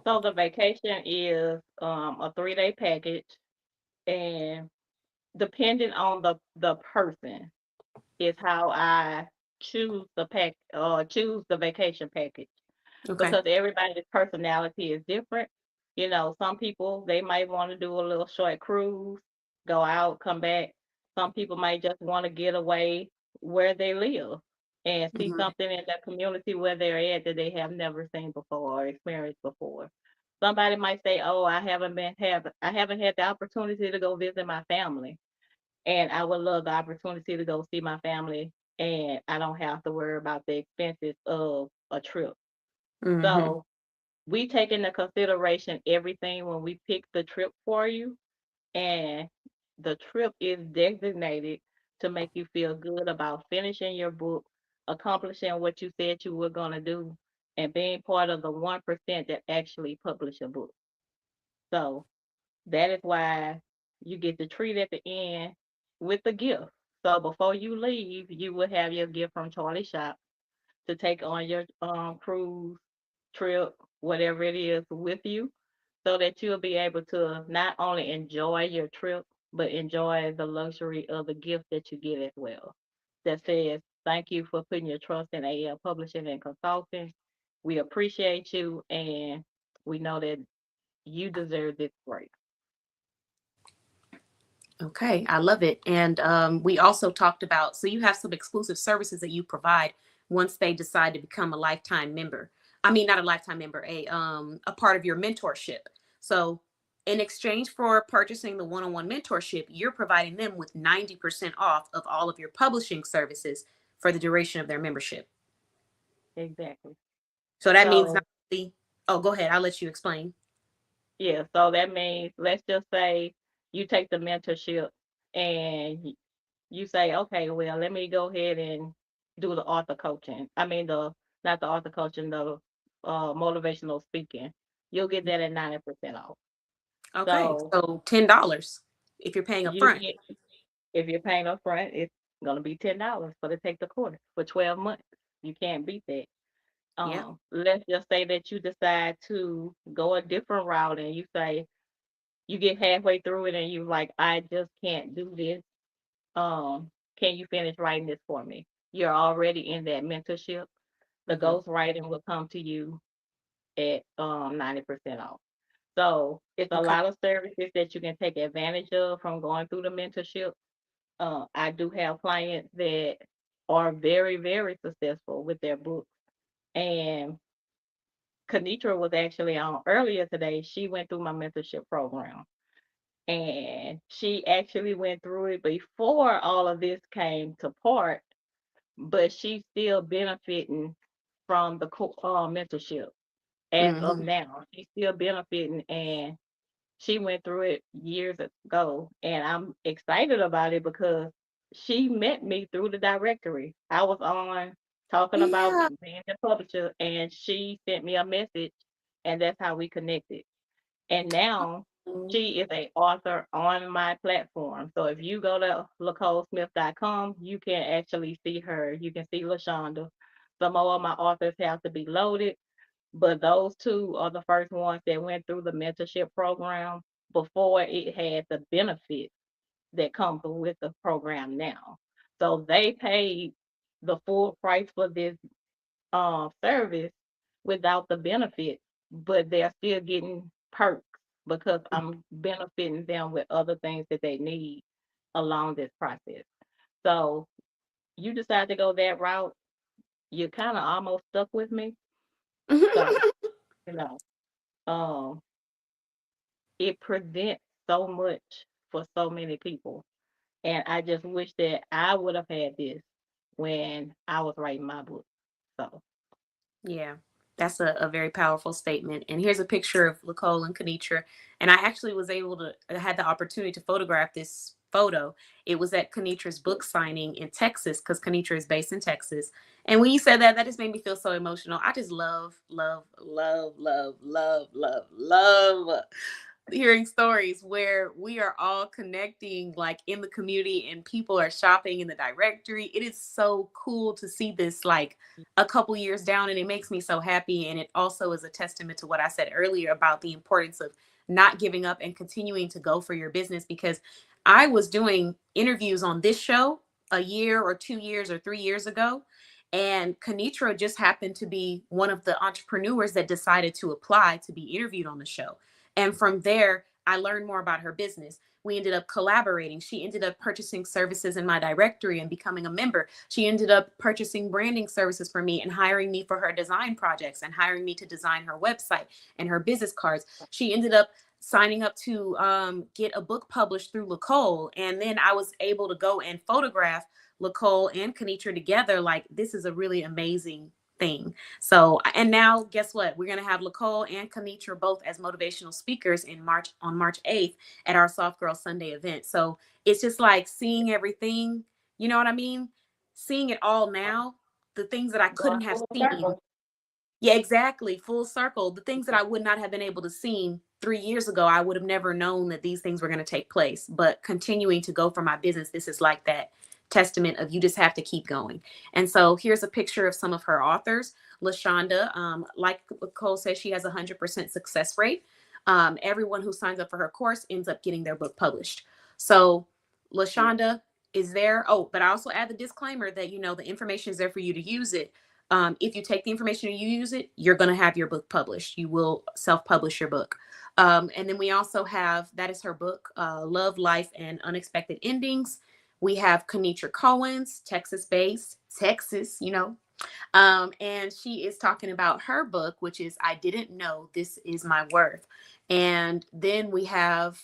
So the vacation is a 3-day package, and depending on the person is how I choose choose the vacation package, Okay. because everybody's personality is different. Some people, they might want to do a little short cruise, go out, come back. Some people might just want to get away where they live and see Mhm. something in the community where they're at that they have never seen before or experienced before. Somebody might say, "Oh, I haven't had the opportunity to go visit my family, and I would love the opportunity to go see my family, and I don't have to worry about the expenses of a trip." Mhm. So we take into consideration everything when we pick the trip for you, and the trip is designated to make you feel good about finishing your book, accomplishing what you said you were going to do, and being part of the 1% that actually publish a book. So that is why you get the treat at the end with the gift. So before you leave, you will have your gift from Charlie Shop to take on your cruise trip, whatever it is, with you, so that you'll be able to not only enjoy your trip, but enjoy the luxury of the gift that you get as well. That says, "Thank you for putting your trust in AL Publishing and Consulting. We appreciate you, and we know that you deserve this break." Okay, I love it. And we also talked about, so you have some exclusive services that you provide once they decide to become a lifetime member. I mean, not a lifetime member, a part of your mentorship. So in exchange for purchasing the one-on-one mentorship, you're providing them with 90% off of all of your publishing services for the duration of their membership. Exactly. So that means not So only, oh, go ahead. I'll let you explain. yeah, so that means, let's just say you take the mentorship and you say, "Okay, well, let me go ahead and do the author coaching. I mean, the not the author coaching, the motivational speaking." You'll get that at 90% off. Okay, So so $10 if you're paying up you front. get, if you're paying up front, it's gonna be $10 for to take the course for 12 months. You can't beat that. Yeah. Let's just say that you decide to go a different route and you say, you get halfway through it and you like, "I just can't do this. Can you finish writing this for me?" You're already in that mentorship. The Mhm. ghost writing will come to you at 90% off. So it's a Okay. lot of services that you can take advantage of from going through the mentorship. I do have clients that are very, very successful with their books. And Kanitra was actually on earlier today. She went through my mentorship program. And she actually went through it before all of this came to part, but she's still benefiting from the mentorship as of Mhm. now. She's still benefiting, and she went through it years ago. And I'm excited about it because she met me through the directory. I was on talking about Yeah. being a publisher, and she sent me a message, and that's how we connected. And now Mm. she is a author on my platform. So if you go to LacoleSmith.com, you can actually see her. You can see LaShonda. Some more of my authors have to be loaded, but those two are the first ones that went through the mentorship program before it had the benefits that come with the program now. So they paid the full price for this service without the benefits, but they're still getting perks because I'm benefiting them with other things that they need along this process. So you decide to go that route, you're kind of almost stuck with me. So, you know, um, it presents so much for so many people. And I just wish that I would have had this when I was writing my book. So Yeah, that's a very powerful statement. And here's a picture of Lacole and Kanitra. And I actually was able to, I had the opportunity to photograph this photo. It was at Kanitra's book signing in Texas because Kanitra is based in Texas. And when you said that, that just made me feel so emotional. I just love, love, love, love, love, love, love hearing stories where we are all connecting like in the community and people are shopping in the directory. It is so cool to see this like a couple years down, and it makes me so happy. And it also is a testament to what I said earlier about the importance of not giving up and continuing to go for your business, because I was doing interviews on this show a year or 2 years or 3 years ago, and Kanitra just happened to be one of the entrepreneurs that decided to apply to be interviewed on the show. And from there, I learned more about her business. We ended up collaborating. She ended up purchasing services in my directory and becoming a member. She ended up purchasing branding services for me and hiring me for her design projects and hiring me to design her website and her business cards. She ended up signing up to get a book published through Lacole. And then I was able to go and photograph Lacole and Kanitra together. Like, this is a really amazing thing. So, and now guess what? We're going to have Lacole and Kanitra both as motivational speakers in March, on March 8th at our Soft Girl Sunday event. So it's just like seeing everything, you know what I mean? Seeing it all now, the things that I going couldn't have full seen. circle. Yeah, exactly. Full circle. The things that I would not have been able to see 3 years ago, I would have never known that these things were going to take place. But continuing to go for my business, this is like that testament of you just have to keep going. And so here's a picture of some of her authors. LaShonda, like Cole says, she has a 100% success rate. Everyone who signs up for her course ends up getting their book published. So LaShonda is there. Oh, but I also add the disclaimer that, you know, the information is there for you to use it. If you take the information and you use it, you're going to have your book published. You will self-publish your book. And then we also have, that is her book, Love, Life, and Unexpected Endings. We have Kanitra Cohen's, Texas-based, Texas, you know. And she is talking about her book, which is I Didn't Know This Is My Worth. And then we have,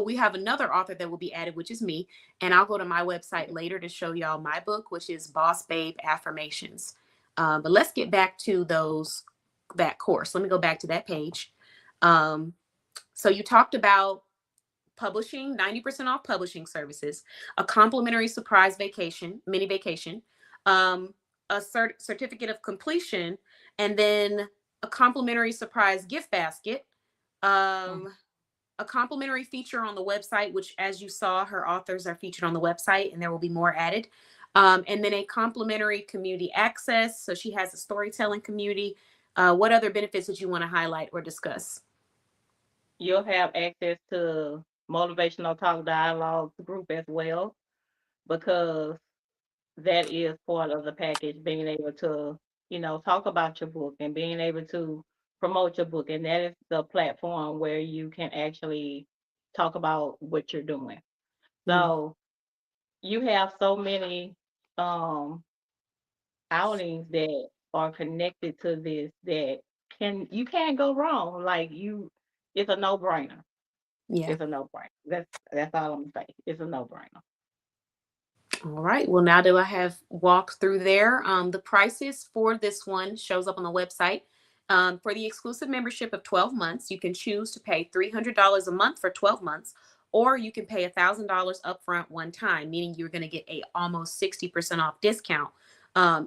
we have another author that will be added, which is me. And I'll go to my website later to show y'all my book, which is Boss Babe Affirmations. But let's get back to that course. Let me go back to that page. So you talked about publishing, 90% off publishing services, a complimentary surprise vacation, mini vacation, a certificate of completion, and then a complimentary surprise gift basket, a complimentary feature on the website, which, as you saw, her authors are featured on the website, and there will be more added. And then a complimentary community access. So she has a storytelling community. What other benefits did you want to highlight or discuss? You'll have access to Motivational Talk Dialogue group as well, because that is part of the package, being able to, talk about your book and being able to promote your book. And that is the platform where you can actually talk about what you're doing. Mm. So you have so many outings that are connected to this that you can't go wrong. Like it's a no brainer. Yeah. It's a no brainer. That's all I'm gonna say. It's a no brainer. All right. Well, now that I have walked through there, the prices for this one shows up on the website. For the exclusive membership of 12 months, you can choose to pay $300 a month for 12 months, or you can pay $1,000 upfront one time, meaning you're going to get a almost 60% off discount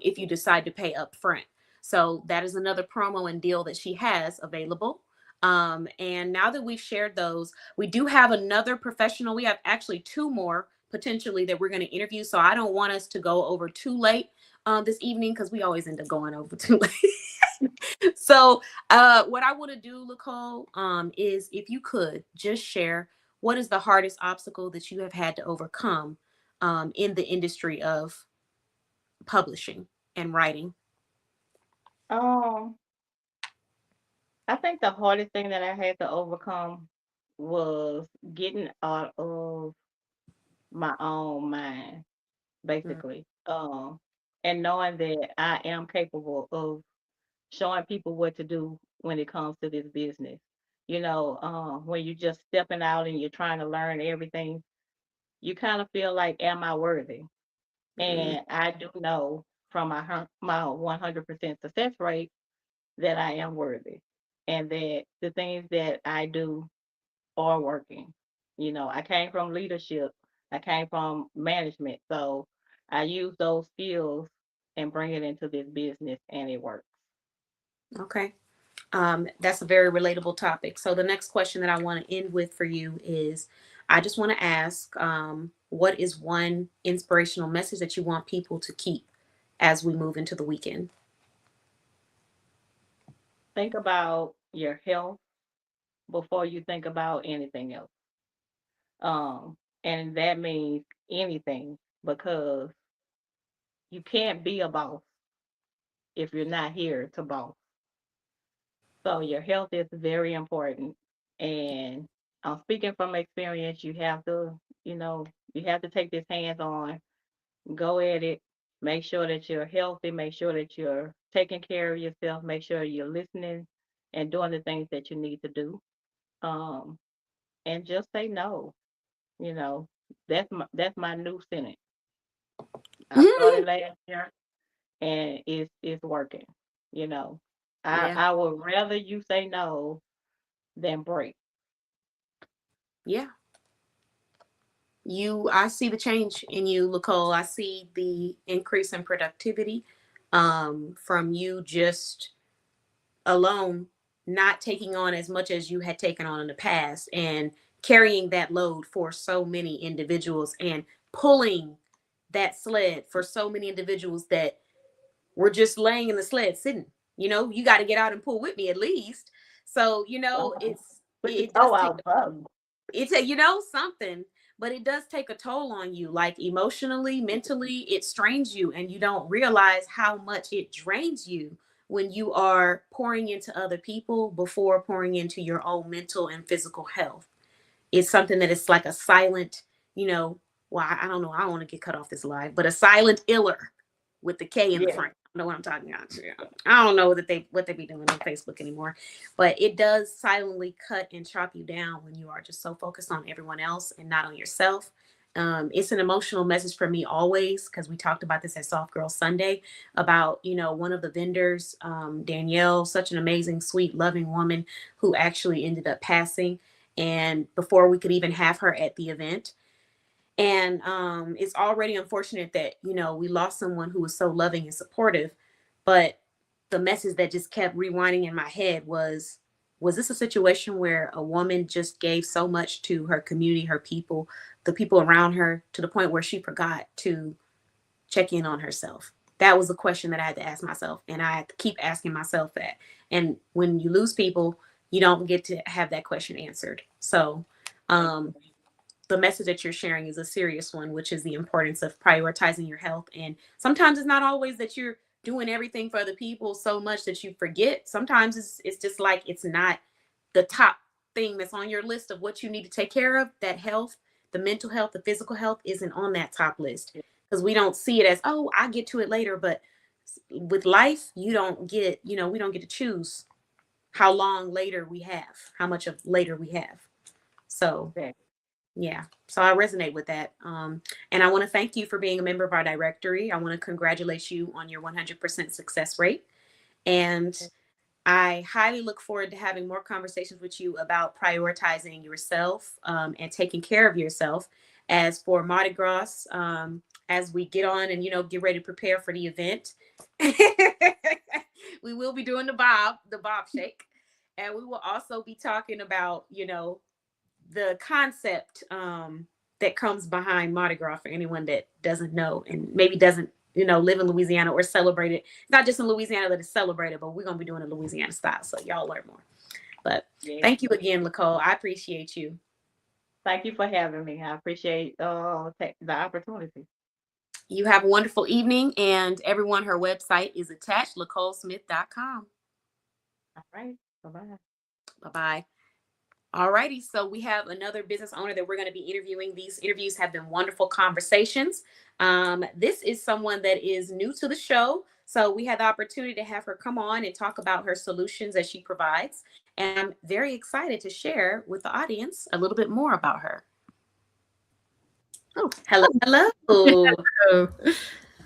if you decide to pay upfront. So that is another promo and deal that she has available. And now that we've shared those, we do have another professional. We have actually two more potentially that we're going to interview. So I don't want us to go over too late this evening because we always end up going over too late. So what I want to do, Nicole, is if you could just share what is the hardest obstacle that you have had to overcome in the industry of publishing and writing. Um, I think the hardest thing that I had to overcome was getting out of my own mind, basically. And knowing that I am capable of showing people what to do when it comes to this business. When you're just stepping out and you're trying to learn everything, you kind of feel like, am I worthy? And I do know from my 100% success rate that I am worthy and that the things that I do are working. I came from leadership, I came from management. So I use those skills and bring it into this business and it works. Okay. That's a very relatable topic. So the next question that I want to end with for you is, I just want to ask, what is one inspirational message that you want people to keep as we move into the weekend? Think about your health before you think about anything else. And that means anything because you can't be a boss if you're not here to boss. So your health is very important. And I'm speaking from experience, you have to take this hands on, go at it, make sure that you're healthy, make sure that you're taking care of yourself, make sure you're listening and doing the things that you need to do. Um, and just say no. You know, that's my new sentence. I started last year and it's working. You know, I Yeah. I would rather you say no than break. Yeah. I see the change in you, Nicole. I see the increase in productivity from you just alone, not taking on as much as you had taken on in the past and carrying that load for so many individuals and pulling that sled for so many individuals that were just laying in the sled sitting. You got to get out and pull with me at least. So, Oh, put your it does toe take out, bro. something, but it does take a toll on you, like emotionally, mentally. It strains you and you don't realize how much it drains you when you are pouring into other people before pouring into your own mental and physical health. It's something that is like a silent, you know well, I don't know, I don't want to get cut off this live, but a silent iller with the K in the Yeah. front. I know what I'm talking about. Yeah. I don't know what they be doing on Facebook anymore, but it does silently cut and chop you down when you are just so focused on everyone else and not on yourself. It's an emotional message for me always, because we talked about this at Soft Girl Sunday about, one of the vendors, Danielle, such an amazing, sweet, loving woman who actually ended up passing. And before we could even have her at the event, and it's already unfortunate that, we lost someone who was so loving and supportive. But the message that just kept rewinding in my head was this a situation where a woman just gave so much to her community, her people, the people around her, to the point where she forgot to check in on herself? That was a question that I had to ask myself, and I had to keep asking myself that. And when you lose people, you don't get to have that question answered. So the message that you're sharing is a serious one, which is the importance of prioritizing your health. And sometimes it's not always that you're doing everything for other people so much that you forget. Sometimes it's just like it's not the top thing that's on your list of what you need to take care of. That health, The mental health, the physical health isn't on that top list because we don't see it as, oh, I get to it later. But with life, you don't get, we don't get to choose how long later we have, how much of later we have. So yeah, so I resonate with that. And I want to thank you for being a member of our directory. I want to congratulate you on your 100% success rate. And I highly look forward to having more conversations with you about prioritizing yourself and taking care of yourself. As for Mardi Gras, as we get on and, get ready to prepare for the event, we will be doing the bob shake. And we will also be talking about, the concept that comes behind Mardi Gras for anyone that doesn't know and maybe doesn't, live in Louisiana or celebrate it. It's not just in Louisiana that it's celebrated, but we're going to be doing it Louisiana style. So y'all learn more. But thank you again, Nicole. I appreciate you. Thank you for having me. I appreciate the opportunity. You have a wonderful evening. And everyone, her website is attached, LicoleSmith.com. All right. Bye-bye. Bye-bye. All righty. So we have another business owner that we're going to be interviewing. These interviews have been wonderful conversations. This is someone that is new to the show. So we had the opportunity to have her come on and talk about her solutions that she provides. And I'm very excited to share with the audience a little bit more about her. Oh, hello. Hello.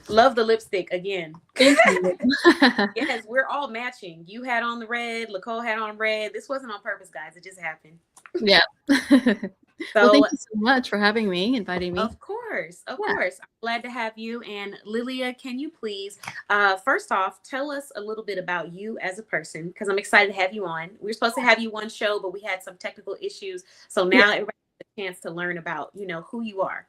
Love the lipstick again. Thank you. Yes, we're all matching. You had on the red, Nicole had on red. This wasn't on purpose, guys. It just happened. Yeah. So, well, thank you so much for having me, inviting me. Of course. I'm glad to have you. And Lilia, can you please, first off, tell us a little bit about you as a person, because I'm excited to have you on. We were supposed to have you one show, but we had some technical issues. So now everybody has a chance to learn about, who you are.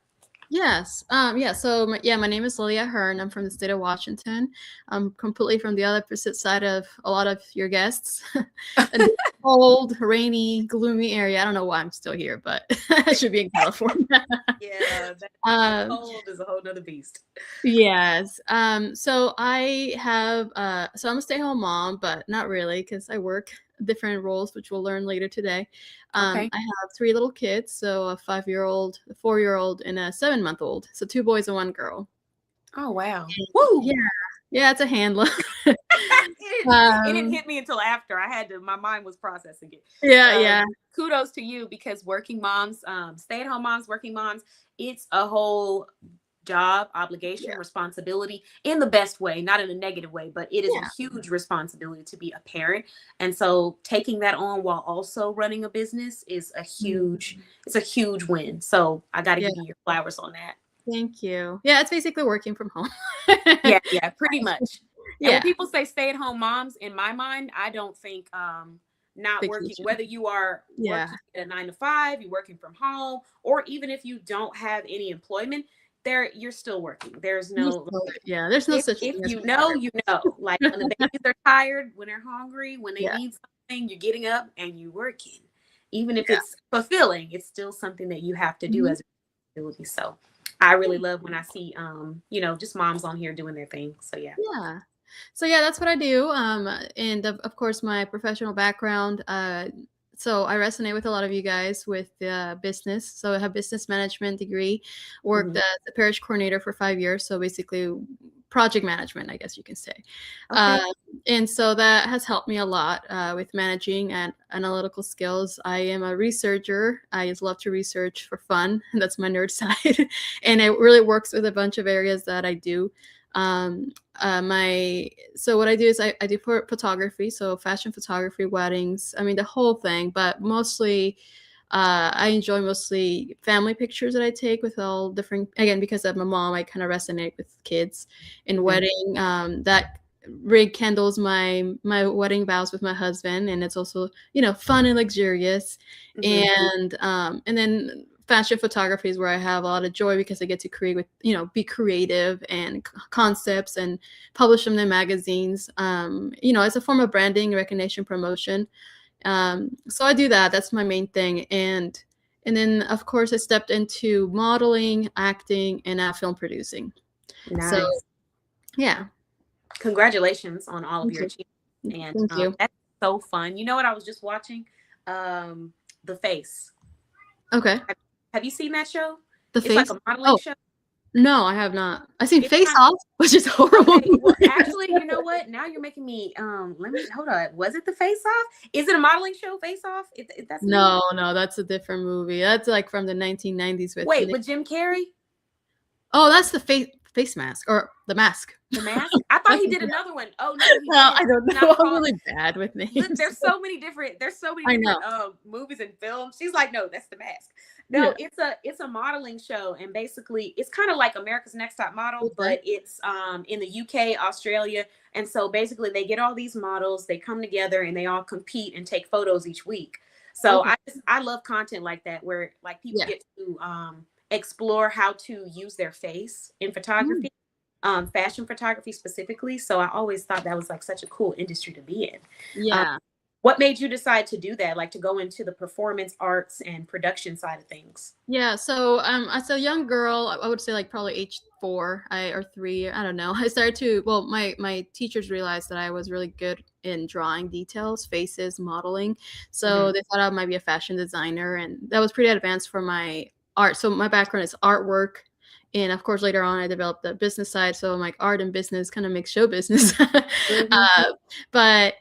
Yes. So my name is Lilia Hearn. I'm from the state of Washington. I'm completely from the opposite side of a lot of your guests. A cold, rainy, gloomy area. I don't know why I'm still here, but I should be in California. Yeah, that cold is a whole nother beast. Yes. So I have, so I'm a stay-at-home mom, but not really because I work different roles, which we'll learn later today. Okay. I have 3 little kids, so a 5-year-old, a 4-year-old, and a 7-month-old. So 2 boys and 1 girl. Oh, wow. And, Woo! Yeah, it's a handler. It didn't hit me until after. My mind was processing it. Yeah. Kudos to you, because working moms, stay-at-home moms, working moms, it's a whole job, obligation, responsibility in the best way, not in a negative way, but it is a huge responsibility to be a parent. And so taking that on while also running a business is it's a huge win. So I got to give you your flowers on that. Thank you. Yeah, it's basically working from home. Yeah, pretty much. And when people say stay-at-home moms, in my mind, I don't think not working, whether you are working at a 9 to 5, you're working from home, or even if you don't have any employment, you're still working. There's no there's no such thing. If you know, like when the babies are tired, when they're hungry, when they need something, you're getting up and you're working. Even if it's fulfilling, it's still something that you have to do as a responsibility. So I really love when I see just moms on here doing their thing. So So that's what I do. And of course my professional background, so I resonate with a lot of you guys with business. So I have business management degree, worked as a parish coordinator for 5 years. So basically project management, I guess you can say. Okay. And so that has helped me a lot with managing and analytical skills. I am a researcher. I just love to research for fun. That's my nerd side. And it really works with a bunch of areas that I do. So what I do is I do photography, so fashion photography, weddings, I mean the whole thing, but mostly I enjoy mostly family pictures that I take with all different, again, because I'm a mom, I kind of resonate with kids in wedding. That rekindles my wedding vows with my husband, and it's also fun and luxurious. And then fashion photography is where I have a lot of joy because I get to create with, be creative and concepts and publish them in magazines. It's a form of branding, recognition, promotion. So I do that. That's my main thing. And then of course I stepped into modeling, acting, and now film producing. Nice. So yeah. Congratulations on all of your achievements. And Thank you. That's so fun. You know what I was just watching? The Face. Okay. Have you seen that show? The It's face. like a modeling Oh show. no, I have not. I've seen It's Face not- Off, which is horrible. Okay, well, actually, you know what? Now you're making me. Let me hold on. Was it the Face Off? Is it a modeling show? Face Off? That's the name of it? No, that's a different movie. That's like from the 1990s with Wait, Nick- with Jim Carrey, Oh, that's the face mask or the mask. the mask. I thought he did another one. Oh no, he Well, I didn't. don't It's know. not I'm called- really bad with names. Look, there's so many different. There's so many I different movies and films. She's like, no, that's the mask. No, it's a modeling show, and basically it's kind of like America's Next Top Model, Okay. but it's in the UK, Australia, and so basically they get all these models, they come together, and they all compete and take photos each week. So Okay. I love content like that where like people Yeah. get to explore how to use their face in photography, fashion photography specifically. So I always thought that was like such a cool industry to be in. Yeah. What made you decide to do that, like to go into the performance arts and production side of things? Yeah, so as a young girl, I would say like probably age 4 or 3, I don't know. I started to, well, my teachers realized that I was really good in drawing details, faces, modeling. So they thought I might be a fashion designer, and that was pretty advanced for my art. So my background is artwork. And of course, later on, I developed the business side. So I'm like art and business kind of makes show business. But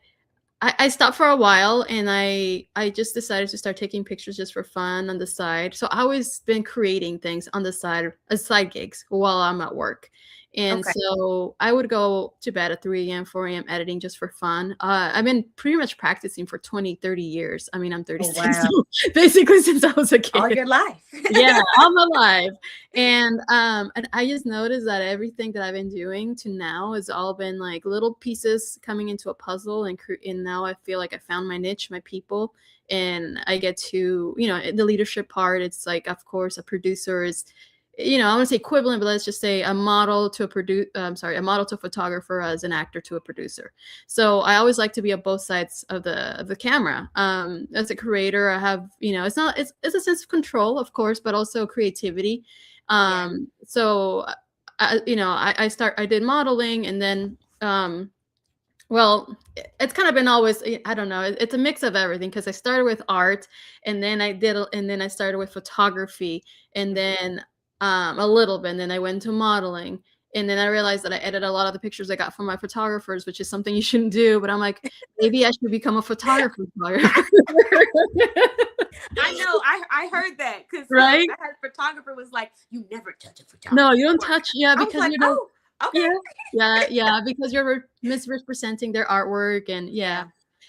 I stopped for a while, and I just decided to start taking pictures just for fun on the side. So I always been creating things on the side as side gigs while I'm at work. And Okay. so I would go to bed at 3 a.m., 4 a.m. editing just for fun. I've been pretty much practicing for 20, 30 years. I mean, I'm 36, wow. so basically since I was a kid. All your life. Yeah, I'm alive. And I just noticed that everything that I've been doing to now has all been like little pieces coming into a puzzle, and now I feel like I found my niche, my people, and I get to, the leadership part. It's like, of course, a producer is, I want to say equivalent, but let's just say a model to a model to a photographer, as an actor to a producer. So I always like to be on both sides of the camera. As a creator, I have, it's a sense of control, of course, but also creativity. So I did modeling, and then well, it's kind of been always, I don't know, it's a mix of everything, because I started with art, and then I started with photography, and then a little bit, and then I went to modeling, and then I realized that I edit a lot of the pictures I got from my photographers, which is something you shouldn't do, but I'm like, maybe I should become a photographer. I know. I heard that because Right? I had a photographer was like, "You never touch a photographer." No, you don't touch, I was because like, you know, "Oh, okay." yeah, because you're misrepresenting their artwork, and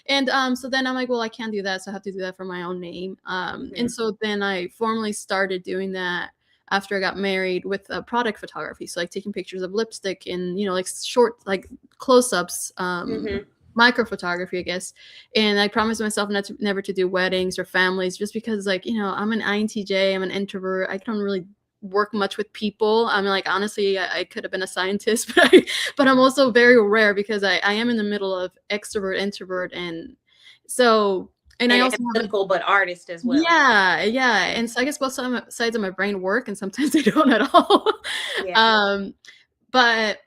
and so then I'm like, well, I can't do that, so I have to do that for my own name. And so then I formally started doing that after I got married with product photography, so like taking pictures of lipstick and like short, like close-ups, micro photography, I guess. And I promised myself never to do weddings or families, just because, like, I'm an INTJ, I'm an introvert, I don't really work much with people. I mean, like, honestly, I could have been a scientist, but I'm also very rare, because I am in the middle of extrovert, introvert, and so, and I also have analytical, but artist as well. yeah, and so I guess both sides of my brain work, and sometimes they don't at all. But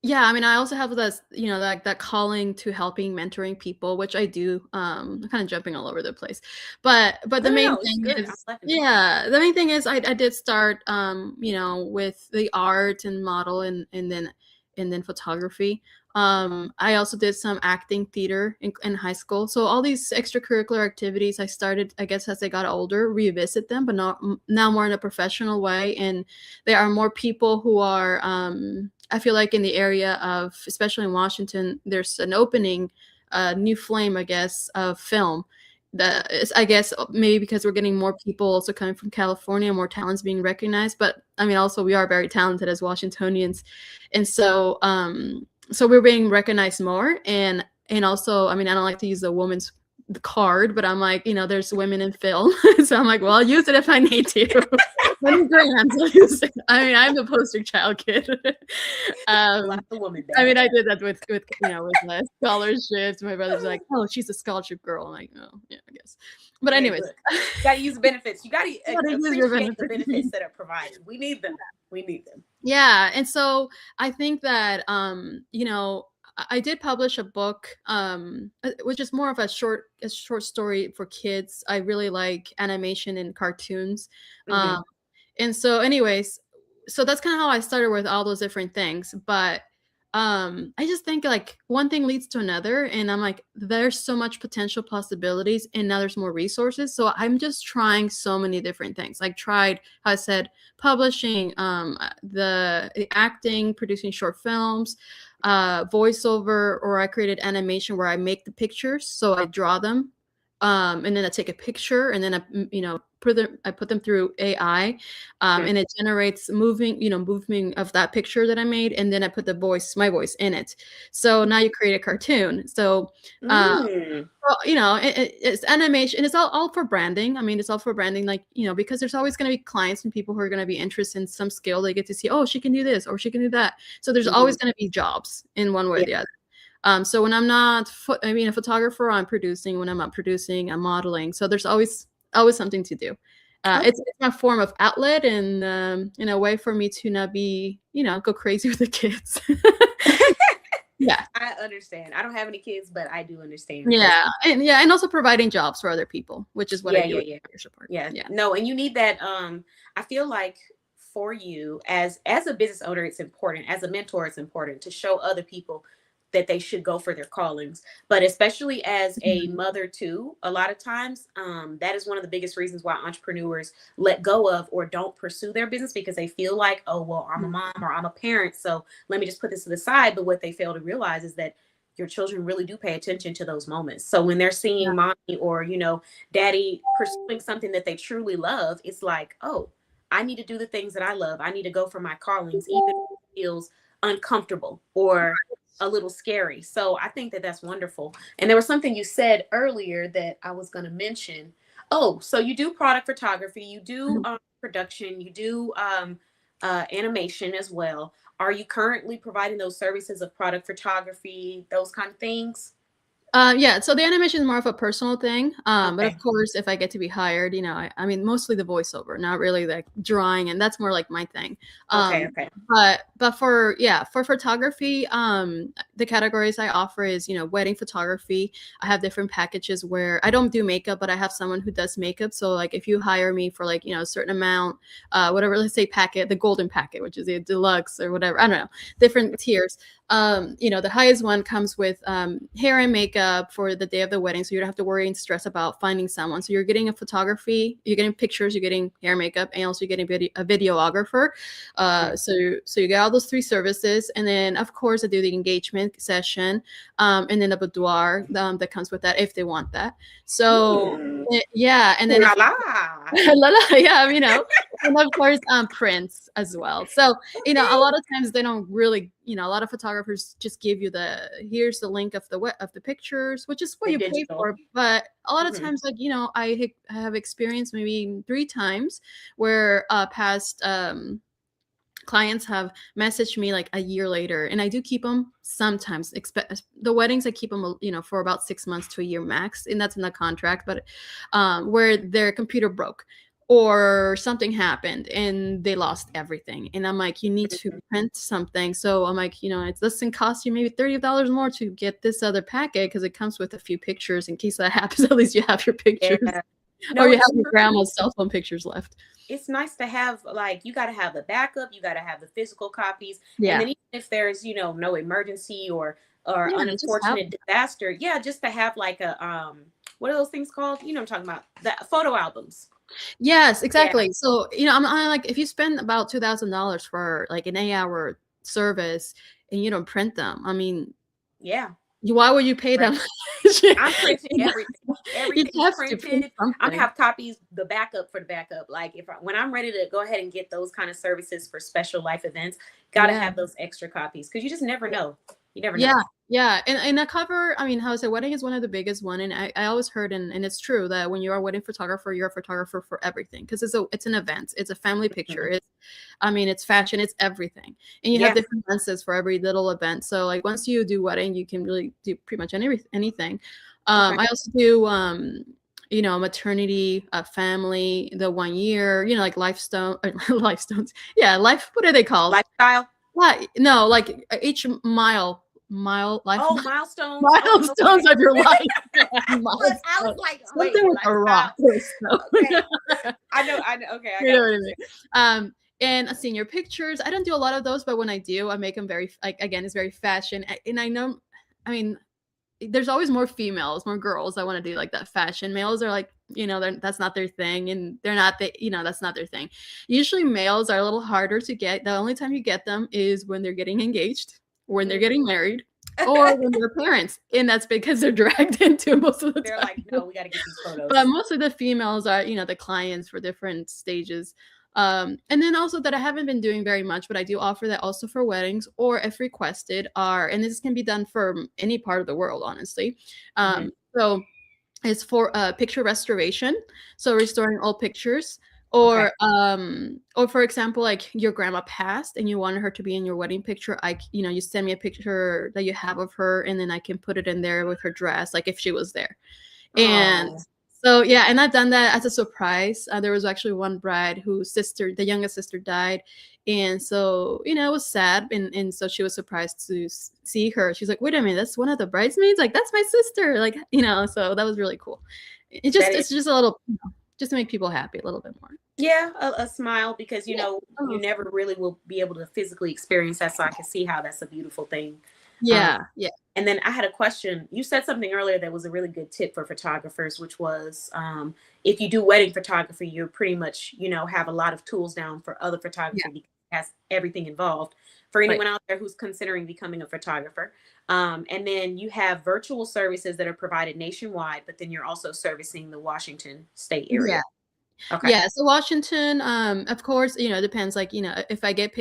yeah, I mean, I also have this, that calling to helping, mentoring people, which I do. I'm kind of jumping all over the place, but the main thing is, the main thing is I did start, with the art and model, and then photography. I also did some acting, theater in high school. So all these extracurricular activities I started, I guess, as I got older, revisit them, but now more in a professional way. And there are more people who are, I feel like in the area of, especially in Washington, there's an opening, new flame, I guess, of film. That is, I guess, maybe because we're getting more people also coming from California, more talents being recognized. But I mean, also we are very talented as Washingtonians, and so so we're being recognized more. And also, I mean, I don't like to use the woman's card, but I'm like, there's women in film, so I'm like, well, I'll use it if I need to. $20,000, I'll use it. I mean, I'm the poster child kid. I mean, I did that with my scholarships. My brother's like, oh, she's a scholarship girl. I'm like, oh, yeah, I guess. But anyways, you gotta use benefits. You gotta use your appreciate the benefits that are provided. We need them. Yeah, and so I think that I did publish a book, which is more of a short story for kids. I really like animation and cartoons. Mhm. And so anyways, so that's kind of how I started with all those different things. But I just think like one thing leads to another, and I'm like, there's so much potential possibilities, and now there's more resources. So I'm just trying so many different things. Like tried, how I said, publishing, the acting, producing short films, voiceover, or I created animation where I make the pictures, so I draw them, and then I take a picture, and then I put them through AI, Mhm. and it generates moving of that picture that I made, and then I put my voice in it. So now you create a cartoon. So Mm. well, it's animation, and it's all for branding. I mean, it's all for branding, like, because there's always going to be clients and people who are going to be interested in some skill. They get to see, oh, she can do this or she can do that. So there's always Mhm. going to be jobs in one way or Yeah. the other. So when I'm not, a photographer, I'm producing. When I'm not producing, I'm modeling. So there's always something to do. Okay. It's my form of outlet, and in a way for me to not be, go crazy with the kids. Yeah. I understand. I don't have any kids, but I do understand. 'Cause And also providing jobs for other people, which is what I yeah, do yeah, with yeah. leadership work. Yeah. Yeah. No, and you need that. I feel like for you as a business owner, it's important. As a mentor, it's important to show other people that they should go for their callings. But especially as a Mhm. mother too, a lot of times, that is one of the biggest reasons why entrepreneurs let go of or don't pursue their business because they feel like, oh well, I'm a mom or I'm a parent, so let me just put this to the side. But what they fail to realize is that your children really do pay attention to those moments. So when they're seeing mommy or daddy pursuing something that they truly love, it's like, oh, I need to do the things that I love. I need to go for my callings, even if it feels uncomfortable or a little scary. So I think that that's wonderful. And there was something you said earlier that I was going to mention. Oh, so you do product photography, you do Mhm. production, you do animation as well. Are you currently providing those services of product photography, those kind of things? Yeah, so the animation is more of a personal thing. But Okay. of course, if I get to be hired, I mean, mostly the voiceover, not really like drawing, and that's more like my thing. Okay. Um, Okay. but for photography, the categories I offer is, wedding photography. I have different packages where I don't do makeup, but I have someone who does makeup. So like if you hire me for like, a certain amount, whatever, let's say packet, the golden packet, which is a deluxe or whatever, I don't know, different tiers. The highest one comes with hair and makeup for the day of the wedding, so you don't have to worry and stress about finding someone. So you're getting a photography, you're getting pictures, you're getting hair, makeup, and also you're getting a videographer. So you get all those three services, and then of course I do the engagement session, and then the boudoir that comes with that if they want that. So Mm. yeah, and Ooh then la if la. La, la, yeah, and of course, prints as well. So, a Okay. lot of times they don't really, a lot of photographers just give you here's the link of the pictures, which is what The you pay digital. for. But a lot of Mhm. times, like, I have experienced maybe 3 times where past clients have messaged me like a year later, and I do keep them sometimes. Expect the weddings, I keep them, for about 6 months to a year max, and that's in the contract. But where their computer broke or something happened and they lost everything, and I'm like, you need to print something. So I'm like, it doesn't cost you maybe $30 more to get this other packet because it comes with a few pictures in case that happens. At least you have your pictures, Yeah. or No, you it's have your true. grandma's cell phone pictures left. It's nice to have, like, you got to have the backup, you got to have the physical copies, and Yeah, then even if there's no emergency or yeah, just have. unfortunate disaster, yeah, just to have like a what are those things called, I'm talking about, the photo albums. Yes, Yeah. exactly. So, I'm like, if you spend about $2,000 for like an 8-hour service and you don't print them, I mean, Yeah. why would you pay Right. them? I'm printing You everything. you Everything's have to print printed. I'm gonna something. have copies, the backup for the backup. Like when I'm ready to go ahead and get those kind of services for special life events, gotta Yeah. have those extra copies because you just never know. You never Yeah, know. yeah, and a cover. I mean, how to say, wedding is one of the biggest one, and I always heard, and it's true that when you're a wedding photographer, you're a photographer for everything because it's an event, it's a family picture, Mhm. it's fashion, it's everything, and you have Yeah. different lenses for every little event. So like once you do wedding, you can really do pretty much anything. Okay. I also do maternity, family, the 1 year, like lifestone, life stones. Yeah, life. What are they called? Lifestyle. What? No, like each life Oh, milestones. milestones of your life. Look, I was Milestones. like, wait, Something with a rock or so. Okay. I know. Okay, I You got know what what I you're mean? saying. And senior pictures. I don't do a lot of those, but when I do, I make them very like again, it's very fashion. And I know, I mean, there's always more females, more girls that want to do like that fashion. Males are like, that's not their thing, and they're not that's not their thing. Usually, males are a little harder to get. The only time you get them is when they're getting engaged, when they're getting married, or when they're parents, and that's because they're dragged into most of the They're time. like, no, we got to get these photos. But mostly the females are, the clients for different stages. And then also that I haven't been doing very much, but I do offer that also for weddings, or if requested and this can be done for any part of the world, honestly. So it's for picture restoration. So restoring old pictures, or for example, like your grandma passed and you wanted her to be in your wedding picture. You send me a picture that you have of her, and then I can put it in there with her dress, like if she was there. And so, yeah, and I've done that as a surprise. There was actually one bride whose sister, the youngest sister, died. And so, it was sad. And so she was surprised to see her. She's like, wait a minute, that's one of the bridesmaids? Like, that's my sister. Like, so that was really cool. It's just a little, just to make people happy a little bit more. Yeah, a smile, because, you never really will be able to physically experience that. So I can see how that's a beautiful thing. Yeah. And then I had a question. You said something earlier that was a really good tip for photographers, which was if you do wedding photography, you're pretty much, have a lot of tools down for other photography because it has everything involved. For anyone out there who's considering becoming a photographer. And then you have virtual services that are provided nationwide, but then you're also servicing the Washington state area. Okay. Yeah, so Washington, of course, it depends. Like, if I get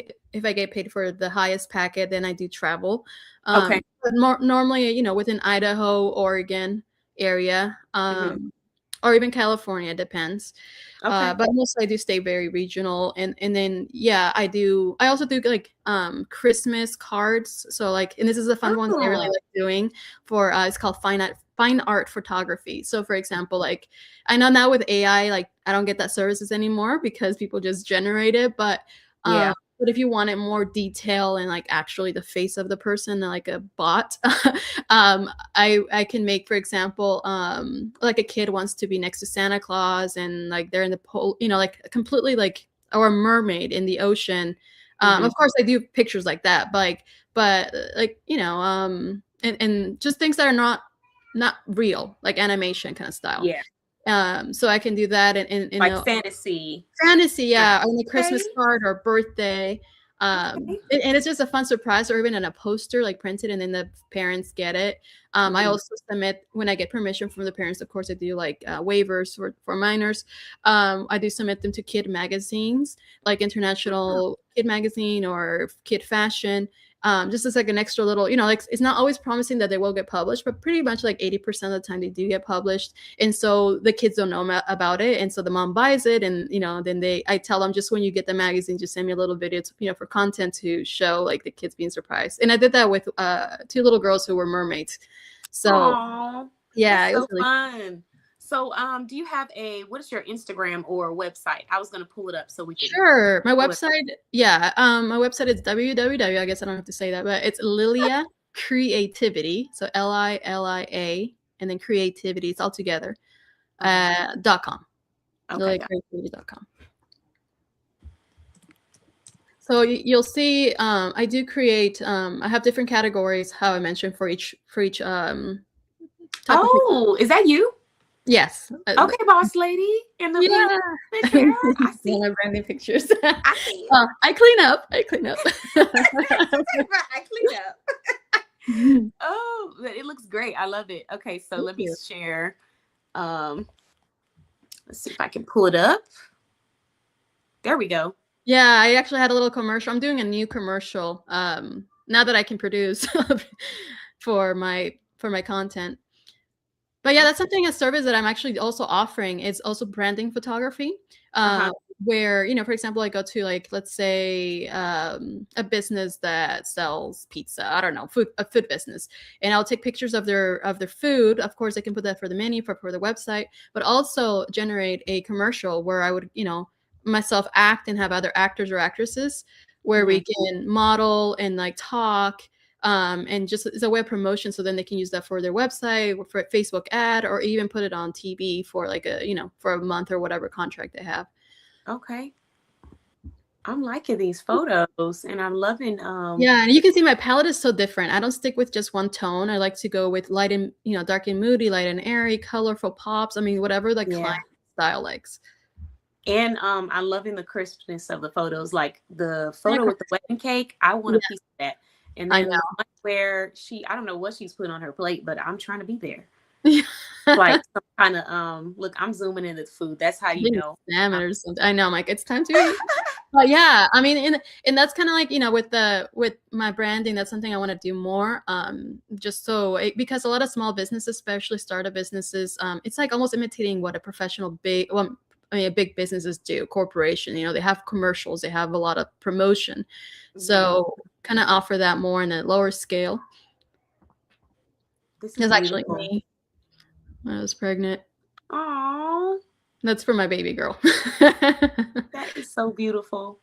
paid for the highest packet, then I do travel. Okay. But normally, within Idaho, Oregon area, or even California, it depends. Okay. But mostly I do stay very regional, and then I also do like Christmas cards. So like, and this is a fun one that I really like doing for it's called fine art photography. So for example, like I know now with AI, like I don't get that services anymore because people just generate it, but if you wanted more detail and like actually the face of the person, like a bot, I can make, for example, like a kid wants to be next to Santa Claus and like they're in the pole, like completely like, or a mermaid in the ocean. Of course I do pictures like that, but and just things that are not real, like animation kind of style. So I can do that and like fantasy, on a Christmas card or birthday. And it's just a fun surprise, or even in a poster, like printed, and then the parents get it. I also submit, when I get permission from the parents, of course, I do like waivers for minors. I do submit them to kid magazines, like International Kid Magazine or Kid Fashion. Just as like an extra little, like it's not always promising that they will get published, but pretty much like 80% of the time they do get published. And so the kids don't know about it. And so the mom buys it, and, then I tell them, just when you get the magazine, just send me a little video, for content to show like the kids being surprised. And I did that with 2 little girls who were mermaids. So yeah, it was really fun. So, do you have what is your Instagram or website? I was going to pull it up so we can. Sure. My website. Yeah. My website is www. I guess I don't have to say that, but it's Lilia Creativity. So LILIA and then creativity. It's all together. .com. Okay. LiliaCreativity.com. So you'll see, I do create, I have different categories, how I mentioned, for each is that you? Yes. Okay, boss lady. In the picture. I see. My branding pictures. I see. I clean up. I clean up. Oh, it looks great. I love it. Okay, so let me share. Let's see if I can pull it up. There we go. Yeah, I actually had a little commercial. I'm doing a new commercial now that I can produce for my content. But yeah, that's something, a service that I'm actually also offering. It's also branding photography, where, for example, I go to, like, let's say a business that sells pizza. I don't know, a food business, and I'll take pictures of their food. Of course, I can put that for the menu for the website, but also generate a commercial where I would, myself act and have other actors or actresses where we can model and like talk. and just it's a way of promotion. So then they can use that for their website, or for a Facebook ad, or even put it on TV for like a, for a month or whatever contract they have. Okay. I'm liking these photos and I'm loving Yeah, and you can see my palette is so different. I don't stick with just one tone. I like to go with light and, dark and moody, light and airy, colorful pops. I mean, whatever the Yeah. client style likes. and I'm loving the crispness of the photos. Like the photo with the wedding cake, I want a piece of that. And I then the know. one where I don't know what she's put on her plate, but I'm trying to be there. Yeah. Like some kind of look, I'm zooming into the food. That's how you Maybe know. salmon or something. I know, I'm like, it's time to eat. But yeah, I mean, and that's kind of like, with my branding, that's something I want to do more. Just so because a lot of small businesses, especially startup businesses, it's like almost imitating what a professional big businesses do, corporation. They have commercials, they have a lot of promotion. So kind of offer that more in a lower scale. This is It's actually beautiful. me when I was pregnant. Aww, That's for my baby girl. that is so beautiful.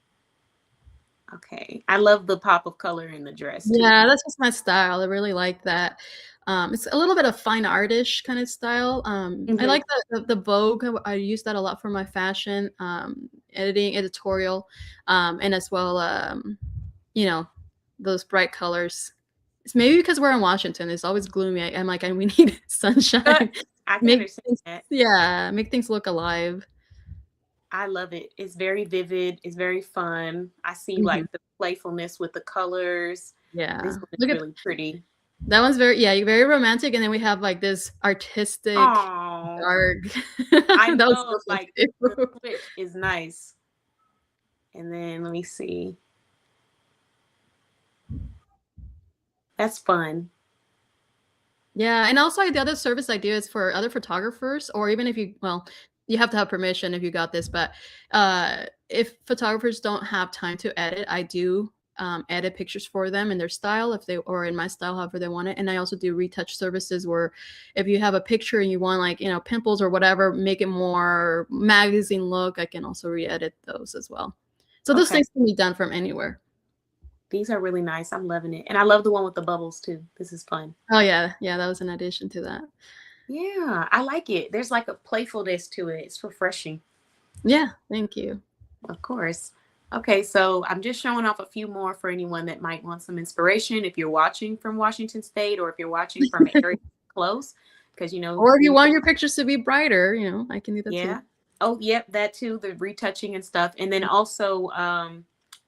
Okay, I love the pop of color in the dress too. Yeah, that's just my style. I really like that. It's a little bit of fine artish kind of style. I like the Vogue. I use that a lot for my fashion editing, editorial, and as well, those bright colors. It's maybe because we're in Washington. It's always gloomy. I'm like, we need sunshine. I can understand that. Yeah, make things look alive. I love it. It's very vivid. It's very fun. I see like the playfulness with the colors. Yeah, This one is really pretty. That one's very romantic, and then we have like this artistic dark. I That know, was so like cute. the switch is nice. And then let me see. That's fun. Yeah, and also the other service I do is for other photographers, or even if you have to have permission if you got this, but if photographers don't have time to edit, I do edit pictures for them in their style, or in my style, however they want it. And I also do retouch services where if you have a picture and you want like, pimples or whatever, make it more magazine look, I can also re-edit those as well. So those things can be done from anywhere. These are really nice. I'm loving it. And I love the one with the bubbles too. This is fun. Oh yeah. Yeah, that was an addition to that. Yeah, I like it. There's like a playfulness to it. It's refreshing. Yeah, thank you. Of course. Okay, so I'm just showing off a few more for anyone that might want some inspiration. If you're watching from Washington State, or if you're watching from an area close, because or if you want your pictures to be brighter, I can do that too. Oh, yep, that too, the retouching and stuff. And then also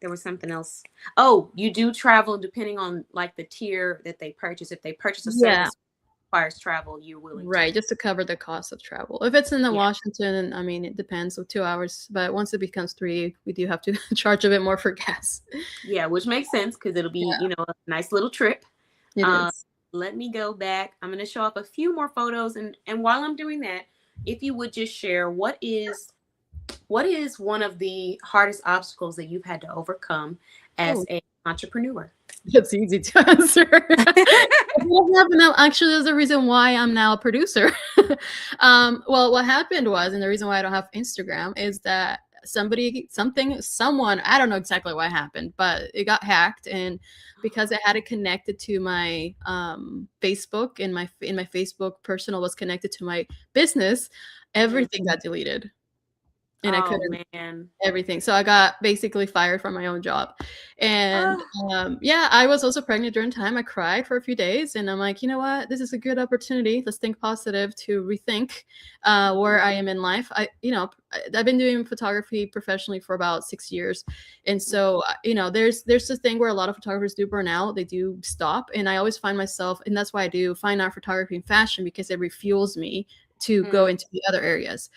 there was something else. Oh, you do travel depending on like the tier that they purchase. If they purchase a service requires travel, you're willing to. Just to cover the cost of travel. If it's in the Washington, I mean, it depends. So 2 hours, but once it becomes 3, we do have to charge a bit more for gas. Yeah, which makes sense because it'll be a nice little trip. It is. Let me go back. I'm going to show off a few more photos, and while I'm doing that, if you would just share what is one of the hardest obstacles that you've had to overcome as an entrepreneur? It's easy to answer. Actually, there's a reason why I'm now a producer. Well, what happened was, and the reason why I don't have Instagram is that someone, I don't know exactly what happened, but it got hacked, and because I had it connected to my Facebook, and my Facebook personal was connected to my business, everything got deleted. And I couldn't everything. So I got basically fired from my own job. And I was also pregnant during time. I cried for a few days, and I'm like, you know what? This is a good opportunity. Let's think positive to rethink where I am in life. I've been doing photography professionally for about 6 years. And so, there's this thing where a lot of photographers do burn out. They do stop. And I always find myself, and that's why I do fine art, photography, and fashion, because it refuels me to go into the other areas.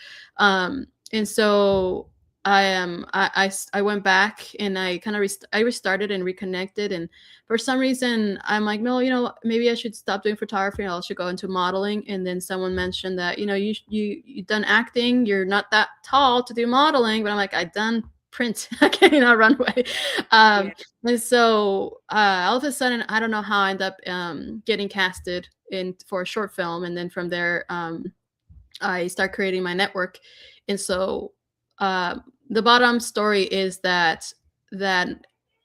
And so I went back, and I kind of I restarted and reconnected. And for some reason, I'm like, no, maybe I should stop doing photography and I should go into modeling. And then someone mentioned that, you've done acting, you're not that tall to do modeling. But I'm like, I've done print, I cannot runway. And so all of a sudden, I don't know how I end up getting casted for a short film. And then from there, I start creating my network. And so the bottom story is that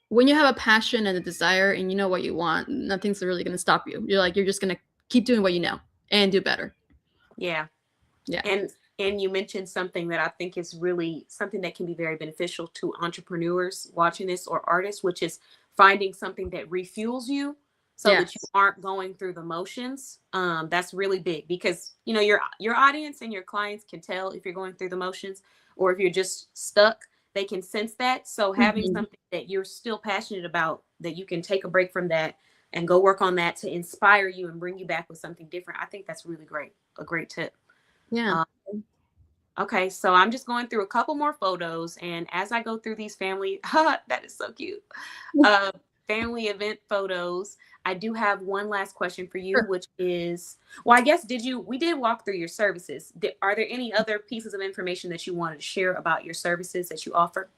when you have a passion and a desire and you know what you want, nothing's really going to stop you. You're just going to keep doing what you know and do better. Yeah. Yeah. And you mentioned something that I think is really something that can be very beneficial to entrepreneurs watching this or artists, which is finding something that refuels you so that you Yes. aren't going through the motions. That's really big because you know your audience and your clients can tell if you're going through the motions or if you're just stuck. They can sense that. So having Mhm. something that you're still passionate about, that you can take a break from that and go work on that to inspire you and bring you back with something different. I think that's really great. A great tip. Yeah. Okay, so I'm just going through a couple more photos, and as I go through these family, that is so cute. Uh, family event photos. I do have one last question for you, Sure. which is, well, I guess we did walk through your services. Are there any other pieces of information that you wanted to share about your services that you offer?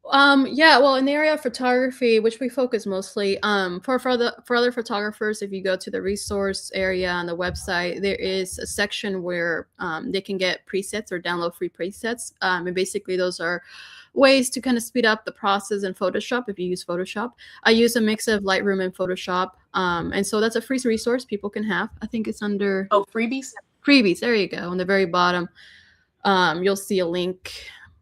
Yeah, well, in the area of photography, which we focus mostly, for other photographers, if you go to the resource area on the website, there is a section where they can get presets or download free presets. And basically, those are ways to kind of speed up the process in Photoshop if you use Photoshop. I use a mix of Lightroom and Photoshop, and so that's a free resource people can have. I think it's under Oh, freebies? freebies. There you go, on the very bottom. You'll see a link.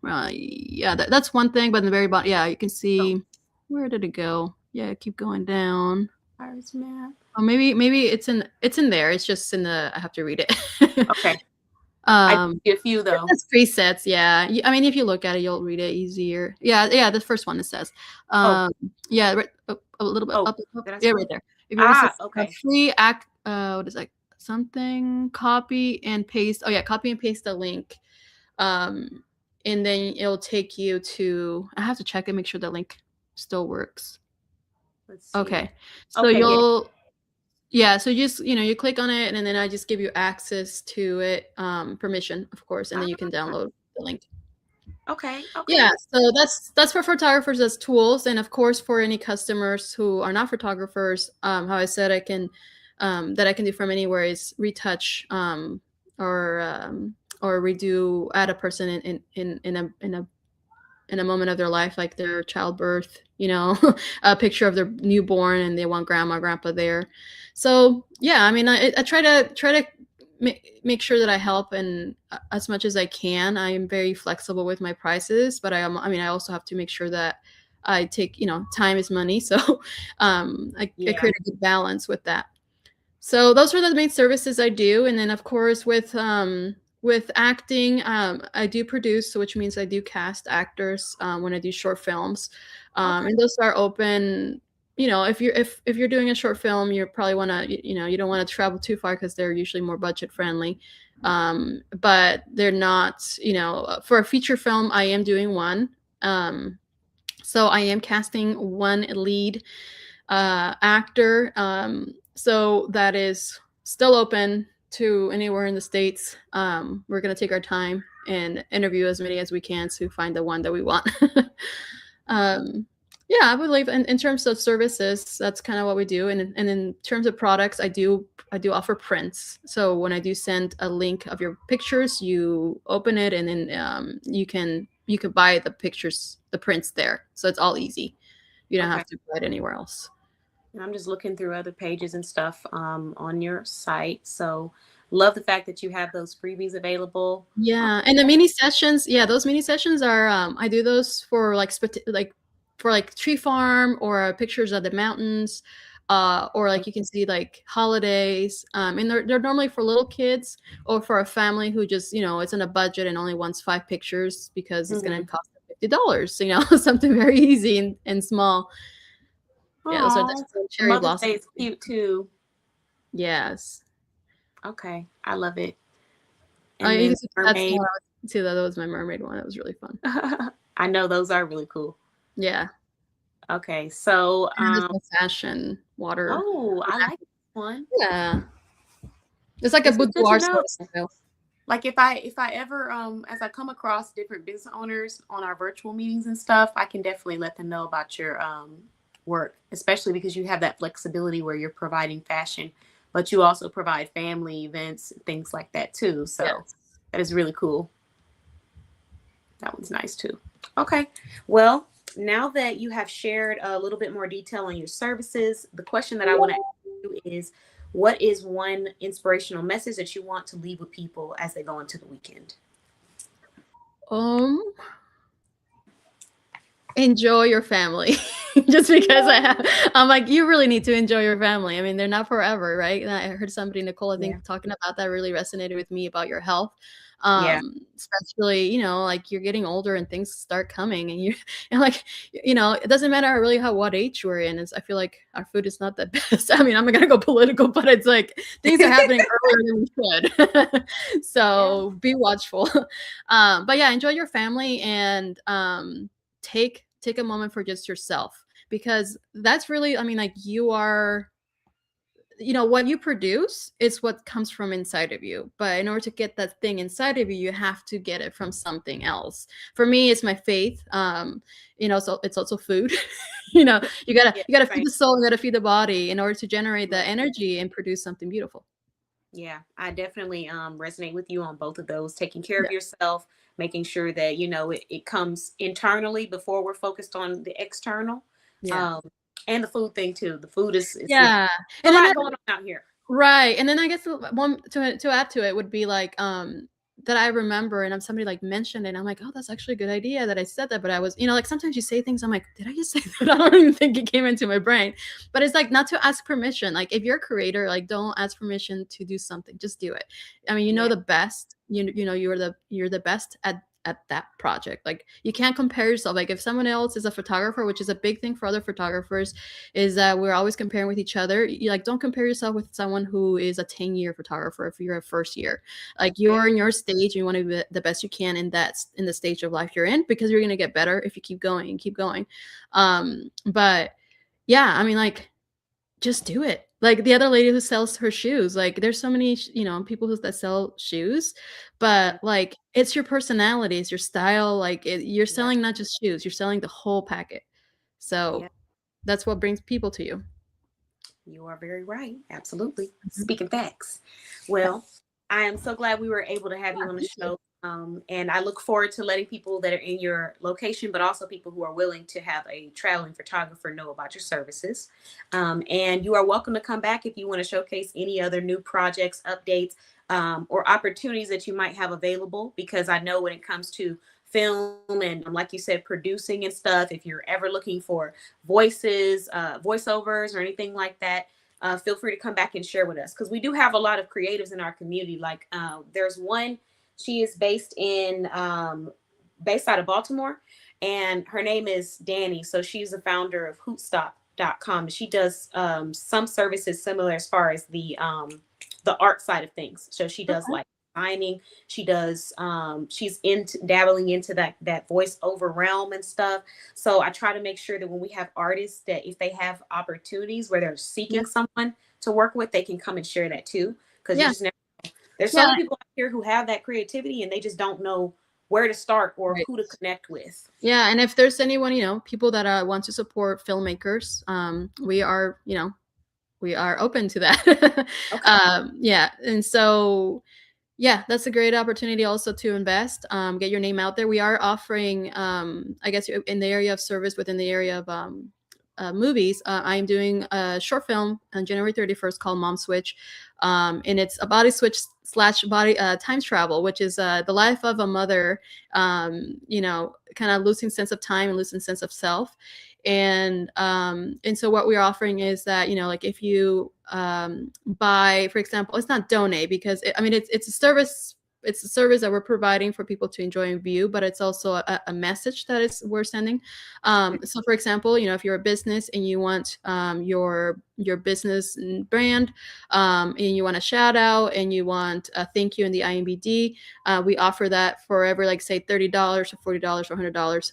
Yeah, that's one thing, but in the very bottom, yeah, you can see where did it go? Yeah, keep going down. Iris map. Oh, maybe it's in there. It's just in the I have to read it. Okay, I um, see a few though. that's presets. Yeah, I mean, if you look at it, you'll read it easier. Yeah. The first one it says. Oh, Yeah, right, a little bit oh, up. did I Yeah, scroll? right there. If you want to Okay. free act, what is that? Something copy and paste. Oh yeah, copy and paste the link. Um, and then it'll take you to, I have to check and make sure the link still works. Let's see. Okay. So Okay, yeah. so just, you click on it and then I just give you access to it, permission, of course, and then you can download the link. Okay. Yeah, so that's for photographers as tools, and of course for any customers who are not photographers, how I said I can that I can do from anywhere is retouch, or redo, add a person in a moment of their life, like their childbirth, a picture of their newborn, and they want grandma, grandpa there. So yeah, I mean, I try to make sure that I help, and as much as I can. I am very flexible with my prices, but I also have to make sure that I take, time is money, so I create a good balance with that. So those are the main services I do, and then of course with acting, I do produce, which means I do cast actors when I do short films, and those are open. If you're doing a short film, you probably want to, you don't want to travel too far because they're usually more budget friendly, but they're not. For a feature film, I am doing one. So I am casting one lead actor. So that is still open to anywhere in the States. We're going to take our time and interview as many as we can to find the one that we want. Yeah, I believe in terms of services, that's kind of what we do. And in terms of products, I do offer prints. So when I do send a link of your pictures, you open it and then you can buy the pictures, the prints there. So it's all easy. You don't have to buy it anywhere else. And I'm just looking through other pages and stuff on your site. So love the fact that you have those freebies available. Yeah, and the mini sessions, those mini sessions are I do those for like tree farm or pictures of the mountains, or like you can see like holidays, and they're normally for little kids or for a family who just it's in a budget and only wants 5 pictures because it's going to cost them $50, something very easy and small. Yeah, those are the cherry Mother's blossoms. Day is cute too. Yes. Okay, I love it. And And you then can see mermaid. that was my mermaid one. That was really fun. I know those are really cool. Yeah. Okay, so fashion water. oh, I like this one. Yeah. It's like This a is good to boudoir know. sort of style. Like if I ever as I come across different business owners on our virtual meetings and stuff, I can definitely let them know about your work, especially because you have that flexibility where you're providing fashion, but you also provide family events, things like that too. So Yes. that is really cool. That one's nice too. Okay. Well, now that you have shared a little bit more detail on your services, the question that I want to ask you is, what is one inspirational message that you want to leave with people as they go into the weekend? Um, enjoy your family. Just because I'm like, you really need to enjoy your family. I mean, they're not forever, right? And I heard somebody, Nicole, I think, Yeah. talking about that really resonated with me about your health. Yeah. Especially, like you're getting older and things start coming and and like, it doesn't matter really what age we're in. I feel like our food is not the best. I mean, I'm not gonna go political, but it's like things are happening earlier than we should. So be watchful. But yeah, enjoy your family and take a moment for just yourself, because that's really, I mean, like, you are, what you produce is what comes from inside of you, but in order to get that thing inside of you, you have to get it from something else. For me, it's my faith. So it's also food. You gotta Yeah, feed same. the soul, you gotta feed the body in order to generate the energy and produce something beautiful. Yeah, I definitely resonate with you on both of those. Taking care Yeah. of yourself, making sure that it comes internally before we're focused on the external. Yeah. Um, and the food thing too. The food is Yeah. a And then lot going on out here. right, and then I guess the one to add to it would be like, that I remember, and somebody like mentioned it, and I'm like, oh, that's actually a good idea that I said that, but I was, like sometimes you say things, I'm like, did I just say that? I don't even think it came into my brain, but it's like not to ask permission. Like if you're a creator, like don't ask permission to do something, just do it. I mean, Yeah. the best, you're the best at that project. Like you can't compare yourself. Like if someone else is a photographer, which is a big thing for other photographers, is that we're always comparing with each other. You like, don't compare yourself with someone who is a 10-year photographer if you're a first year. Like you're in your stage, you want to be the best you can in the stage of life you're in, because you're going to get better if you keep going and keep going. But yeah, I mean, like, just do it. Like the other lady who sells her shoes, like there's so many, people that sell shoes, but like it's your personality, it's your style. Like you're Yeah. selling not just shoes, you're selling the whole packet. So Yeah. that's what brings people to you. You are very right. Absolutely. Mhm. Speaking facts. Well, I am so glad we were able to have you on the show. And I look forward to letting people that are in your location, but also people who are willing to have a traveling photographer know about your services. And you are welcome to come back if you want to showcase any other new projects, updates, or opportunities that you might have available. Because I know when it comes to film and, like you said, producing and stuff, if you're ever looking for voiceovers or anything like that, feel free to come back and share with us, because we do have a lot of creatives in our community. Like there's one, she is based out of Baltimore, and her name is Danny. So she's the founder of Hootstop.com. She does some services similar as far as the art side of things. So she does like designing. She does she's dabbling into that voiceover realm and stuff. So I try to make sure that when we have artists, that if they have opportunities where they're seeking someone to work with, they can come and share that too. Because you just never know. There's some people out here who have that creativity and they just don't know where to start or who to connect with. Yeah, and if there's anyone, people that want to support filmmakers, we are open to that. Okay. Yeah, and so yeah, that's a great opportunity also to invest, get your name out there. We are offering, I guess, in the area of service, within the area of movies. I'm doing a short film on January 31st called Mom Switch, and it's a body switch / body time travel, which is the life of a mother, kind of losing sense of time and losing sense of self. And so what we're offering is that, like if you buy, for example, it's not donate, because it's a service. It's a service that we're providing for people to enjoy and view, but it's also a message that we're sending. So for example, if you're a business and you want your business brand, and you want a shout out and you want a thank you in the IMBD, we offer that for every, like, say $30 or $40 or $100.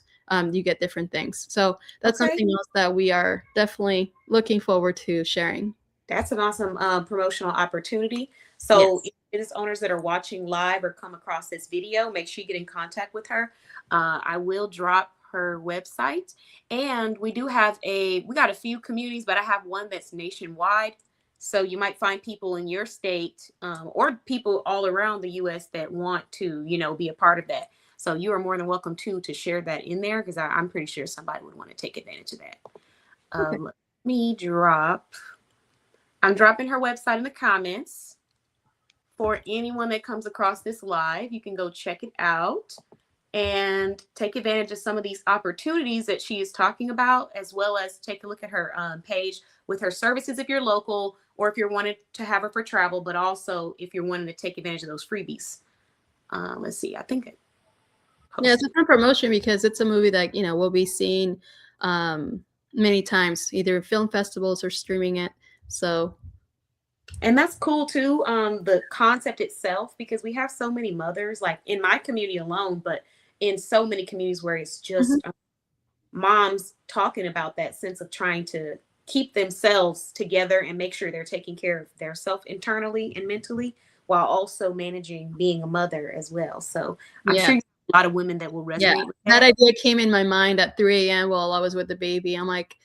You get different things. So that's something else that we are definitely looking forward to sharing. That's an awesome promotional opportunity. So if business owners that are watching live or come across this video, make sure you get in contact with her. I will drop her website. And we got a few communities, but I have one that's nationwide. So you might find people in your state or people all around the US that want to, be a part of that. So you are more than welcome to share that in there, because I'm pretty sure somebody would want to take advantage of that. Okay. Let me I'm dropping her website in the comments for anyone that comes across this live. You can go check it out and take advantage of some of these opportunities that she is talking about, as well as take a look at her page with her services if you're local, or if you're wanting to have her for travel, but also if you're wanting to take advantage of those freebies. Let's see, I think it Yeah, it's a fun promotion because it's a movie that, you know, will be seen many times, either film festivals or streaming it. So And that's cool too, the concept itself, because we have so many mothers, like in my community alone, but in so many communities where it's just moms talking about that sense of trying to keep themselves together and make sure they're taking care of their self internally and mentally, while also managing being a mother as well. So I'm yeah. sure a lot of women that will resonate Yeah, with that that. idea came in my mind at 3 a.m. while I was with the baby. I'm like,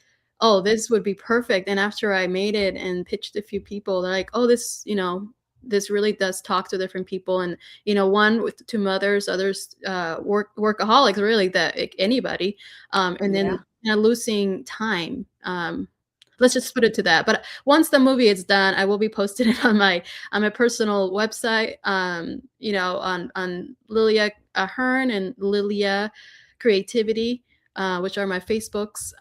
oh, this would be perfect. And after I made it and pitched a few people, they're like, oh, this, you know, this really does talk to different people. And, you know, one with two mothers, others workaholics, really, that anybody. And then Yeah. you know, losing time. Let's just put it to that. But once the movie is done, I will be posting it on my personal website. You know, on Lilia Hearn and Lilia Creativity, which are my Facebooks.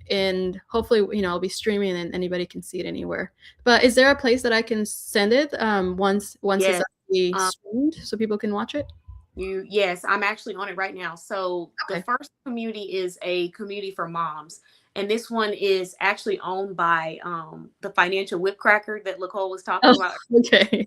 And hopefully, you know, I'll be streaming and anybody can see it anywhere. But is there a place that I can send it once Yes. it's already streamed so people can watch it? Yes, I'm actually on it right now. So the Okay. first community is a community for moms. And this one is actually owned by the financial whipcracker that Nicole was talking Oh, about. okay.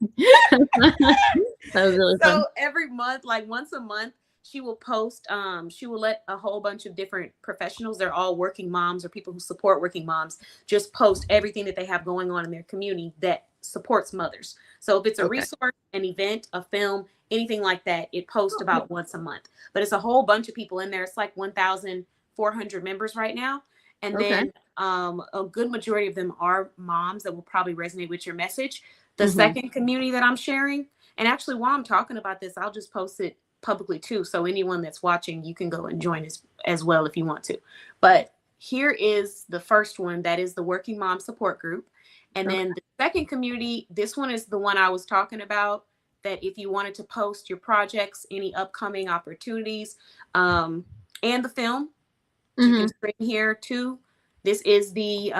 That was really fun. So every month, like once a month, she will post, she will let a whole bunch of different professionals, they're all working moms or people who support working moms, just post everything that they have going on in their community that supports mothers. So if it's a Okay. resource, an event, a film, anything like that, it posts about once a month. But it's a whole bunch of people in there. It's like 1,400 members right now. And Okay. then a good majority of them are moms that will probably resonate with your message. The Mhm. second community that I'm sharing, and actually while I'm talking about this, I'll just post it publicly too. So anyone that's watching, you can go and join us as well if you want to. But here is the first one, that is the Working Mom Support Group. And Okay. then the second community, this one is the one I was talking about, that if you wanted to post your projects, any upcoming opportunities, and the film, you Mhm. can screen here too. This is the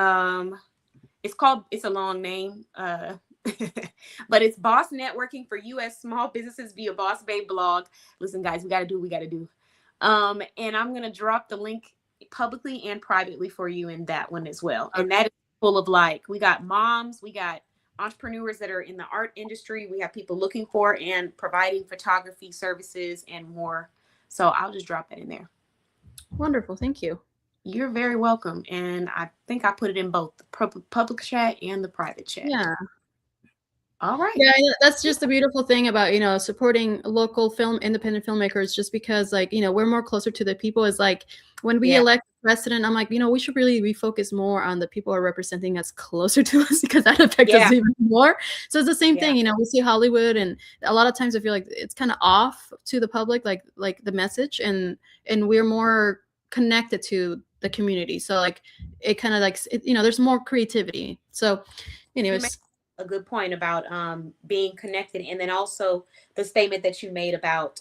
it's a long name, but it's Boss Networking for U.S. Small Businesses via Boss Babe blog. Listen, guys, we got to do what we got to do. And I'm going to drop the link publicly and privately for you in that one as well. And that is full of, like, we got moms, we got entrepreneurs that are in the art industry, we have people looking for and providing photography services and more. So I'll just drop that in there. Wonderful. Thank you. You're very welcome. And I think I put it in both the public chat and the private chat. Yeah. All right. Yeah, that's just the beautiful thing about, you know, supporting local independent filmmakers, just because, like, you know, we're more closer to the people. Is like when we elect president, I'm like, you know, we should really refocus more on the people who are representing us closer to us, because that affects us even more. So it's the same thing, you know, we see Hollywood, and a lot of times I feel like it's kind of off to the public, like the message, and we're more connected to the community. So like it kind of like, you know, there's more creativity. So anyways. A good point about being connected, and then also the statement that you made about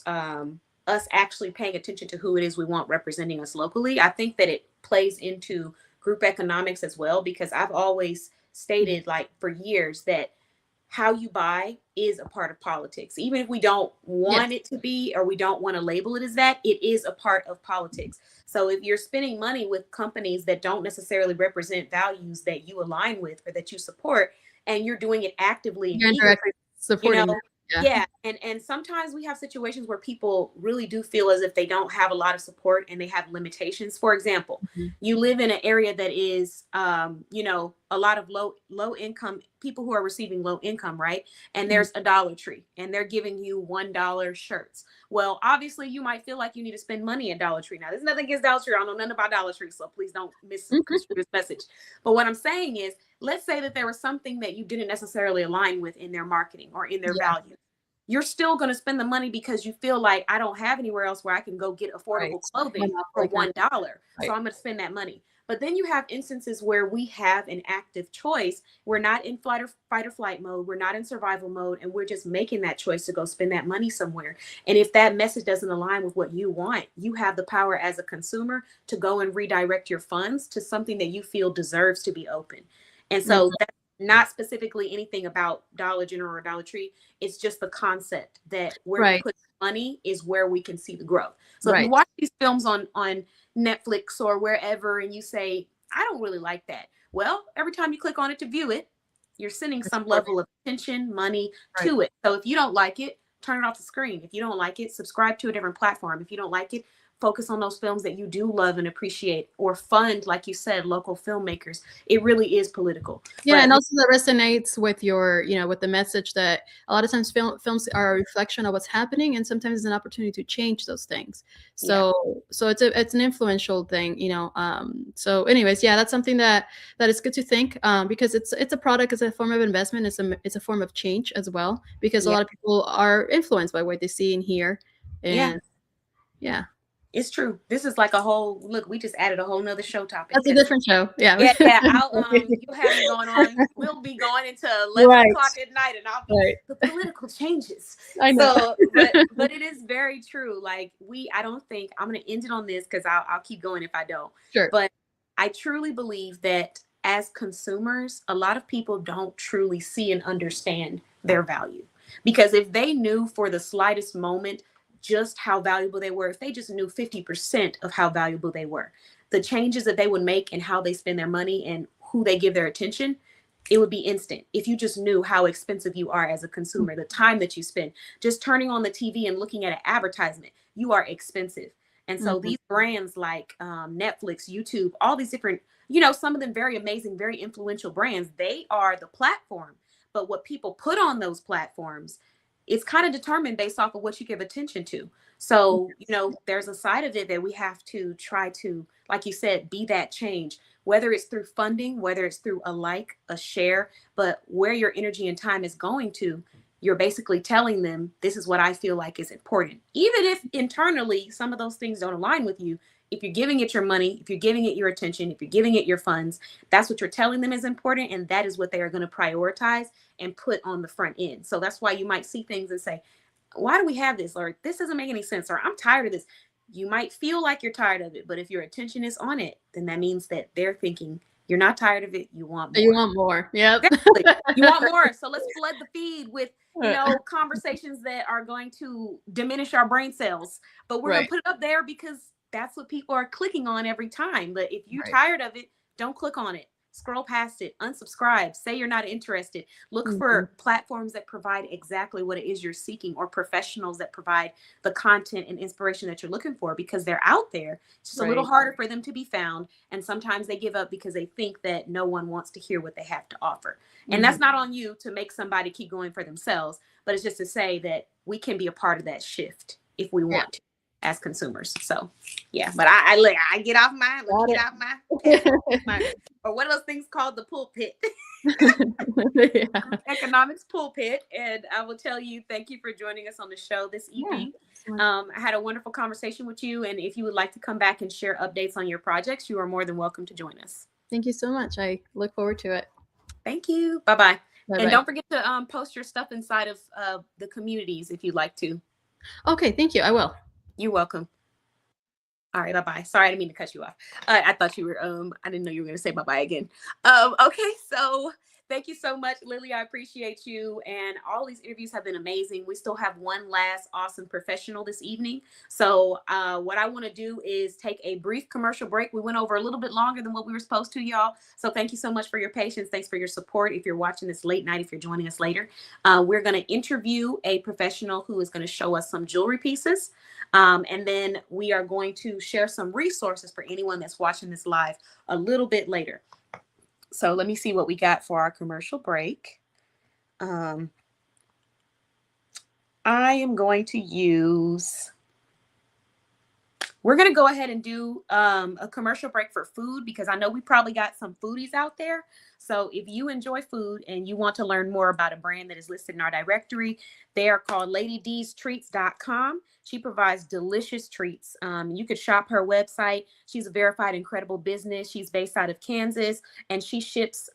us actually paying attention to who it is we want representing us locally. I think that it plays into group economics as well, because I've always stated, like, for years, that how you buy is a part of politics. Even if we don't want it to be, or we don't want to label it as that, it is a part of politics. So if you're spending money with companies that don't necessarily represent values that you align with or that you support, and you're doing it actively, you're indirectly supporting, you know, and sometimes we have situations where people really do feel as if they don't have a lot of support and they have limitations. For example, you live in an area that is, you know, a lot of low income people who are receiving low income, right? And there's a Dollar Tree, and they're giving you $1 shirts. Well, obviously, you might feel like you need to spend money at Dollar Tree. Now, there's nothing against Dollar Tree. I don't know nothing about Dollar Tree, so please don't misconstrue this message. But what I'm saying is, let's say that there was something that you didn't necessarily align with in their marketing or in their values. you're still going to spend the money because you feel like I don't have anywhere else where I can go get affordable Right. clothing for Monopoly kind $1. Right. So I'm going to spend that money. But then you have instances where we have an active choice. We're not in fight or flight mode. We're not in survival mode. And we're just making that choice to go spend that money somewhere. And if that message doesn't align with what you want, you have the power as a consumer to go and redirect your funds to something that you feel deserves to be open. And so that's not specifically anything about Dollar General or Dollar Tree. It's just the concept that where Right. you put money is where we can see the growth. So if Right. you watch these films on Netflix or wherever, and you say, I don't really like that. Well, every time you click on it to view it, you're sending some level of attention, money to it. So if you don't like it, turn it off the screen. If you don't like it, subscribe to a different platform. If you don't like it, focus on those films that you do love and appreciate, or fund, like you said, local filmmakers. It really is political. Yeah, But and also that resonates with your, with the message that a lot of times films are a reflection of what's happening, and sometimes it's an opportunity to change those things. So it's an influential thing, So anyways, yeah, that's something that is good to think, because it's a product, it's a form of investment, it's a form of change as well, because a lot of people are influenced by what they see and hear, and yeah. It's true. This is like a whole look. We just added a whole nother show topic. That's a different show. Yeah. Yeah. You'll have me going on. We'll be going into 11 o'clock at night, and I'll be the political changes. I know. So, but it is very true. Like I don't think I'm going to end it on this, because I'll keep going if I don't. Sure. But I truly believe that as consumers, a lot of people don't truly see and understand their value, because if they knew for the slightest moment just how valuable they were, if they just knew 50% of how valuable they were, the changes that they would make and how they spend their money and who they give their attention, it would be instant. If you just knew how expensive you are as a consumer, the time that you spend just turning on the TV and looking at an advertisement, you are expensive. And so these brands like Netflix, YouTube, all these different, some of them very amazing, very influential brands, they are the platform. But what people put on those platforms, it's kind of determined based off of what you give attention to. So, there's a side of it that we have to try to, like you said, be that change, whether it's through funding, whether it's through a like, a share, but where your energy and time is going to, you're basically telling them, this is what I feel like is important. Even if internally some of those things don't align with you, if you're giving it your money, if you're giving it your attention, if you're giving it your funds, that's what you're telling them is important. And that is what they are going to prioritize and put on the front end. So that's why you might see things and say, why do we have this? Or this doesn't make any sense. Or I'm tired of this. You might feel like you're tired of it, but if your attention is on it, then that means that they're thinking you're not tired of it. You want more. You want more. Yep. Exactly. You want more. So let's flood the feed with, conversations that are going to diminish our brain cells, but we're going to put it up there because that's what people are clicking on every time. But if you're tired of it, don't click on it. Scroll past it, unsubscribe, say you're not interested. Look for platforms that provide exactly what it is you're seeking, or professionals that provide the content and inspiration that you're looking for, because they're out there. It's just a little harder for them to be found. And sometimes they give up because they think that no one wants to hear what they have to offer. And that's not on you to make somebody keep going for themselves, but it's just to say that we can be a part of that shift if we want to as consumers. So but I get off my or what are those things called, the pulpit. Economics pulpit. And I will tell you, thank you for joining us on the show this evening. I had a wonderful conversation with you, and if you would like to come back and share updates on your projects, you are more than welcome to join us. Thank you so much. I look forward to it. Thank you. Bye-bye. Bye-bye. And don't forget to post your stuff inside of the communities if you'd like to. Okay, thank you. I will. You're welcome. All right, bye-bye. Sorry, I didn't mean to cut you off. I thought you were, I didn't know you were going to say bye-bye again. Okay, so thank you so much, Lily. I appreciate you. And all these interviews have been amazing. We still have one last awesome professional this evening. So what I want to do is take a brief commercial break. We went over a little bit longer than what we were supposed to, y'all. So thank you so much for your patience. Thanks for your support. If you're watching this late night, if you're joining us later, we're going to interview a professional who is going to show us some jewelry pieces. And then we are going to share some resources for anyone that's watching this live a little bit later. So let me see what we got for our commercial break. I am going to use We're going to go ahead and do a commercial break for food because I know we probably got some foodies out there. So if you enjoy food and you want to learn more about a brand that is listed in our directory, they are called LadyD'sTreats.com. She provides delicious treats. You could shop her website. She's a verified incredible business. She's based out of Kansas, and she ships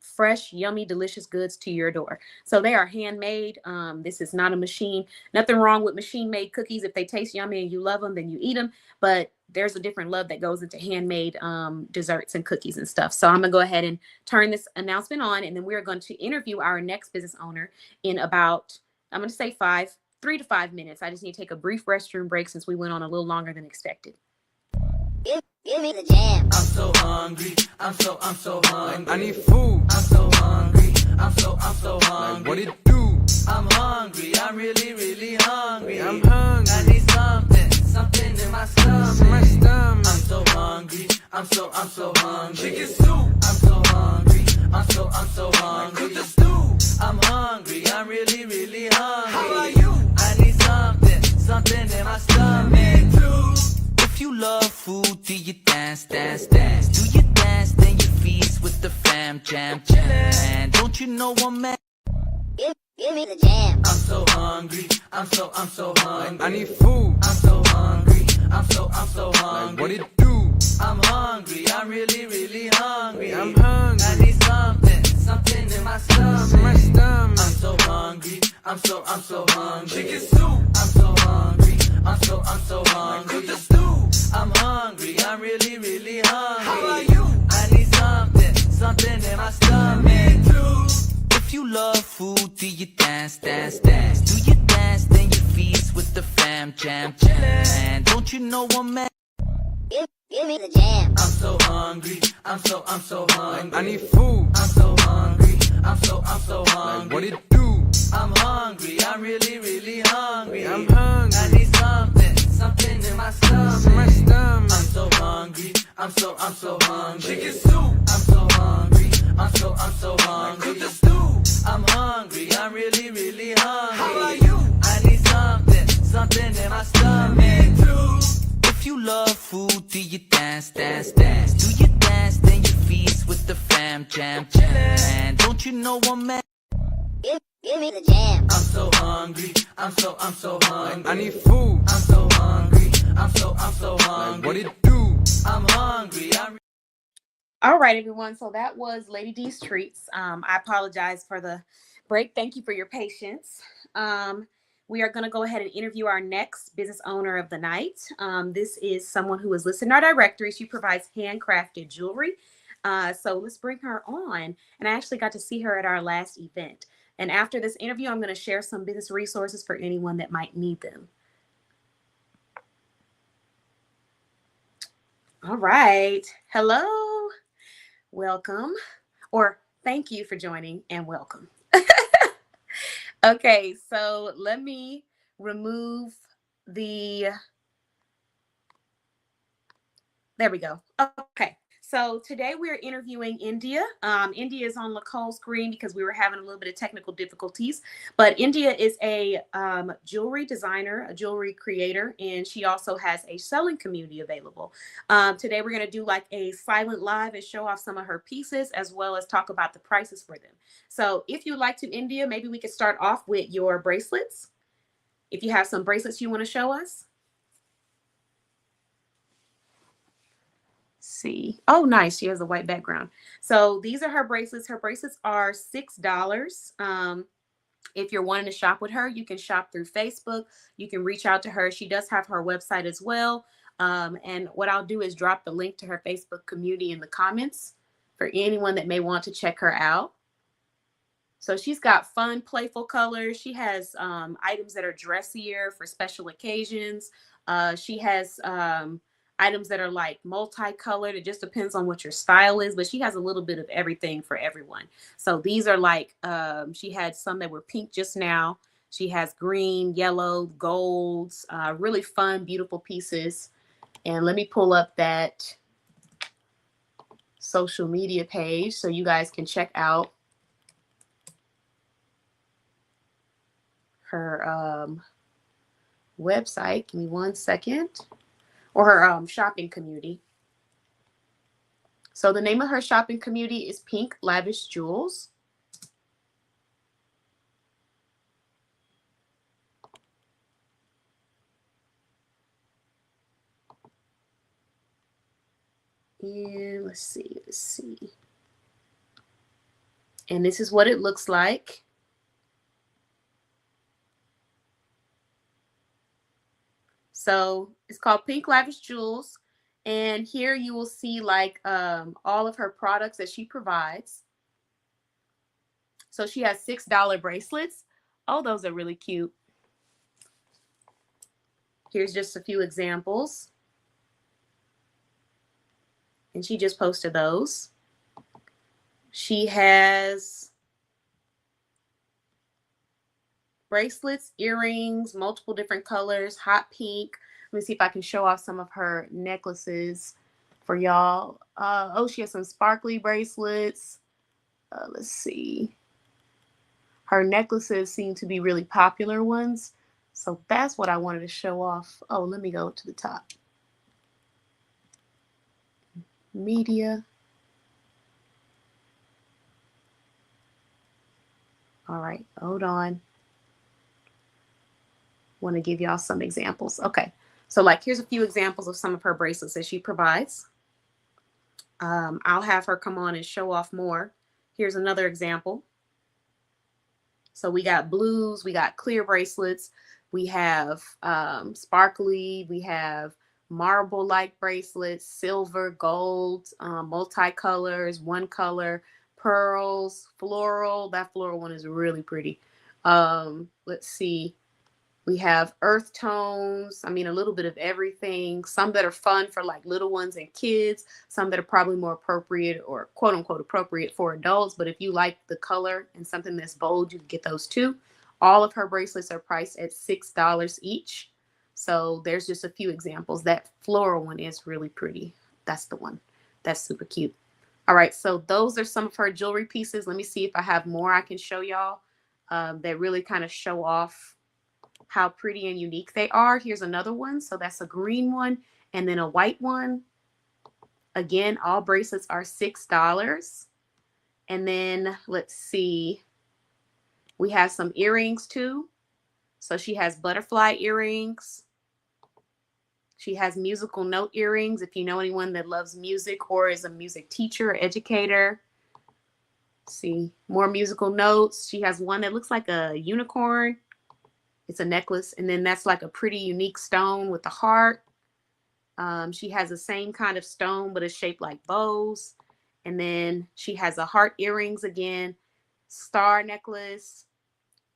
fresh, yummy, delicious goods to your door. So they are handmade. This is not a machine. Nothing wrong with machine-made cookies. If they taste yummy and you love them, then you eat them. But there's a different love that goes into handmade desserts and cookies and stuff. So I'm going to go ahead and turn this announcement on, and then we're going to interview our next business owner in about, I'm going to say 3 to 5 minutes. I just need to take a brief restroom break since we went on a little longer than expected. Give me the jam. I'm so hungry. I'm so hungry. I need food. I'm so hungry. I'm so hungry. What it do? I'm hungry. I'm really hungry. I'm hungry. I need something in my stomach. I'm so hungry. I'm so hungry. Chicken soup. I'm so hungry. I'm so hungry. Cook the stew. I'm hungry. I'm really hungry. How about you? I need something in my stomach. Me too. If you love food, do you dance? Do you dance, then you feast with the fam, jam. And don't you know I'm mad? Give me the jam. I'm so hungry. I'm so hungry. I need food. I'm so hungry. I'm so hungry. What it do? I'm hungry. I'm really hungry. I'm hungry. I need something in my stomach. I'm so hungry. I'm so hungry. Chicken soup. I'm so hungry. I'm so hungry. Cook the stew. I'm hungry. I'm really hungry. How about you? I need something in my stomach. Me too. If you love food, do you dance? Do you dance, then you feast with the fam, jam. And don't you know I'm mad? Give me the jam. I'm so hungry. I'm so hungry. I need food. I'm so hungry. I'm so hungry. What it do? I'm hungry. I'm really hungry. I'm hungry. I need something in my stomach. I'm so hungry. I'm so hungry. Chicken soup. I'm so hungry. I'm so hungry. Cook the stew. I'm hungry. I'm really hungry. How about you? I need something in my stomach. Me too. If you love food, do you dance? Do you dance, then you feast with the fam, jam. And don't you know I'm mad? Give me the jam. I'm so hungry. I'm so hungry. I need food. I'm so hungry. I'm so hungry. What it do? I'm hungry. All right, everyone. So that was Lady D's Treats. I apologize for the break. Thank you for your patience. We are going to go ahead and interview our next business owner of the night. This is someone who is listed in our directory. She provides handcrafted jewelry. So let's bring her on. And I actually got to see her at our last event. And after this interview, I'm going to share some business resources for anyone that might need them. All right. Hello. Welcome. Or thank you for joining and welcome. Okay, so let me remove the, there we go. Okay, so today we're interviewing India. India is on Lacole's screen because we were having a little bit of technical difficulties, but India is a jewelry designer, a jewelry creator, and she also has a selling community available. Today we're going to do like a silent live and show off some of her pieces as well as talk about the prices for them. So if you'd like to, India, maybe we could start off with your bracelets. If you have some bracelets you want to show us. See. Oh, nice. She has a white background. So these are her bracelets. Her bracelets are $6. If you're wanting to shop with her, you can shop through Facebook. You can reach out to her. She does have her website as well. And what I'll do is drop the link to her Facebook community in the comments for anyone that may want to check her out. So she's got fun, playful colors. She has items that are dressier for special occasions. She has items that are like multicolored. It just depends on what your style is, but she has a little bit of everything for everyone. So these are like, she had some that were pink just now. She has green, yellow, golds, really fun, beautiful pieces. And let me pull up that social media page so you guys can check out her website. Give me 1 second. or her shopping community. So the name of her shopping community is Pink Lavish Jewels. And let's see. And this is what it looks like. So it's called Pink Lavish Jewels. And here you will see like all of her products that she provides. So she has $6 bracelets. Oh, those are really cute. Here's just a few examples. And she just posted those. She has bracelets, earrings, multiple different colors, hot pink. Let me see if I can show off some of her necklaces for y'all. Oh, she has some sparkly bracelets. Let's see. Her necklaces seem to be really popular ones. So that's what I wanted to show off. Oh, let me go to the top. Media. All right, hold on. Want to give y'all some examples. Okay, so like here's a few examples of some of her bracelets that she provides. I'll have her come on and show off more. Here's another example. So we got blues, we got clear bracelets, we have sparkly, we have marble-like bracelets, silver, gold, multicolors, one color, pearls, floral. That floral one is really pretty. Let's see. We have earth tones. I mean, a little bit of everything. Some that are fun for like little ones and kids. Some that are probably more appropriate or quote unquote appropriate for adults. But if you like the color and something that's bold, you can get those too. All of her bracelets are priced at $6 each. So there's just a few examples. That floral one is really pretty. That's the one. That's super cute. All right. So those are some of her jewelry pieces. Let me see if I have more I can show y'all that really kind of show off how pretty and unique they are. Here's another one. So that's a green one and then a white one. Again, all bracelets are $6. And then let's see. We have some earrings too. So she has butterfly earrings. She has musical note earrings. If you know anyone that loves music or is a music teacher or educator. Let's see, more musical notes. She has one that looks like a unicorn. It's a necklace, and then that's like a pretty unique stone with a heart. She has the same kind of stone, but it's shaped like bows. And then she has a heart earrings again, star necklace.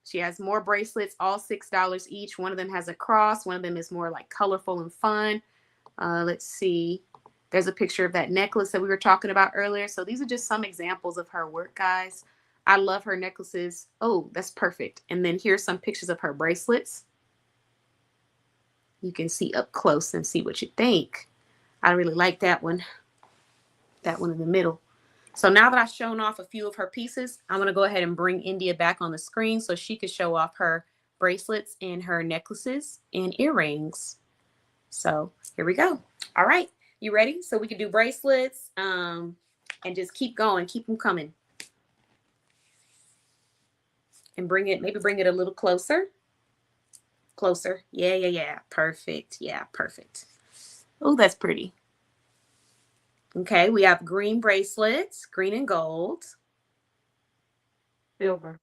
She has more bracelets, all $6 each. One of them has a cross. One of them is more like colorful and fun. Let's see. There's a picture of that necklace that we were talking about earlier. So these are just some examples of her work, guys. I love her necklaces. Oh, that's perfect. And then here's some pictures of her bracelets. You can see up close and see what you think. I really like that one. That one in the middle. So now that I've shown off a few of her pieces, I'm going to go ahead and bring India back on the screen so she could show off her bracelets and her necklaces and earrings. So here we go. All right. You ready? So we can do bracelets and just keep going. Keep them coming. And maybe bring it a little closer. Closer. Yeah. Perfect. Yeah, perfect. Oh, that's pretty. Okay, we have green bracelets, green and gold. Silver.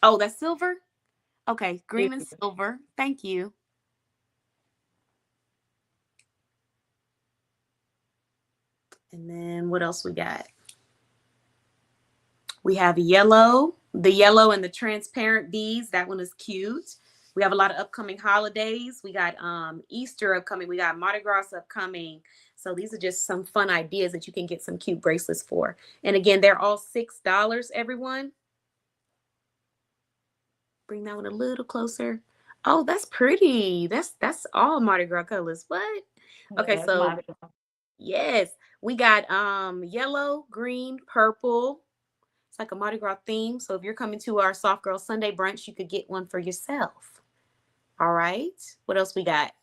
Oh, that's silver? Okay, green and silver. Thank you. And then what else we got? We have yellow, the yellow and the transparent beads. That one is cute. We have a lot of upcoming holidays. We got Easter upcoming. We got Mardi Gras upcoming. So these are just some fun ideas that you can get some cute bracelets for. And again, they're all $6, everyone. Bring that one a little closer. Oh, that's pretty. That's all Mardi Gras colors. What? Okay, That's so Mardi Gras. yes, we got yellow, green, purple. It's like a Mardi Gras theme. So if you're coming to our Soft Girl Sunday brunch, you could get one for yourself. All right. What else we got?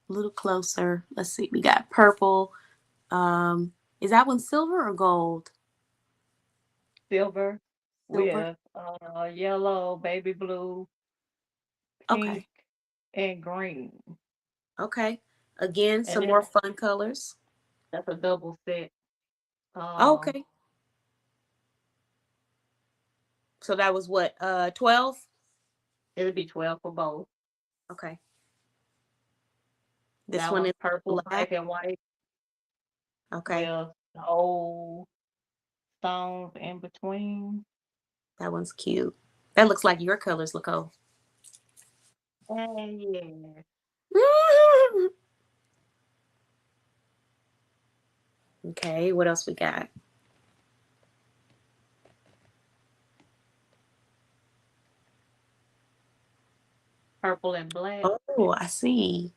A little closer. Let's see. We got purple. Is that one silver or gold? Silver Silver. with yellow, baby blue, Okay. pink, and green. Okay. Again, And some then more fun colors. that's a double set. Um, Okay. So that was what, 12? it would be 12 for both. Okay. This That one one's is purple, black. black, and white Okay. with the old stones in between. That one's cute. That looks like your colors, Nicole. And yeah, Okay, what else we got? purple and black. Oh, I see.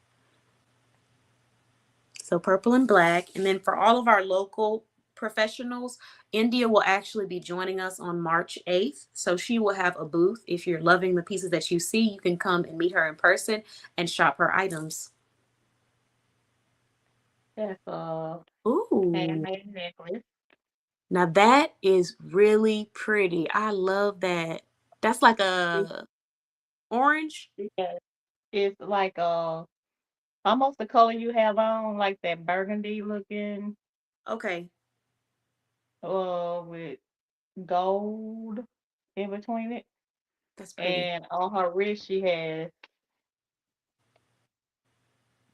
So purple and black. And then for all of our local professionals, India will actually be joining us on March 8th. So she will have a booth. If you're loving the pieces that you see, you can come and meet her in person and shop her items. That's a Ooh, handmade necklace. now that is really pretty. I love that. That's like a orange. Yeah, it's like almost the color you have on, like that burgundy looking, Okay, with gold in between it. that's pretty. And on her wrist, she has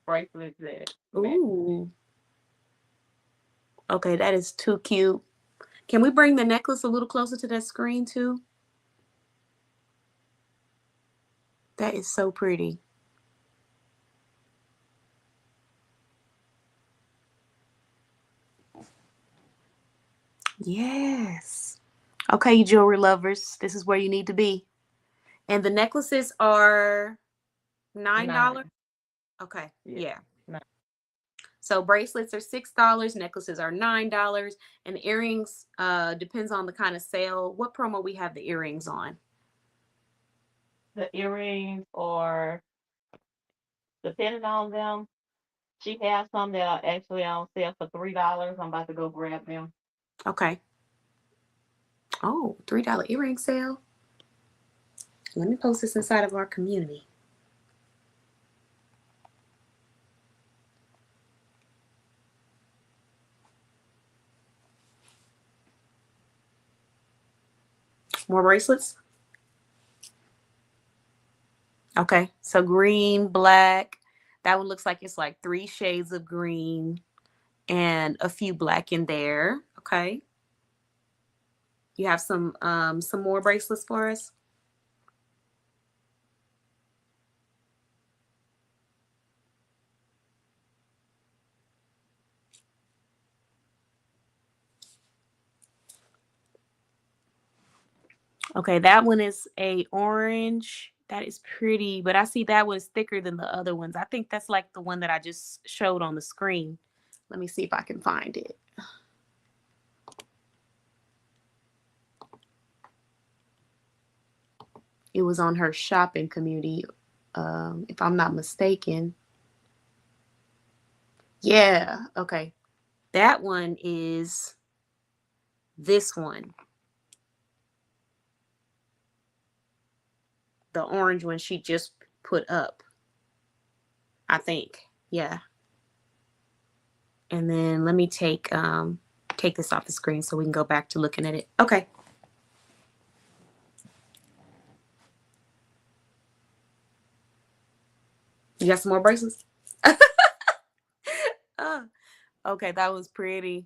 bracelets that match. Ooh, okay, that is too cute. Can we bring the necklace a little closer to that screen too? That is so pretty. Yes. Okay, you jewelry lovers, this is where you need to be. And the necklaces are $9. 9. Okay, Yeah. yeah. 9. So bracelets are $6, necklaces are $9, and the earrings depends on the kind of sale. What promo we have the earrings on? The earrings are depending on them. She has some that are actually on sale for $3. I'm about to go grab them. Okay. Oh, $3 earring sale. Let me post this inside of our community. More bracelets? Okay, so green, black. That one looks like it's like 3 shades of green and a few black in there. Okay. You have some more bracelets for us? Okay, that one is a orange. That is pretty, but I see that one is thicker than the other ones. I think that's like the one that I just showed on the screen. Let me see if I can find it. It was on her shopping community, if I'm not mistaken. Yeah, okay. That one is this one. The orange one she just put up, I think. Yeah. And then let me take this off the screen so we can go back to looking at it. Okay. You got some more bracelets? Oh, okay, that was pretty.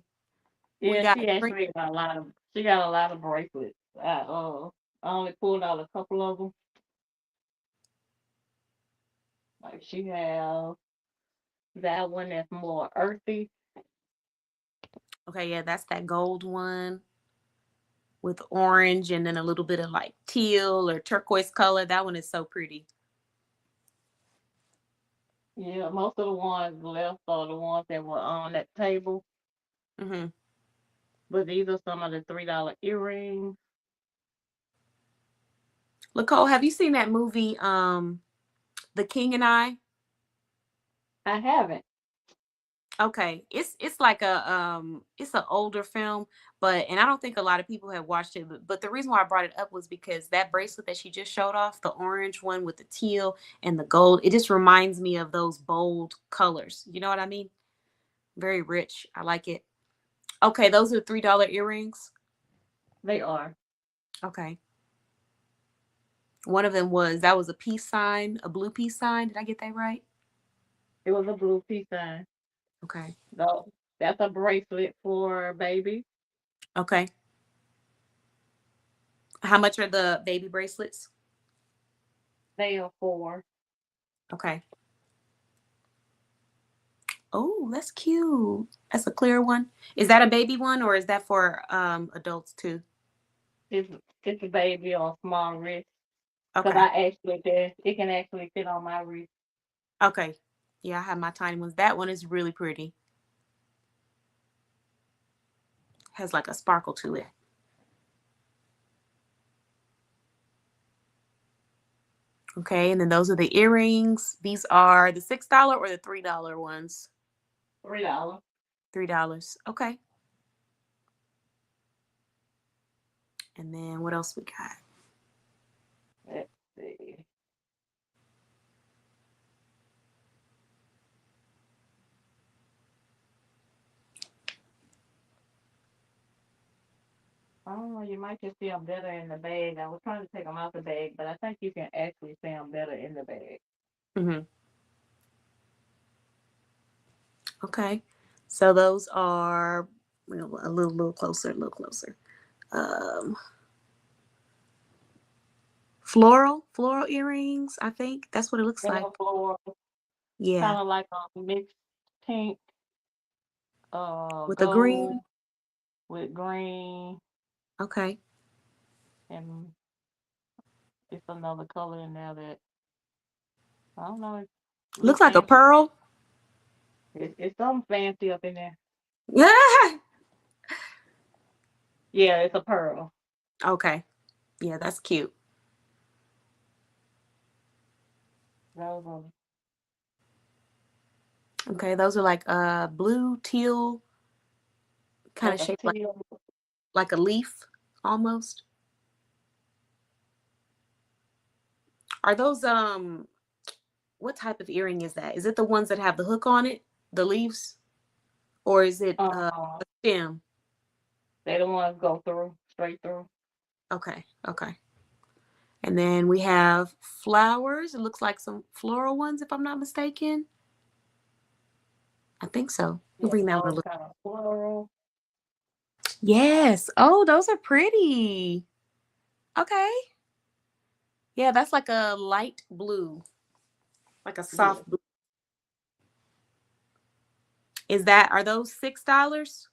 We Yeah, got she actually got a lot of bracelets. I only pulled out a couple of them. Like she has that one that's more earthy. okay, yeah, that's that gold one with orange and then a little bit of like teal or turquoise color. That one is so pretty. Yeah, most of the ones left are the ones that were on that table. Hmm. But these are some of the $3 earrings. Nicole, have you seen that movie, The King and I? I haven't. Okay, it's like it's an older film, but and I don't think a lot of people have watched it. But the reason why I brought it up was because that bracelet that she just showed off, the orange one with the teal and the gold, it just reminds me of those bold colors. You know what I mean? Very rich. I like it. Okay, those are $3 earrings. They are. Okay. One of them that was a peace sign, a blue peace sign. Did I get that right? It was a blue peace sign. Okay. So that's a bracelet for baby. Okay. How much are the baby bracelets? They are for. Okay. Oh, that's cute. That's a clear one. Is that a baby one or is that for adults too? It's it's a baby on small wrist. Cause Okay. I actually did. It can actually fit on my wrist. Okay. Yeah, I have my tiny ones. That one is really pretty. Has like a sparkle to it. Okay, and then those are the earrings. These are the $6 or the $3 ones? $3. $3. Okay. And then what else we got? Let's see. I don't know. You might just see them better in the bag. I was trying to take them out the bag, but I think you can actually see them better in the bag. Mm-hmm. Okay. So those are a little closer, a little closer. Um, floral earrings, I think. That's what it looks like. Yellow floor, Yeah. kind of like a mixed pink, With the gold green. with green, Okay. and it's another color in there that I don't know. It Looks looks like a fancy. pearl. It's something fancy up in there. Yeah. Yeah, it's a pearl. Okay. Yeah, that's cute. Those are Okay, those are like blue teal, kind of like a shaped teal. like a leaf almost. Are those what type of earring is that? Is it the ones that have the hook on it, the leaves, or is it Uh, a stem? they the ones go through straight through. Okay, okay. And then we have flowers. It looks like some floral ones, if I'm not mistaken. I think so. We'll Yeah, bring that one a those look. kind of floral. Yes. Oh, those are pretty. Okay. Yeah, that's like a light blue, like a Yeah, soft blue. Are those $6?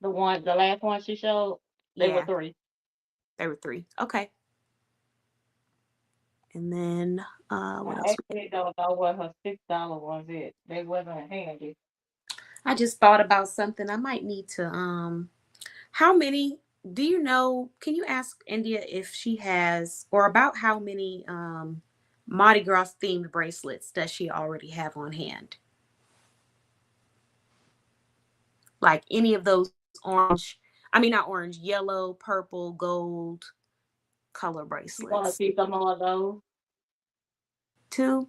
the last one she showed, they were Yeah, 3. they were 3. Okay. And then what I else? actually don't know what her $6 was. They wasn't handy. I just thought about something. I might need to how many do you know? Can you ask India if she has or about how many Mardi Gras themed bracelets does she already have on hand? Like any of those orange, I mean not orange, yellow, purple, gold color You want to bracelets. see some more of those? Two?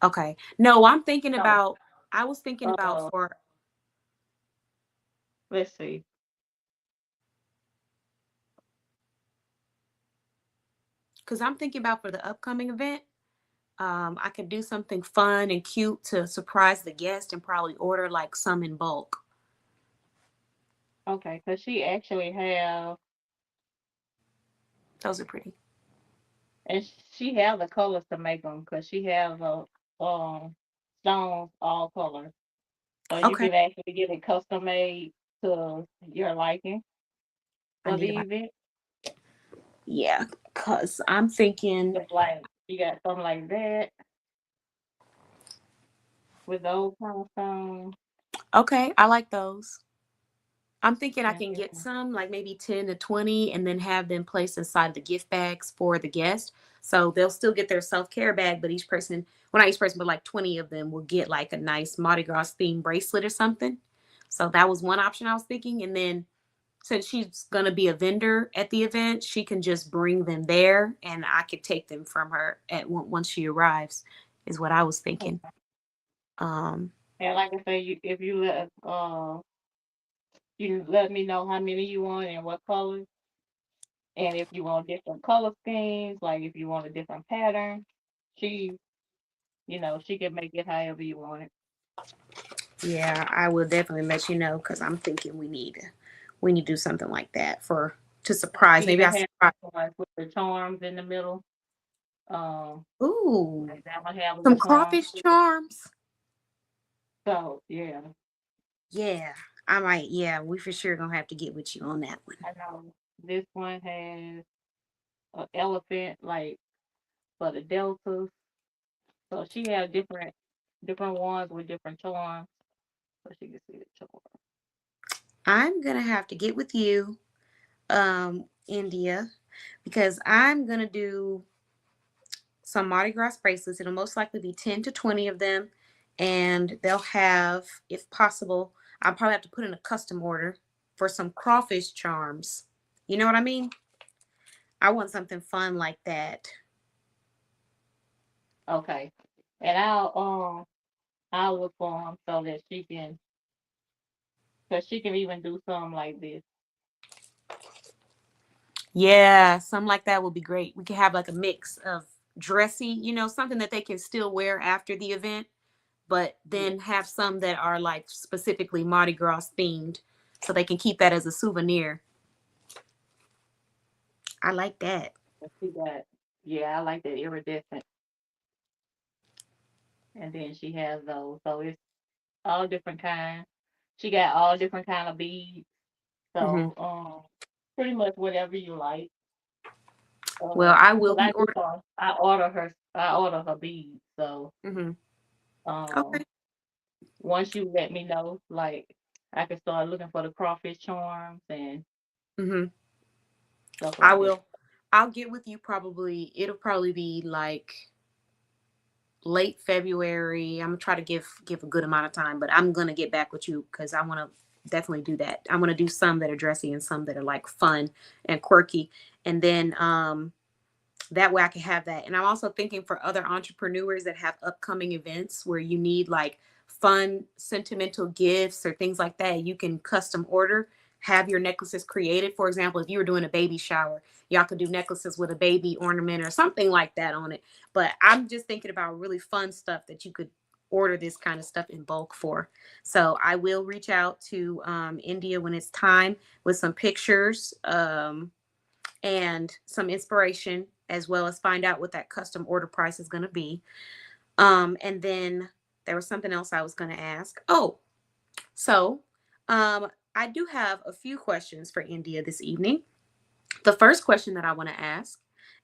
Okay. No, No. I was thinking about Uh, for let's see. because I'm thinking about for the upcoming event. I could do something fun and cute to surprise the guest and probably order like some in bulk. Okay, because she actually have, Those are pretty. and she have the colors to make them because she have stones all colors. So you Okay. can actually get it custom made to your liking I for need the about event. yeah, cause I'm thinking It's like you got something like that with those kind of stones. okay, I like those. I'm thinking I And can it's get some, like maybe 10 to 20, and then have them placed inside the gift bags for the guest. So they'll still get their self-care bag, but each person, well, not each person, but like 20 of them will get like a nice Mardi Gras themed bracelet or something. So that was one option I was thinking. And then since she's going to be a vendor at the event, she can just bring them there and I could take them from her once she arrives, is what I was thinking. Um, And like I say, if you let me know how many you want and what colors, and if you want different color schemes, like if you want a different pattern, she, she can make it however you want it. yeah, I will definitely let you know because I'm thinking we need to do something like that to surprise. She Maybe I even surprise. has ones with the charms in the middle. Um, Ooh, like that one have some little charms. crawfish charms. So yeah, Yeah, I might. Yeah, we for sure gonna have to get with you on that one. I know this one has an elephant like for the deltas. So she has different ones with different charms, so she can see the charm. I'm gonna have to get with you, India, because I'm gonna do some Mardi Gras bracelets. It'll most likely be 10 to 20 of them, and they'll have, if possible, I'll probably have to put in a custom order for some crawfish charms. You know what I mean? I want something fun like that. Okay, and I'll look for them so that cause she can even do something like this. Yeah, something like that would be great. We could have like a mix of dressy, something that they can still wear after the event, but then have some that are like specifically Mardi Gras themed so they can keep that as a souvenir. I like that. She got, yeah, I like that iridescent, and then she has those, so it's all different kinds. She got all different kind of beads, Hmm. so pretty much whatever you like. Well, I will Cause be ordering. I order her beads, so Hmm. um Okay. once you let me know, like I can start looking for the crawfish charms and Hmm. stuff I like that. will. I'll get with you probably. It'll probably be like late February. I'm gonna try to give a good amount of time, but I'm gonna get back with you because I want to definitely do that. I want to do some that are dressy and some that are like fun and quirky, and then that way I can have that. And I'm also thinking for other entrepreneurs that have upcoming events where you need like fun, sentimental gifts or things like that, you can custom order, have your necklaces created. For example, if you were doing a baby shower, y'all could do necklaces with a baby ornament or something like that on it. But I'm just thinking about really fun stuff that you could order this kind of stuff in bulk for. So I will reach out to India when it's time with some pictures. And some inspiration as well as find out what that custom order price is going to be. And then there was something else I was going to ask. Oh, so I do have a few questions for India this evening. The first question that I want to ask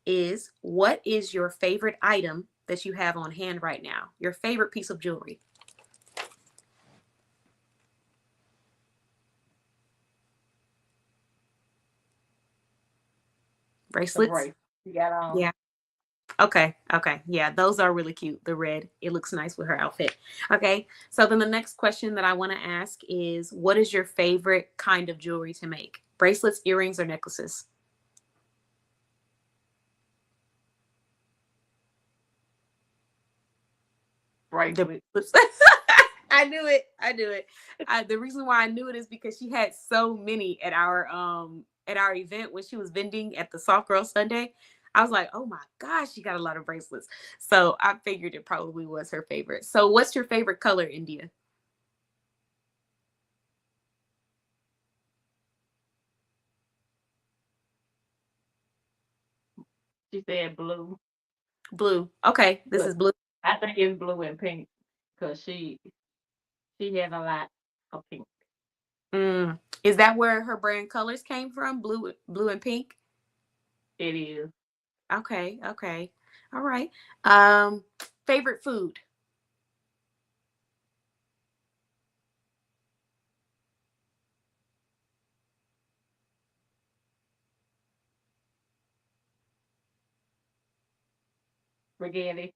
is what is your favorite item that you have on hand right now? Your favorite piece of jewelry? The Bracelets? bracelet you got on. Yeah. Okay. Okay. Yeah, those are really cute. The red, it looks nice with her outfit. Okay. So then the next question that I want to ask is what is your favorite kind of jewelry to make? Bracelets, earrings, or necklaces? The Bracelet. bracelets. I knew it. I knew it. The reason why I knew it is because she had so many at our event when she was vending at the Soft Girl Sunday. I was like, oh my gosh, she got a lot of bracelets. So I figured it probably was her favorite. So what's your favorite color, India? She said blue, Blue. Okay, this but is blue. I think it's blue and pink because she has a lot of pink. Mm. Is that where her brand colors came from? Blue and pink? It is Okay, okay. All right. Um, favorite food? spaghetti.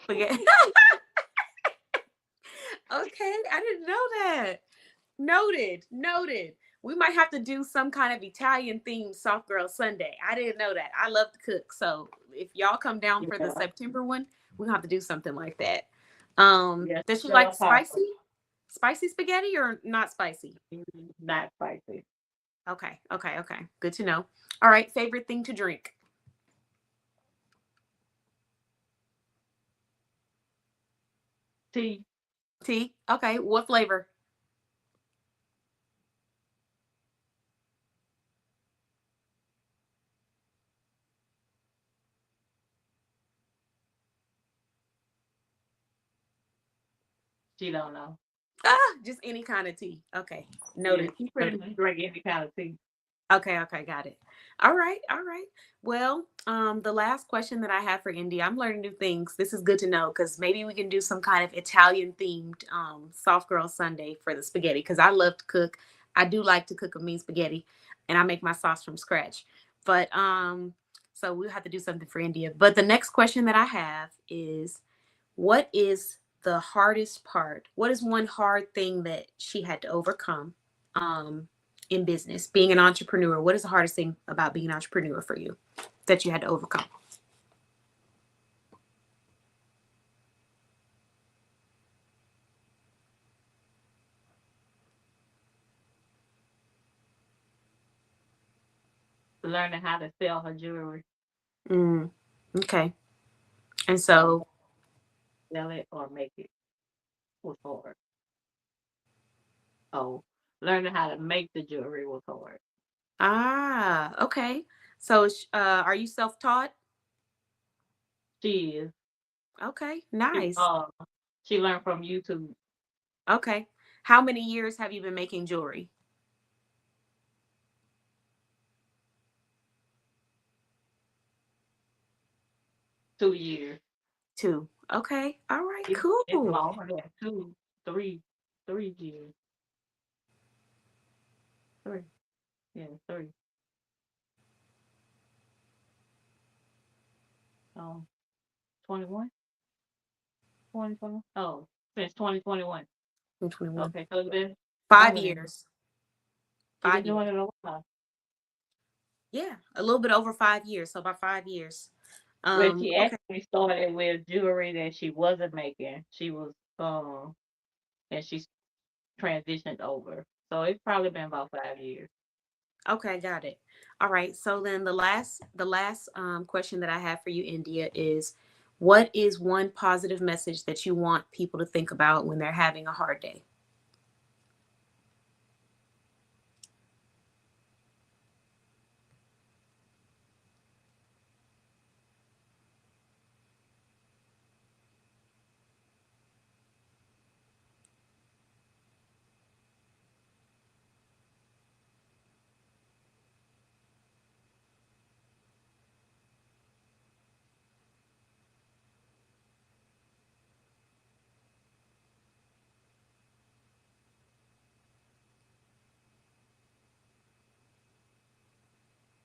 Spaghetti. Okay, I didn't know that. Noted, noted. We might have to do some kind of Italian themed soft girl Sunday. I didn't know that. I love to cook. So if y'all come down for the Yeah. September one, we'll have to do something like that. Yes, Does she so like pasta. spicy spaghetti or not spicy? Not spicy. Okay, okay, okay. Good to know. All right, favorite thing to drink? Tea. Tea. Okay, what flavor? She don't know. Just any kind of tea. Okay, Yeah, noted. she pretty much drink any kind of tea. Okay, okay, got it. All right, all right. Well, the last question that I have for India, I'm learning new things. This is good to know because maybe we can do some kind of Italian themed soft girl Sunday for the spaghetti because I love to cook. I do like to cook a mean spaghetti, and I make my sauce from scratch. But so we'll have to do something for India. But the next question that I have is, what is the hardest part? What is one hard thing that she had to overcome? In business, being an entrepreneur, what is the hardest thing about being an entrepreneur for you that you had to overcome? Learning how to sell her jewelry, Okay. And so, sell it or make it was hard. Oh, learning how to make the jewelry was hard. okay. So, are you self-taught? She is. Okay, She, nice. she learned from YouTube Okay. How many years have you been making jewelry? 2 years. 2. Okay. All right, It's cool. longer than 2, 3, 3 years. 3. Yeah, 3. 21? 2021? Oh, since 2021. 21. Okay, so it's been 5 longer than years. she's been 5 years. doing it a while. Yeah, a little bit over 5 years. So about 5 years. When she Okay. actually started with jewelry that she wasn't making, she was and she transitioned over. So it's probably been about 5 years. Okay, got it. All right. So then the last question that I have for you, India, is what is one positive message that you want people to think about when they're having a hard day?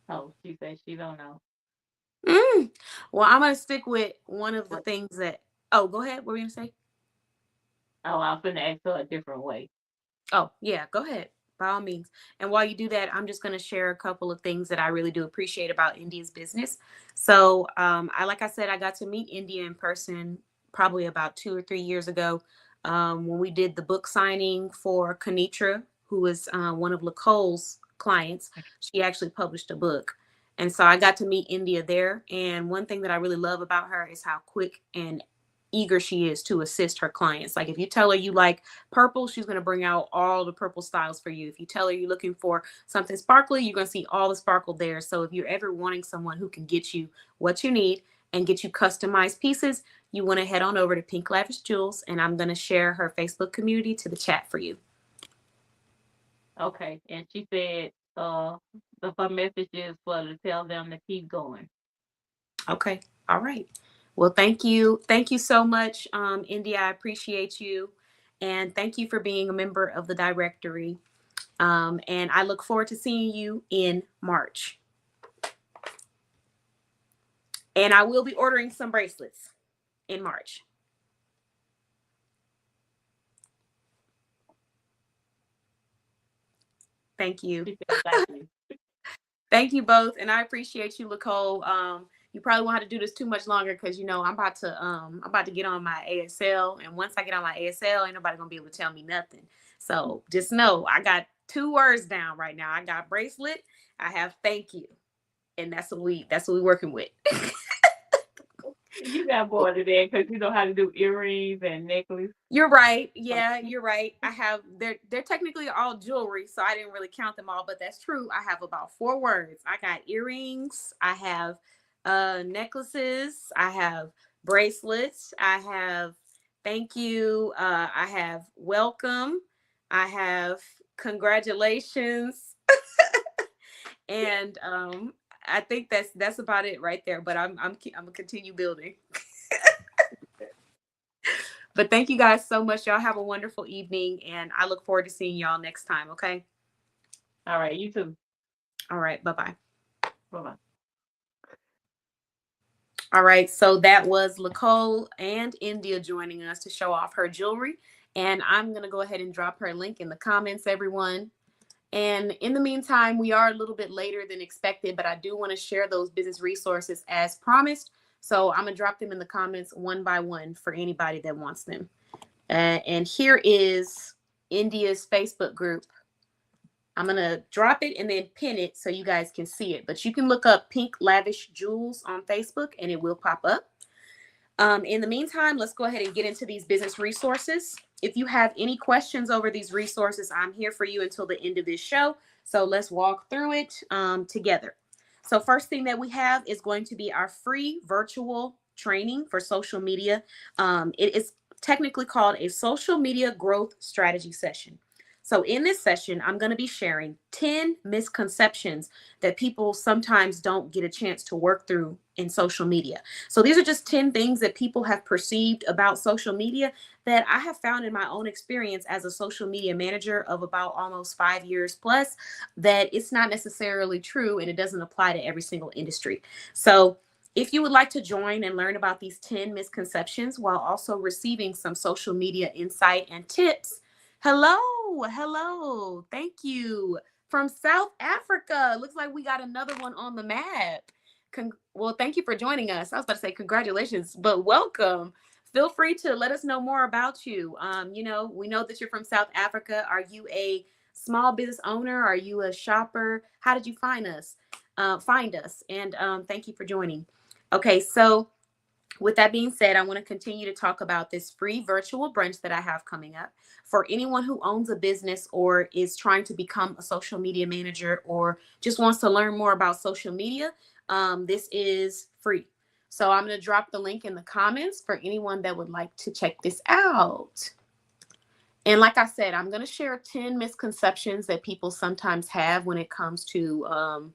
Oh, she said she don't know. Well, I'm gonna stick with one of the What? things that. Oh, go ahead. What were you gonna say? Oh, I'm gonna ask her a different way. Oh, yeah, go ahead. By all means. And while you do that, I'm just going to share a couple of things that I really do appreciate about India's business. So, like I said, I got to meet India in person probably about 2 or 3 years ago when we did the book signing for Kanitra, who was one of Lacole's clients. She actually published a book. And so I got to meet India there. And one thing that I really love about her is how quick and eager she is to assist her clients. Like if you tell her you like purple, she's going to bring out all the purple styles for you. If you tell her you're looking for something sparkly, you're going to see all the sparkle there. So if you're ever wanting someone who can get you what you need and get you customized pieces, you want to head on over to Pink Lavish Jewels, and I'm going to share her Facebook community to the chat for you. Okay. And she said her message is for to tell them to keep going. Okay. All right. Well, thank you. Thank you so much, India. I appreciate you. And thank you for being a member of the directory. And I look forward to seeing you in March. And I will be ordering some bracelets in March. Thank you. Thank you. Thank you both. And I appreciate you, Nicole. You probably won't have to do this too much longer because I'm about to get on my ASL. And once I get on my ASL, ain't nobody gonna be able to tell me nothing. So just know I got 2 words down right now. I got bracelet, I have thank you. And that's what we working with. You got more than that because you know how to do earrings and necklace. You're right. Yeah, you're right. I have they're technically all jewelry, so I didn't really count them all, but that's true. I have about 4 words. I got earrings, I have necklaces, I have bracelets, I have thank you, I have welcome, I have congratulations, and I think that's about it right there. But I'm gonna continue building. But thank you guys so much. Y'all have a wonderful evening, and I look forward to seeing y'all next time. Okay. All right. You too. All right. Bye-bye. Bye-bye. All right. So that was Nicole and India joining us to show off her jewelry. And I'm going to go ahead and drop her link in the comments, everyone. And in the meantime, we are a little bit later than expected, but I do want to share those business resources as promised. So I'm going to drop them in the comments one by one for anybody that wants them. And here is India's Facebook group. I'm going to drop it and then pin it so you guys can see it. But you can look up Pink Lavish Jewels on Facebook and it will pop up. In the meantime, let's go ahead and get into these business resources. If you have any questions over these resources, I'm here for you until the end of this show. So let's walk through it together. So first thing that we have is going to be our free virtual training for social media. It is technically called a social media growth strategy session. So in this session, I'm going to be sharing 10 misconceptions that people sometimes don't get a chance to work through in social media. So these are just 10 things that people have perceived about social media that I have found in my own experience as a social media manager of about almost 5 years plus, that it's not necessarily true and it doesn't apply to every single industry. So if you would like to join and learn about these 10 misconceptions while also receiving some social media insight and tips, hello, thank you. From South Africa. Looks like we got another one on the map. Well, thank you for joining us. I was about to say congratulations, but welcome. Feel free to let us know more about you. We know that you're from South Africa. Are you a small business owner? Are you a shopper? How did you find us? And thank you for joining. Okay, so with that being said, I want to continue to talk about this free virtual brunch that I have coming up. For anyone who owns a business or is trying to become a social media manager or just wants to learn more about social media, this is free. So I'm going to drop the link in the comments for anyone that would like to check this out. And like I said, I'm going to share 10 misconceptions that people sometimes have when it comes to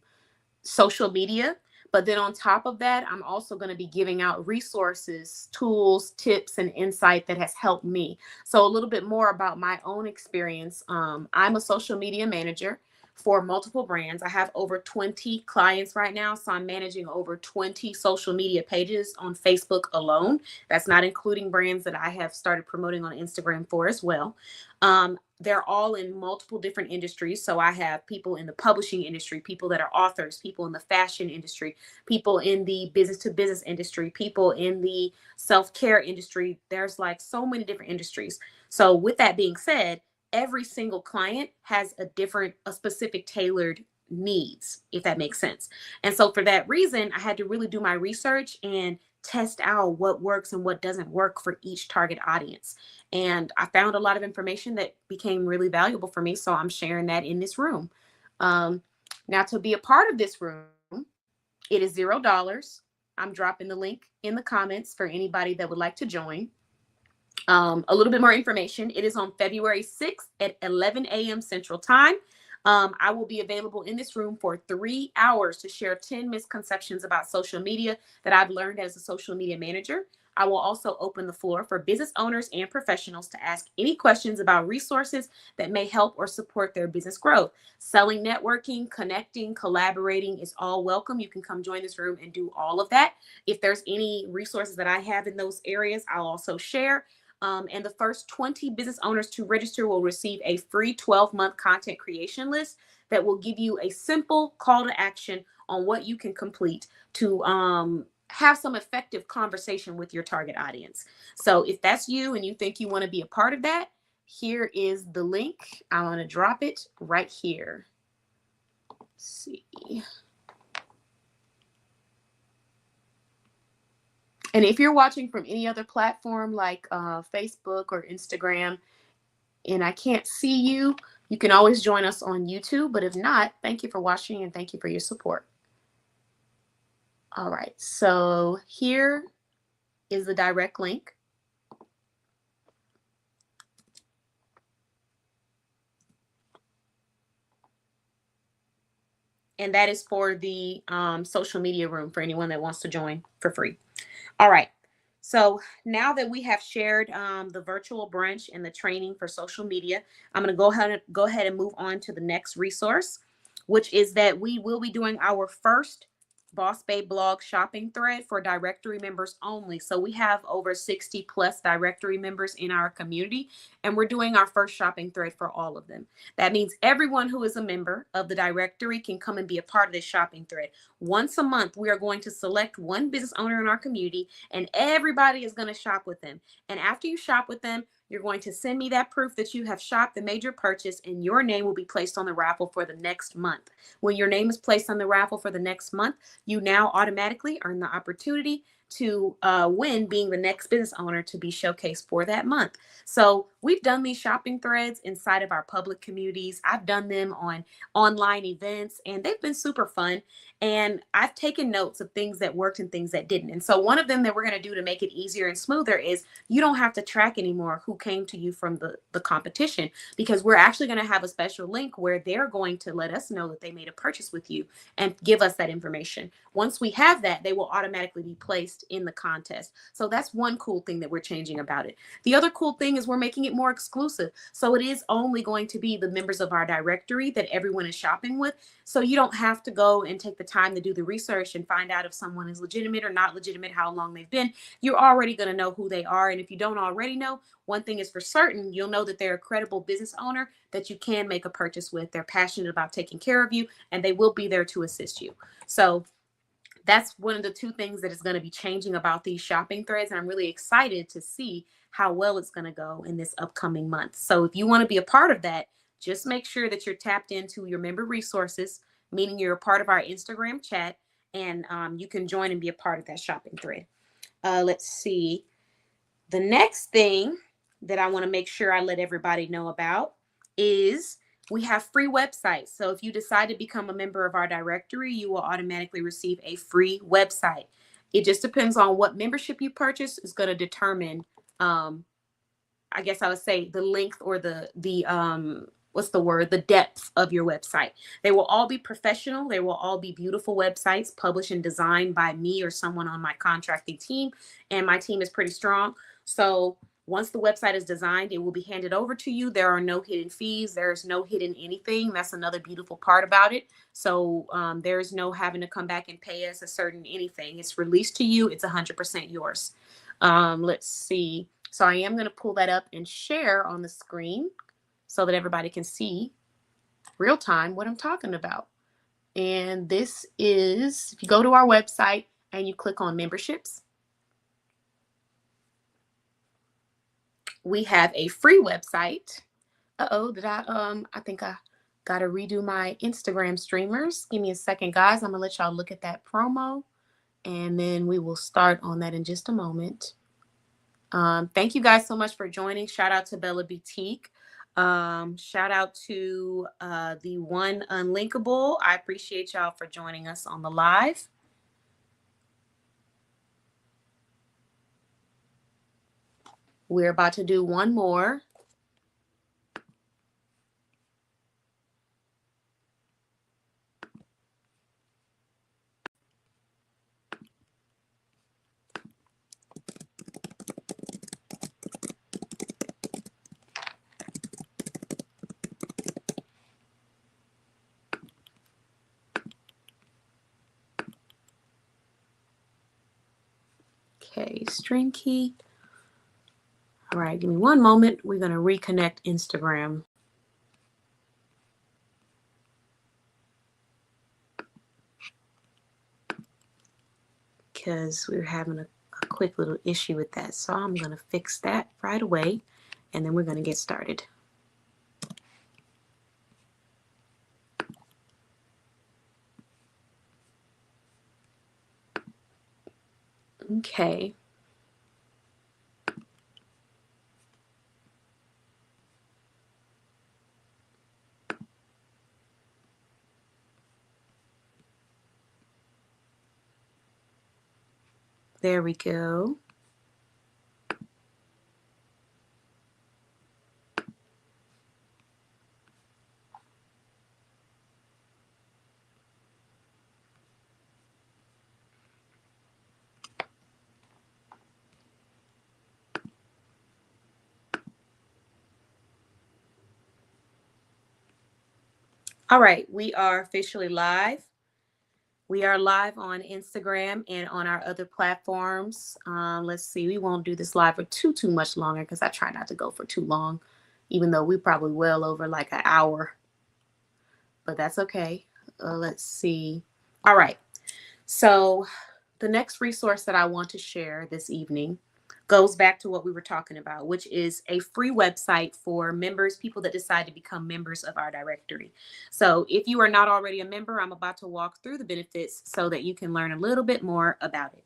social media. But then on top of that, I'm also going to be giving out resources, tools, tips, and insight that has helped me. So a little bit more about my own experience. I'm a social media manager for multiple brands. I have over 20 clients right now. So I'm managing over 20 social media pages on Facebook alone. That's not including brands that I have started promoting on Instagram for as well. They're all in multiple different industries. So I have people in the publishing industry, people that are authors, people in the fashion industry, people in the business to business industry, people in the self-care industry. There's like so many different industries. So with that being said, every single client has a specific tailored needs, if that makes sense. And so for that reason, I had to really do my research and test out what works and what doesn't work for each target audience. And I found a lot of information that became really valuable for me. So I'm sharing that in this room. Now, to be a part of this room, it is $0. I'm dropping the link in the comments for anybody that would like to join. A little bit more information. It is on February 6th at 11 a.m. Central Time. I will be available in this room for 3 hours to share 10 misconceptions about social media that I've learned as a social media manager. I will also open the floor for business owners and professionals to ask any questions about resources that may help or support their business growth. Selling, networking, connecting, collaborating is all welcome. You can come join this room and do all of that. If there's any resources that I have in those areas, I'll also share. And the first 20 business owners to register will receive a free 12-month content creation list that will give you a simple call to action on what you can complete to have some effective conversation with your target audience. So if that's you and you think you want to be a part of that, here is the link. I'm going to drop it right here. Let's see. And if you're watching from any other platform like Facebook or Instagram, and I can't see you, you can always join us on YouTube. But if not, thank you for watching and thank you for your support. All right, so here is the direct link. And that is for the social media room for anyone that wants to join for free. All right. So now that we have shared the virtual brunch and the training for social media, I'm going to go ahead and move on to the next resource, which is that we will be doing our first Boss Babe blog shopping thread for directory members only. So we have over 60 plus directory members in our community, and we're doing our first shopping thread for all of them. That means everyone who is a member of the directory can come and be a part of this shopping thread. Once a month, we are going to select one business owner in our community, and everybody is going to shop with them. And after you shop with them, you're going to send me that proof that you have shopped and made your purchase, and your name will be placed on the raffle for the next month. When your name is placed on the raffle for the next month, you now automatically earn the opportunity to win being the next business owner to be showcased for that month. So we've done these shopping threads inside of our public communities. I've done them on online events, and they've been super fun. And I've taken notes of things that worked and things that didn't. And so one of them that we're going to do to make it easier and smoother is you don't have to track anymore who came to you from the competition, because we're actually going to have a special link where they're going to let us know that they made a purchase with you and give us that information. Once we have that, they will automatically be placed in the contest. So that's one cool thing that we're changing about it. The other cool thing is we're making it more exclusive. So it is only going to be the members of our directory that everyone is shopping with. So you don't have to go and take the time to do the research and find out if someone is legitimate or not legitimate, how long they've been. You're already going to know who they are. And if you don't already know, one thing is for certain, you'll know that they're a credible business owner that you can make a purchase with. They're passionate about taking care of you, and they will be there to assist you. So that's one of the two things that is going to be changing about these shopping threads. And I'm really excited to see how well it's going to go in this upcoming month. So if you want to be a part of that, just make sure that you're tapped into your member resources, meaning you're a part of our Instagram chat, and you can join and be a part of that shopping thread. Let's see. The next thing that I want to make sure I let everybody know about is we have free websites. So if you decide to become a member of our directory, you will automatically receive a free website. It just depends on what membership you purchase is going to determine, I guess I would say, the length or the depth of your website. They will all be professional. They will all be beautiful websites published and designed by me or someone on my contracting team. And my team is pretty strong. So once the website is designed, it will be handed over to you. There are no hidden fees. There's no hidden anything. That's another beautiful part about it. So there's no having to come back and pay us a certain anything. It's released to you. It's 100% yours. Let's see. So I am going to pull that up and share on the screen so that everybody can see real time what I'm talking about. And this is, if you go to our website and you click on memberships, we have a free website. I think I got to redo my Instagram streamers. Give me a second, guys. I'm going to let y'all look at that promo, and then we will start on that in just a moment. Thank you guys so much for joining. Shout out to Bella Boutique. Shout out to the One Unlinkable. I appreciate y'all for joining us on the live. We're about to do one more. string key. All right, give me one moment. We're going to reconnect Instagram. Because we're having a quick little issue with that. So I'm going to fix that right away, and then we're going to get started. Okay. There we go. All right, we are officially live. We are live on Instagram and on our other platforms. Let's see, we won't do this live for too much longer because I try not to go for too long, even though we probably well over like an hour, but that's okay. Let's see. All right, so the next resource that I want to share this evening goes back to what we were talking about, which is a free website for members, people that decide to become members of our directory. So if you are not already a member, I'm about to walk through the benefits so that you can learn a little bit more about it.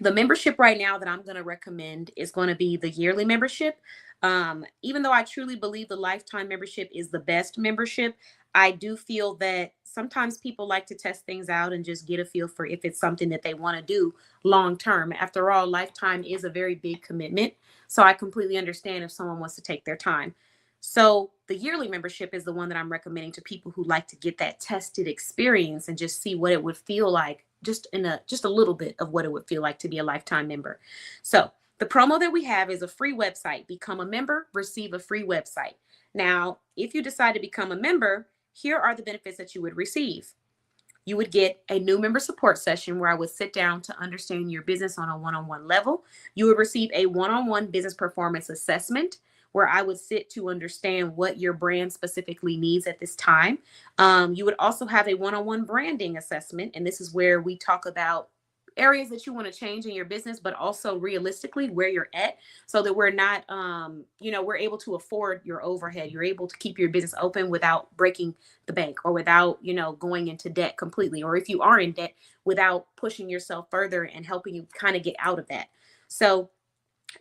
The membership right now that I'm going to recommend is going to be the yearly membership. Even though I truly believe the lifetime membership is the best membership, I do feel that sometimes people like to test things out and just get a feel for if it's something that they want to do long term. After all, lifetime is a very big commitment. So I completely understand if someone wants to take their time. So the yearly membership is the one that I'm recommending to people who like to get that tested experience and just see what it would feel like, just a little bit of what it would feel like to be a lifetime member. So the promo that we have is a free website. Become a member, receive a free website. Now, if you decide to become a member, here are the benefits that you would receive. You would get a new member support session where I would sit down to understand your business on a one-on-one level. You would receive a one-on-one business performance assessment where I would sit to understand what your brand specifically needs at this time. You would also have a one-on-one branding assessment, and this is where we talk about areas that you want to change in your business, but also realistically where you're at so that we're not, we're able to afford your overhead. You're able to keep your business open without breaking the bank or without, going into debt completely. Or if you are in debt, without pushing yourself further and helping you kind of get out of that. So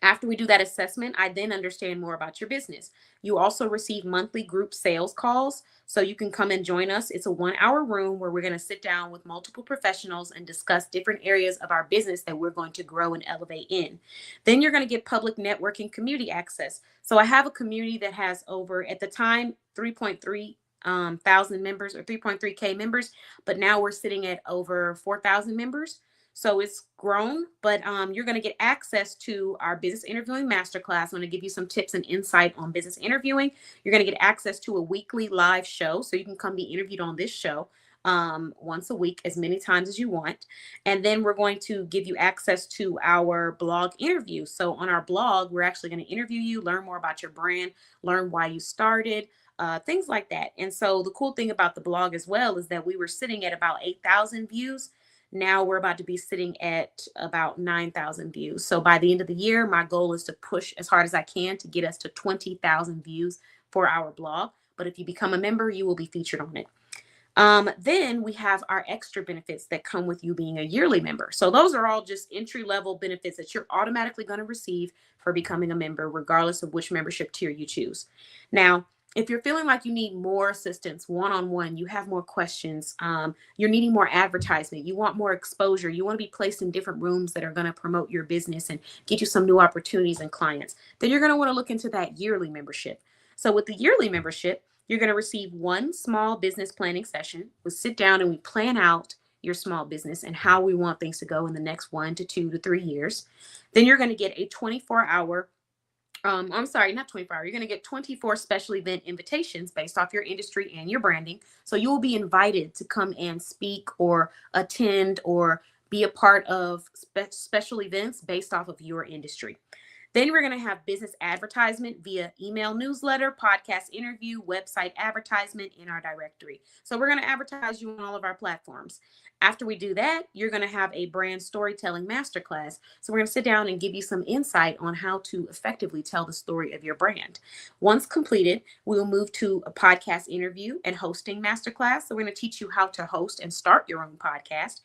after we do that assessment, I then understand more about your business. You also receive monthly group sales calls. So you can come and join us. It's a 1-hour room where we're going to sit down with multiple professionals and discuss different areas of our business that we're going to grow and elevate in. Then you're going to get public networking community access. So I have a community that has over, at the time, 3.3 thousand members or 3.3K members, but now we're sitting at over 4,000 members. So it's grown, but you're going to get access to our business interviewing masterclass. I'm going to give you some tips and insight on business interviewing. You're going to get access to a weekly live show. So you can come be interviewed on this show once a week, as many times as you want. And then we're going to give you access to our blog interview. So on our blog, we're actually going to interview you, learn more about your brand, learn why you started, things like that. And so the cool thing about the blog as well is that we were sitting at about 8,000 views. Now we're about to be sitting at about 9,000 views. So by the end of the year, my goal is to push as hard as I can to get us to 20,000 views for our blog. But if you become a member, you will be featured on it. Then we have our extra benefits that come with you being a yearly member. So those are all just entry-level benefits that you're automatically going to receive for becoming a member, regardless of which membership tier you choose. Now, if you're feeling like you need more assistance one-on-one, you have more questions, you're needing more advertisement, you want more exposure, you want to be placed in different rooms that are going to promote your business and get you some new opportunities and clients, then you're going to want to look into that yearly membership. So with the yearly membership, you're going to receive one small business planning session. We'll sit down and we plan out your small business and how we want things to go in the next 1 to 2 to 3 years. Then you're going to get a 24-hour not 24 hour. You're going to get 24 special event invitations based off your industry and your branding. So you will be invited to come and speak or attend or be a part of special events based off of your industry. Then we're going to have business advertisement via email newsletter, podcast interview, website advertisement in our directory. So we're going to advertise you on all of our platforms. After we do that, you're going to have a brand storytelling masterclass. So we're going to sit down and give you some insight on how to effectively tell the story of your brand. Once completed, we'll move to a podcast interview and hosting masterclass. So we're going to teach you how to host and start your own podcast.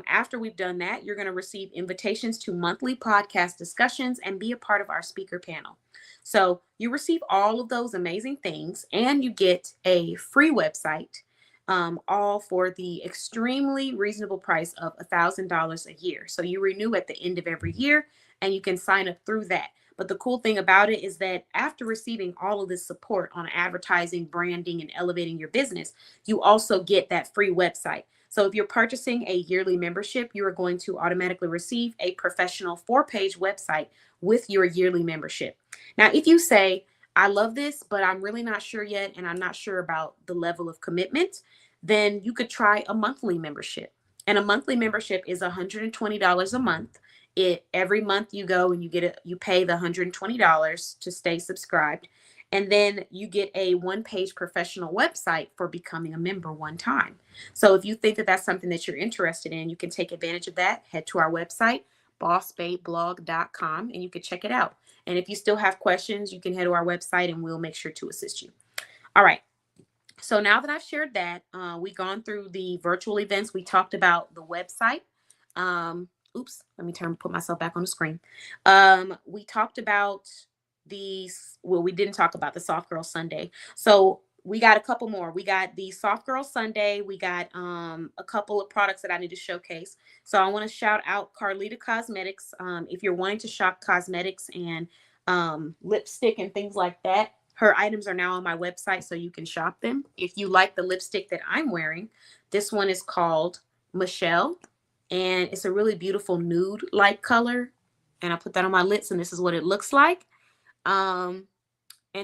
After we've done that, you're going to receive invitations to monthly podcast discussions and be a part of our speaker panel. So you receive all of those amazing things, and you get a free website, all for the extremely reasonable price of $1,000 a year. So you renew at the end of every year, and you can sign up through that. But the cool thing about it is that after receiving all of this support on advertising, branding, and elevating your business, you also get that free website. So if you're purchasing a yearly membership, you are going to automatically receive a professional 4-page website with your yearly membership. Now, if you say, I love this, but I'm really not sure yet, and I'm not sure about the level of commitment, then you could try a monthly membership. And a monthly membership is $120 a month. Every month you go and you pay the $120 to stay subscribed. And then you get a 1-page professional website for becoming a member one time. So if you think that that's something that you're interested in, you can take advantage of that. Head to our website, bossbabeblog.com, and you can check it out. And if you still have questions, you can head to our website and we'll make sure to assist you. All right. So now that I've shared that, we've gone through the virtual events. We talked about the website. Let me put myself back on the screen. We talked about we didn't talk about the Soft Girl Sunday. So we got a couple more. We got the Soft Girl Sunday. We got a couple of products that I need to showcase. So I want to shout out Carlita Cosmetics. If you're wanting to shop cosmetics and lipstick and things like that, her items are now on my website, so you can shop them. If you like the lipstick that I'm wearing, this one is called Michelle, and it's a really beautiful nude-like color. And I put that on my lips, and this is what it looks like. And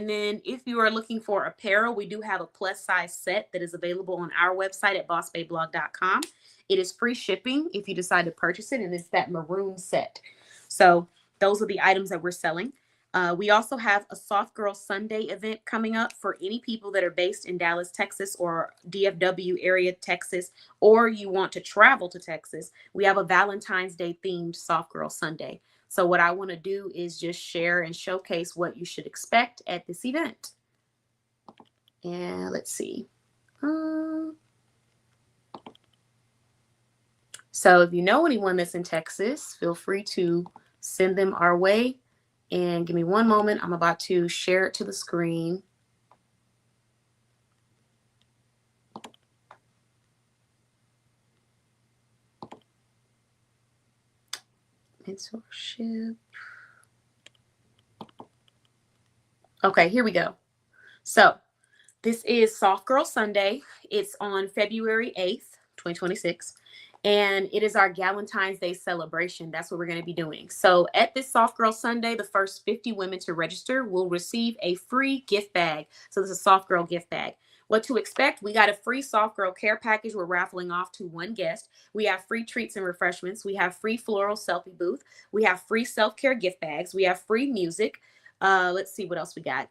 then if you are looking for apparel, we do have a plus size set that is available on our website at bossbabeblog.com. It is free shipping if you decide to purchase it, and it's that maroon set. So those are the items that we're selling. We also have a Soft Girl Sunday event coming up for any people that are based in Dallas, Texas, or DFW area, Texas, or you want to travel to Texas. We have a Valentine's Day themed Soft Girl Sunday. So what I want to do is just share and showcase what you should expect at this event. And let's see. So if you know anyone that's in Texas, feel free to send them our way. And give me one moment. I'm about to share it to the screen. Mentorship. Okay, here we go. So this is Soft Girl Sunday. It's on February 8th, 2026. And it is our Galentine's Day celebration. That's what we're going to be doing. So at this Soft Girl Sunday, the first 50 women to register will receive a free gift bag. So this is a Soft Girl gift bag. What to expect? We got a free Soft Girl care package we're raffling off to one guest. We have free treats and refreshments. We have free floral selfie booth. We have free self-care gift bags. We have free music. Let's see what else we got.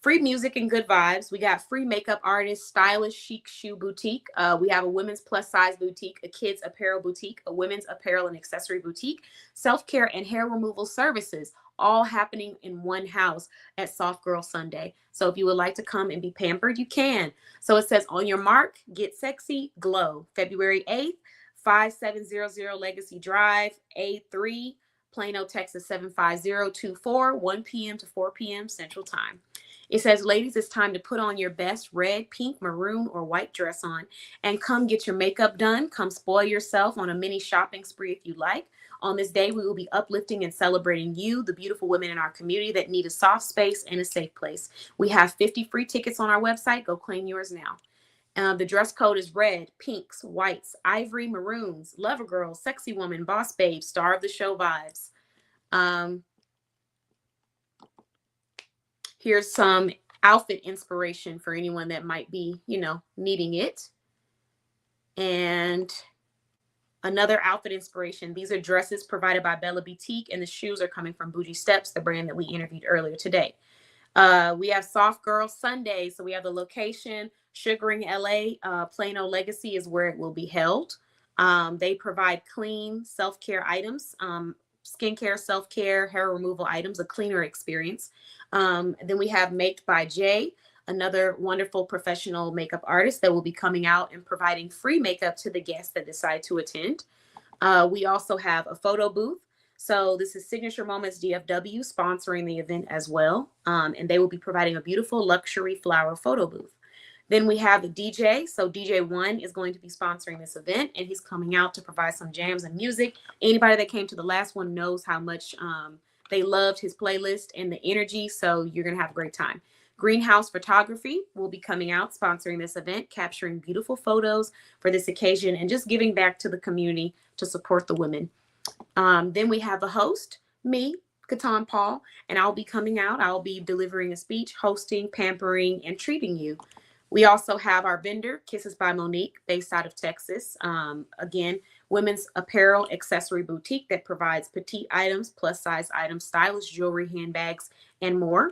Free music and good vibes. We got free makeup artists, stylish chic shoe boutique. We have a women's plus size boutique, a kids apparel boutique, a women's apparel and accessory boutique, self-care and hair removal services, all happening in one house at Soft Girl Sunday. So if you would like to come and be pampered, you can. So it says on your mark, get sexy, glow. February 8th, 5700 Legacy Drive, A3, Plano, Texas 75024, 1 p.m. to 4 p.m. Central Time. It says, ladies, it's time to put on your best red, pink, maroon, or white dress on and come get your makeup done. Come spoil yourself on a mini shopping spree if you like. On this day, we will be uplifting and celebrating you, the beautiful women in our community that need a soft space and a safe place. We have 50 free tickets on our website. Go claim yours now. The dress code is red, pinks, whites, ivory, maroons, lover girl, sexy woman, boss babe, star of the show vibes. Here's some outfit inspiration for anyone that might be, needing it. And Another outfit inspiration. These are dresses provided by Bella Boutique, and the shoes are coming from Bougie Steps, the brand that we interviewed earlier today. We have Soft Girl Sunday. So we have the location, Sugaring LA. Plano Legacy is where it will be held. They provide clean self-care items, skincare, self-care, hair removal items, a cleaner experience. Then we have Maked by Jay, another wonderful professional makeup artist that will be coming out and providing free makeup to the guests that decide to attend. We also have a photo booth. So this is Signature Moments DFW sponsoring the event as well. And they will be providing a beautiful luxury flower photo booth. Then we have the DJ. So DJ One is going to be sponsoring this event, and he's coming out to provide some jams and music. Anybody that came to the last one knows how much they loved his playlist and the energy. So you're going to have a great time. Greenhouse Photography will be coming out sponsoring this event, capturing beautiful photos for this occasion and just giving back to the community to support the women. Then we have a host, me, Katan Paul, and I'll be coming out. I'll be delivering a speech, hosting, pampering, and treating you. We also have our vendor, Kisses by Monique, based out of Texas. Again, women's apparel accessory boutique that provides petite items, plus size items, stylish jewelry, handbags, and more.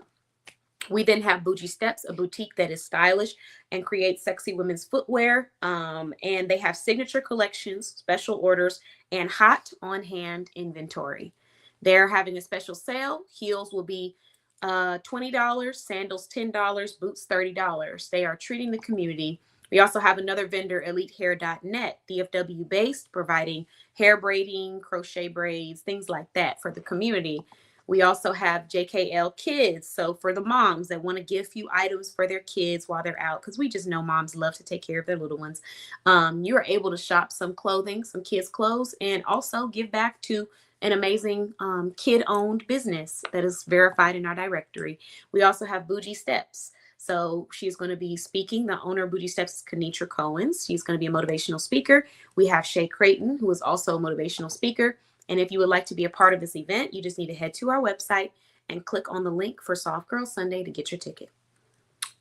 We then have Bougie Steps, a boutique that is stylish and creates sexy women's footwear. And they have signature collections, special orders, and hot on-hand inventory. They're having a special sale. Heels will be $20, sandals $10, boots $30. They are treating the community. We also have another vendor, EliteHair.net, DFW based, providing hair braiding, crochet braids, things like that for the community. We also have JKL Kids. So for the moms that want to give a few items for their kids while they're out, because we just know moms love to take care of their little ones. You are able to shop some clothing, some kids' clothes, and also give back to an amazing kid-owned business that is verified in our directory. We also have Bougie Steps. So she's going to be speaking. The owner of Bougie Steps is Kenitra Cohens. She's going to be a motivational speaker. We have Shay Creighton, who is also a motivational speaker. And if you would like to be a part of this event, you just need to head to our website and click on the link for Soft Girl Sunday to get your ticket.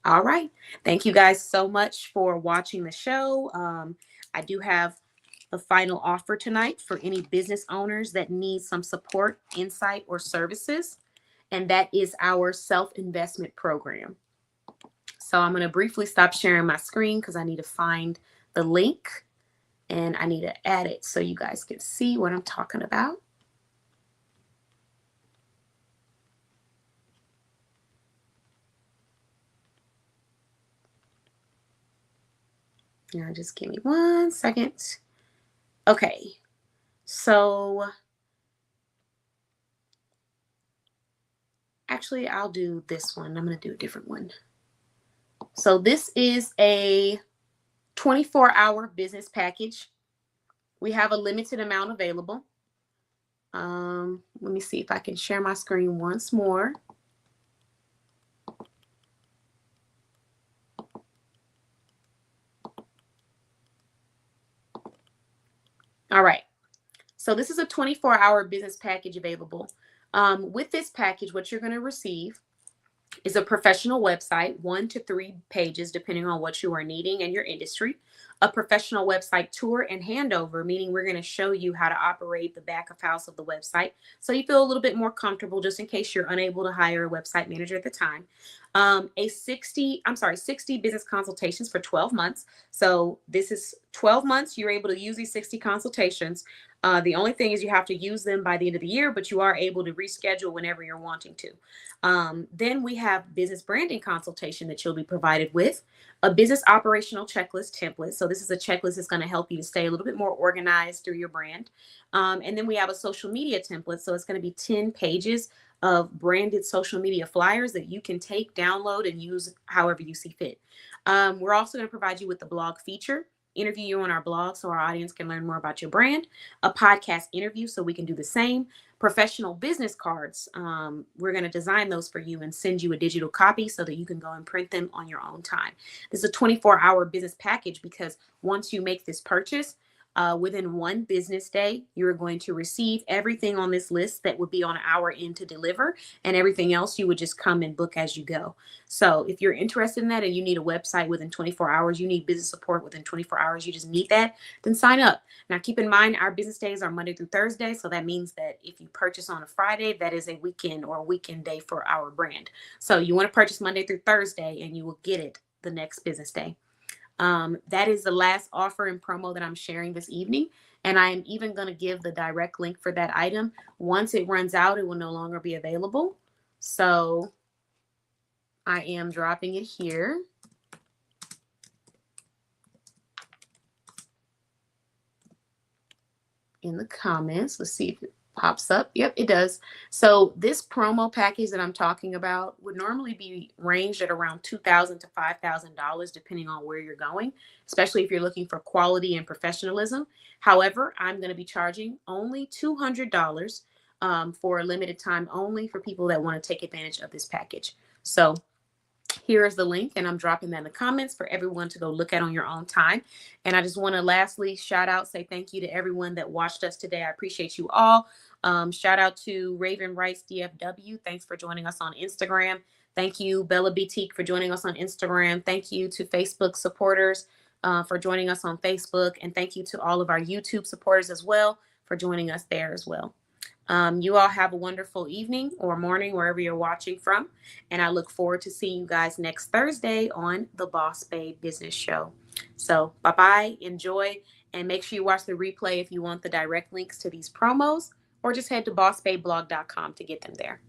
All right. Thank you guys so much for watching the show. I do have a final offer tonight for any business owners that need some support, insight, or services. And that is our self-investment program. So I'm going to briefly stop sharing my screen because I need to find the link. And I need to add it so you guys can see what I'm talking about. Now just give me 1 second. Okay, so actually I'll do this one. I'm going to do a different one. So this is a 24-hour business package. We have a limited amount available. Let me see if I can share my screen once more. All right. So this is a 24-hour business package available. With this package, what you're going to receive is a professional website, 1 to 3 pages, depending on what you are needing and your industry. A professional website tour and handover, meaning we're going to show you how to operate the back of house of the website, so you feel a little bit more comfortable just in case you're unable to hire a website manager at the time. 60 business consultations for 12 months. So this is 12 months. You're able to use these 60 consultations. The only thing is you have to use them by the end of the year, but you are able to reschedule whenever you're wanting to. Then we have business branding consultation that you'll be provided with, a business operational checklist template. So this is a checklist that's going to help you to stay a little bit more organized through your brand. And then we have a social media template. So it's going to be 10 pages of branded social media flyers that you can take, download, and use however you see fit. We're also going to provide you with the blog feature, interview you on our blog so our audience can learn more about your brand, a podcast interview so we can do the same, professional business cards. We're going to design those for you and send you a digital copy so that you can go and print them on your own time. This is a 24-hour business package because once you make this purchase, Within one business day, you're going to receive everything on this list that would be on our end to deliver, and everything else you would just come and book as you go. So if you're interested in that and you need a website within 24 hours, you need business support within 24 hours, you just need that, then sign up. Now, keep in mind, our business days are Monday through Thursday. So that means that if you purchase on a Friday, that is a weekend or a weekend day for our brand. So you want to purchase Monday through Thursday and you will get it the next business day. That is the last offer and promo that I'm sharing this evening. And I am even going to give the direct link for that item. Once it runs out, it will no longer be available. So I am dropping it here. In the comments. Let's see if it pops up. Yep, it does. So this promo package that I'm talking about would normally be ranged at around $2,000 to $5,000, depending on where you're going, especially if you're looking for quality and professionalism. However, I'm going to be charging only $200 for a limited time only for people that want to take advantage of this package. So here is the link, and I'm dropping that in the comments for everyone to go look at on your own time. And I just want to lastly say thank you to everyone that watched us today. I appreciate you all. Shout out to Raven Rights DFW. Thanks for joining us on Instagram. Thank you, Bella Boutique, for joining us on Instagram. Thank you to Facebook supporters for joining us on Facebook. And thank you to all of our YouTube supporters as well for joining us there as well. You all have a wonderful evening or morning, wherever you're watching from. And I look forward to seeing you guys next Thursday on the Boss Babe Business Show. So bye-bye, enjoy, and make sure you watch the replay if you want the direct links to these promos, or just head to bossbabeblog.com to get them there.